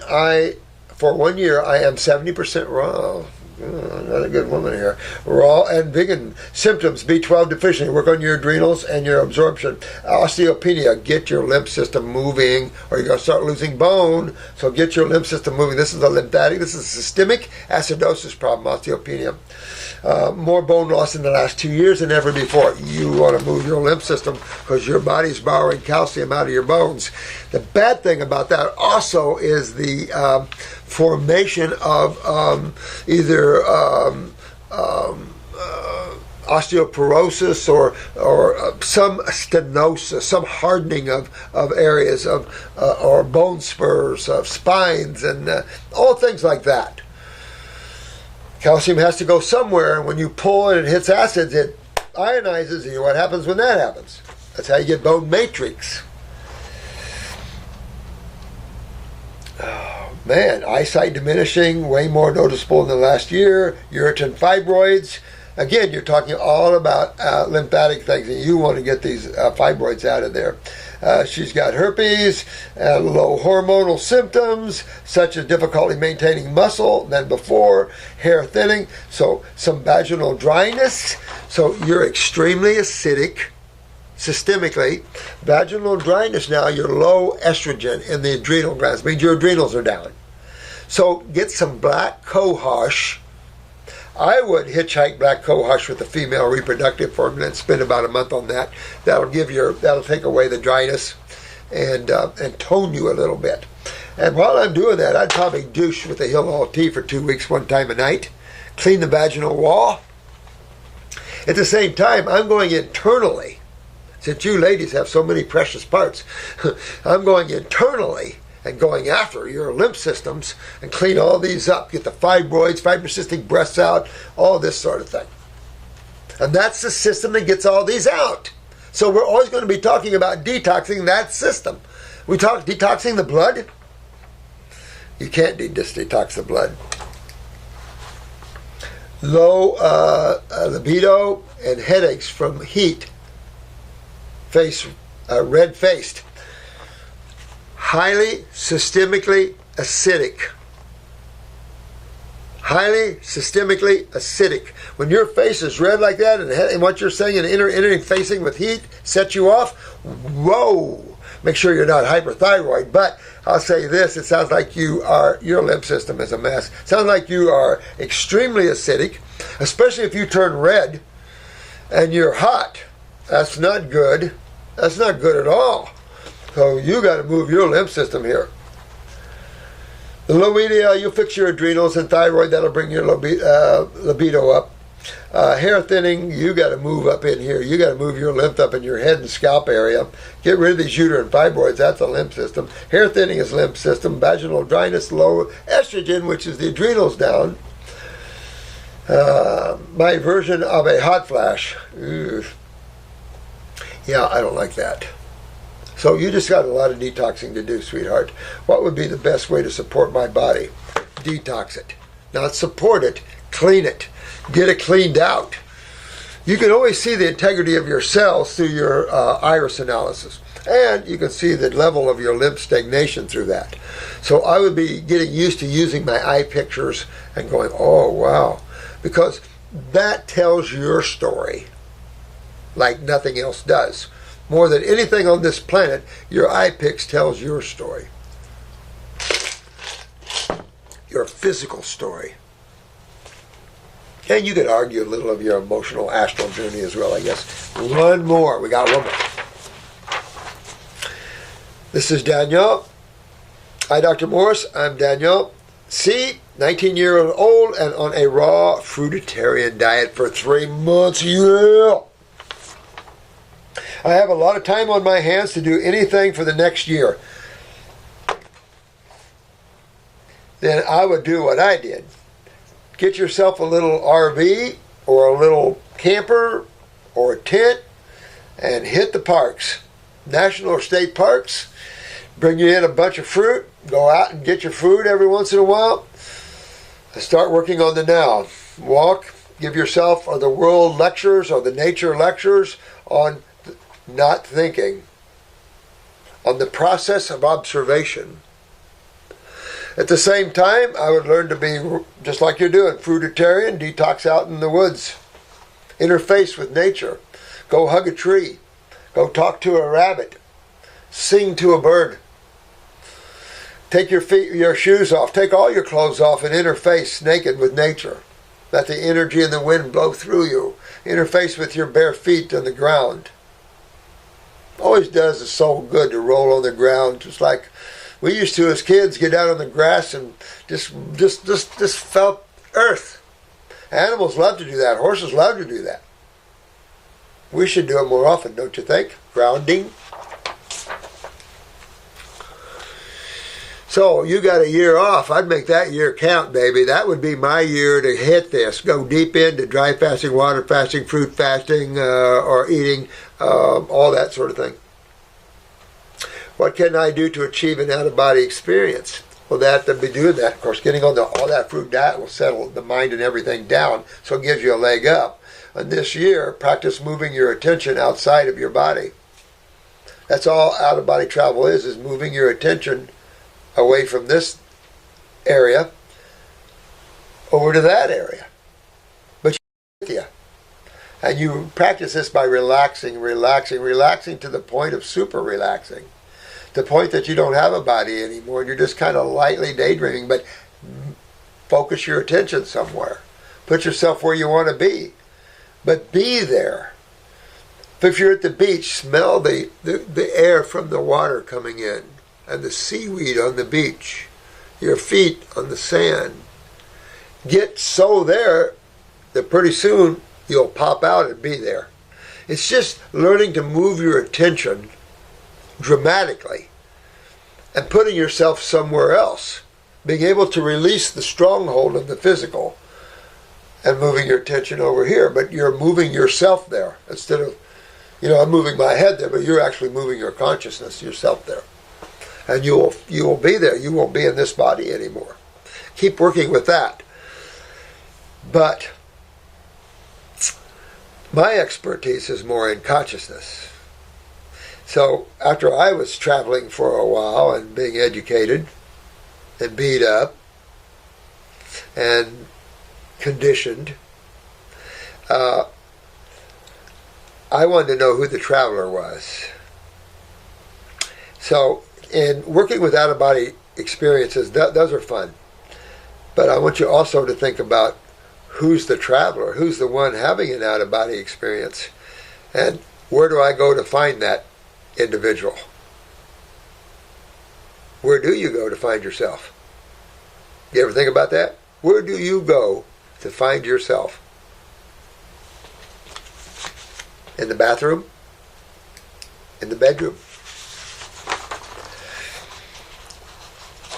A: For 1 year, I am 70% raw. Another good woman here. Raw and vegan. Symptoms: B12 deficiency. Work on your adrenals and your absorption. Osteopenia. Get your lymph system moving, or you're going to start losing bone. So get your lymph system moving. This is a lymphatic. This is a systemic acidosis problem. Osteopenia. More bone loss in the last 2 years than ever before. You want to move your lymph system because your body's borrowing calcium out of your bones. The bad thing about that also is the formation of either osteoporosis or some stenosis, some hardening of areas or bone spurs of spines and all things like that. Calcium has to go somewhere, and when you pull it and it hits acids, it ionizes. And what happens when that happens? That's how you get bone matrix. Oh, man, eyesight diminishing, way more noticeable in the last year. Ureter fibroids. Again, you're talking all about lymphatic things, and you want to get these fibroids out of there. She's got herpes, low hormonal symptoms, such as difficulty maintaining muscle than before, hair thinning, so some vaginal dryness. So you're extremely acidic, systemically. Vaginal dryness now, you're low estrogen in the adrenal glands, means your adrenals are down. So get some black cohosh. I would hitchhike black cohosh with the female reproductive formula and spend about a month on that. That'll take away the dryness and tone you a little bit. And while I'm doing that, I'd probably douche with a Hill tea for 2 weeks, 1 time a night. Clean the vaginal wall. At the same time, I'm going internally. Since you ladies have so many precious parts, I'm going internally and going after your lymph systems and clean all these up, get the fibroids, fibrocystic breasts out, all this sort of thing. And that's the system that gets all these out. So we're always going to be talking about detoxing that system. We talk detoxing the blood. You can't just detox the blood. Low libido and headaches from heat. Red-faced. Highly systemically acidic. Highly systemically acidic. When your face is red like that and what you're saying and entering facing with heat sets you off, whoa. make sure you're not hyperthyroid. But I'll say this, it sounds like your lymph system is a mess. It sounds like you are extremely acidic, especially if you turn red and you're hot. That's not good. That's not good at all. So you got to move your lymph system here. The libido, you fix your adrenals and thyroid, that'll bring your libido up. Hair thinning, you got to move up in here. You got to move your lymph up in your head and scalp area. Get rid of these uterine fibroids. That's a lymph system. Hair thinning is lymph system. Vaginal dryness, low estrogen, which is the adrenals down. My version of a hot flash. Ugh. Yeah, I don't like that. So you just got a lot of detoxing to do, sweetheart. What would be the best way to support my body? Detox it. Not support it, clean it. Get it cleaned out. You can always see the integrity of your cells through your iris analysis. And you can see the level of your lymph stagnation through that. So I would be getting used to using my eye pictures and going, oh, wow. Because that tells your story like nothing else does. More than anything on this planet, your eye pics tells your story. Your physical story. And you could argue a little of your emotional astral journey as well, I guess. One more. We got one more. This is Daniel. Hi, Dr. Morse. I'm Daniel. C, 19-year-old and on a raw fruitarian diet for 3 months. Yeah! I have a lot of time on my hands to do anything for the next year. Then I would do what I did. Get yourself a little RV or a little camper or a tent and hit the parks. National or state parks. Bring you in a bunch of fruit. Go out and get your food every once in a while. And start working on the now. Walk. Give yourself the world lectures or the nature lectures on not thinking, on the process of observation. At the same time, I would learn to be, just like you're doing, fruitarian, detox out in the woods. Interface with nature. Go hug a tree. Go talk to a rabbit. Sing to a bird. Take your shoes off. Take all your clothes off and interface naked with nature. Let the energy and the wind blow through you. Interface with your bare feet on the ground. Always does the soul good to roll on the ground, just like we used to as kids, get out on the grass and just felt earth. Animals love to do that. Horses love to do that. We should do it more often, don't you think? Grounding. So you got a year off. I'd make that year count, baby. That would be my year to hit this. Go deep into dry fasting, water fasting, fruit fasting, or eating, all that sort of thing. What can I do to achieve an out-of-body experience? Well, that to be doing that, of course, getting on all that fruit diet will settle the mind and everything down, so it gives you a leg up. And this year, practice moving your attention outside of your body. That's all out-of-body travel is moving your attention away from this area over to that area. But you're with you. And you practice this by relaxing to the point of super relaxing. The point that you don't have a body anymore and you're just kind of lightly daydreaming, but focus your attention somewhere. Put yourself where you want to be. But be there. If you're at the beach, smell the air from the water coming in and the seaweed on the beach, your feet on the sand. Get so there that pretty soon you'll pop out and be there. It's just learning to move your attention dramatically and putting yourself somewhere else. Being able to release the stronghold of the physical and moving your attention over here, but you're moving yourself there instead of, I'm moving my head there, but you're actually moving your consciousness, yourself there. And you will be there. You won't be in this body anymore. Keep working with that. But my expertise is more in consciousness. So after I was traveling for a while and being educated and beat up and conditioned, I wanted to know who the traveler was. So, in working with out-of-body experiences, those are fun. But I want you also to think about who's the traveler, who's the one having an out-of-body experience, and where do I go to find that individual? Where do you go to find yourself? You ever think about that? Where do you go to find yourself? In the bathroom? In the bedroom?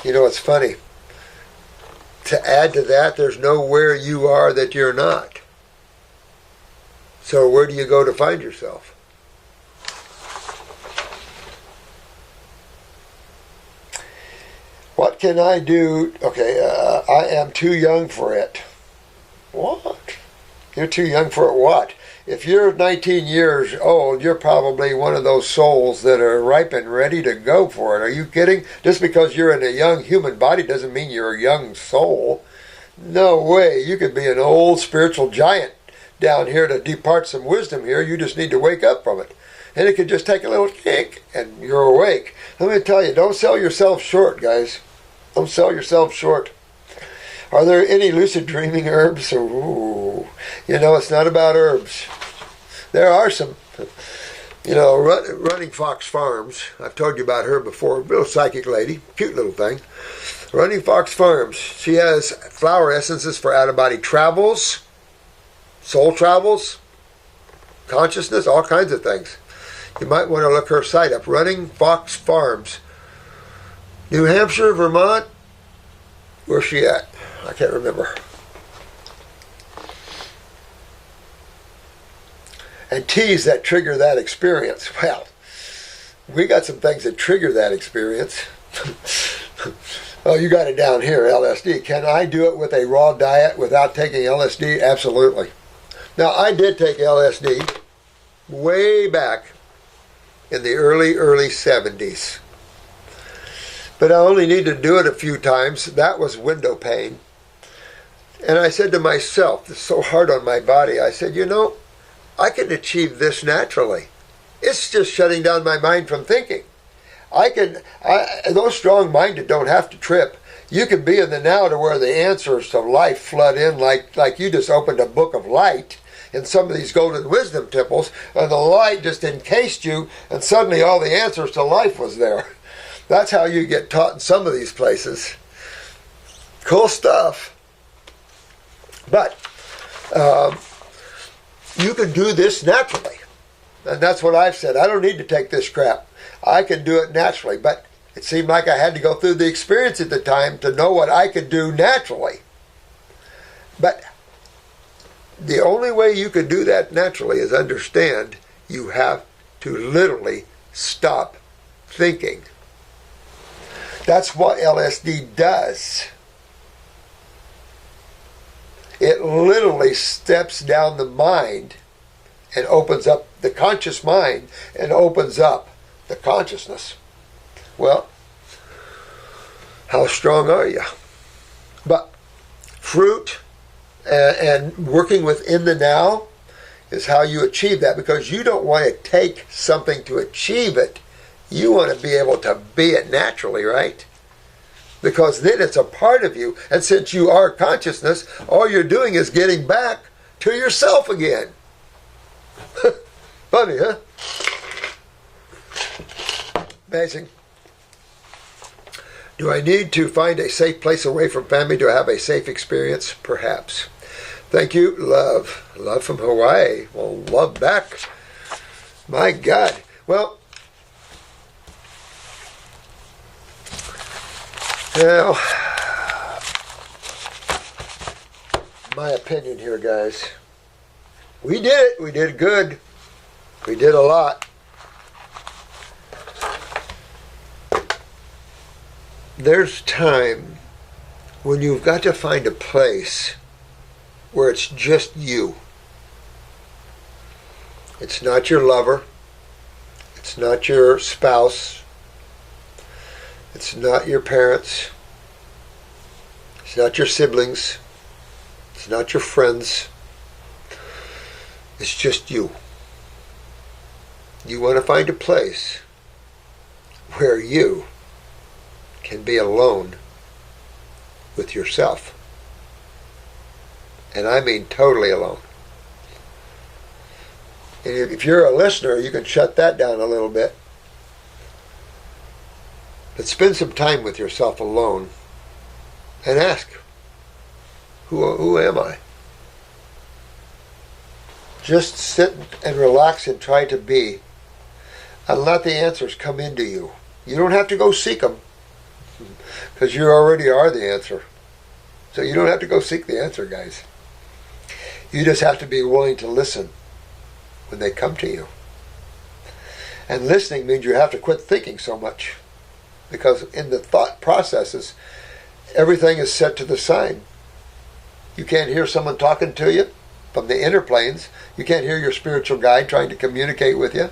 A: You know, it's funny. To add to that, there's nowhere you are that you're not. So where do you go to find yourself? What can I do? Okay, I am too young for it. What? You're too young for it what? If you're 19 years old, you're probably one of those souls that are ripe and ready to go for it. Are you kidding? Just because you're in a young human body doesn't mean you're a young soul. No way. You could be an old spiritual giant down here to depart some wisdom here. You just need to wake up from it. And it could just take a little kick and you're awake. Let me tell you, don't sell yourself short, guys. Don't sell yourself short. Are there any lucid dreaming herbs? Ooh, you know, it's not about herbs. There are some, you know, Running Fox Farms. I've told you about her before. Little psychic lady, cute little thing. Running Fox Farms. She has flower essences for out-of-body travels, soul travels, consciousness, all kinds of things. You might want to look her site up. Running Fox Farms. New Hampshire, Vermont. Where's she at? I can't remember. And teas that trigger that experience. Well, we got some things that trigger that experience. Oh, you got it down here, LSD. Can I do it with a raw diet without taking LSD? Absolutely. Now, I did take LSD way back in the early 70s. But I only needed to do it a few times. That was window pain. And I said to myself, it's so hard on my body, I said, you know, I can achieve this naturally. It's just shutting down my mind from thinking. Those strong-minded don't have to trip. You can be in the now to where the answers to life flood in like you just opened a book of light in some of these golden wisdom temples, and the light just encased you, and suddenly all the answers to life was there. That's how you get taught in some of these places. Cool stuff. But you can do this naturally. And that's what I've said. I don't need to take this crap. I can do it naturally. But it seemed like I had to go through the experience at the time to know what I could do naturally. But the only way you can do that naturally is understand you have to literally stop thinking. That's what LSD does. It literally steps down the mind and opens up the conscious mind and opens up the consciousness. Well, how strong are you? But fruit and working within the now is how you achieve that, because you don't want to take something to achieve it. You want to be able to be it naturally, right? Because then it's a part of you. And since you are consciousness, all you're doing is getting back to yourself again. Funny, huh? Amazing. Do I need to find a safe place away from family to have a safe experience? Perhaps. Thank you. Love. Love from Hawaii. Well, love back. My God. Well, now, my opinion here, guys. We did it. We did good. We did a lot. There's time when you've got to find a place where it's just you. It's not your lover. It's not your spouse. It's not your parents. It's not your siblings. It's not your friends. It's just you. You want to find a place where you can be alone with yourself. And I mean totally alone. And if you're a listener, you can shut that down a little bit. But spend some time with yourself alone and ask, who am I? Just sit and relax and try to be, and let the answers come into you. You don't have to go seek them, because you already are the answer. So you don't have to go seek the answer, guys. You just have to be willing to listen when they come to you. And listening means you have to quit thinking so much, because in the thought processes, everything is set to the side. You can't hear someone talking to you from the inner planes. You can't hear your spiritual guide trying to communicate with you.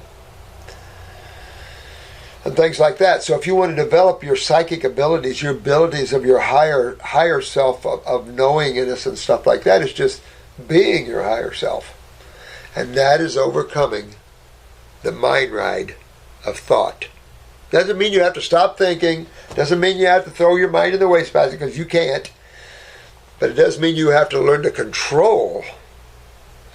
A: And things like that. So if you want to develop your psychic abilities, your abilities of your higher self, of knowingness and stuff like that, is just being your higher self. And that is overcoming the mind ride of thought. Doesn't mean you have to stop thinking. Doesn't mean you have to throw your mind in the wastebasket, because you can't. But it does mean you have to learn to control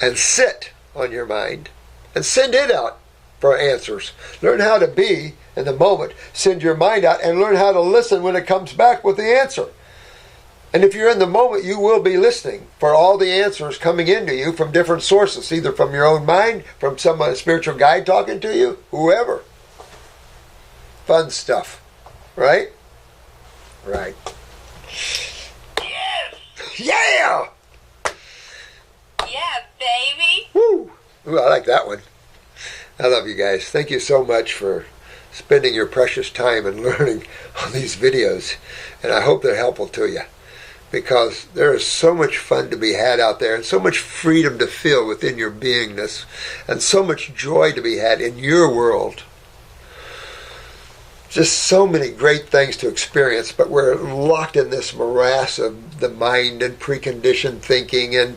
A: and sit on your mind and send it out for answers. Learn how to be in the moment. Send your mind out and learn how to listen when it comes back with the answer. And if you're in the moment, you will be listening for all the answers coming into you from different sources, either from your own mind, from someone, a spiritual guide talking to you, whoever. Fun stuff. Right? Right. Yeah!
B: Yeah, baby!
A: Woo! Ooh, I like that one. I love you guys. Thank you so much for spending your precious time and learning on these videos. And I hope they're helpful to you, because there is so much fun to be had out there, and so much freedom to feel within your beingness, and so much joy to be had in your world. Just so many great things to experience, but we're locked in this morass of the mind and preconditioned thinking and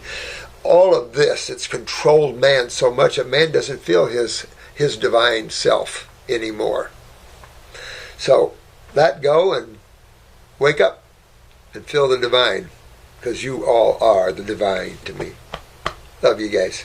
A: all of this. It's controlled man so much that man doesn't feel his divine self anymore. So let go and wake up and feel the divine, because you all are the divine to me. Love you guys.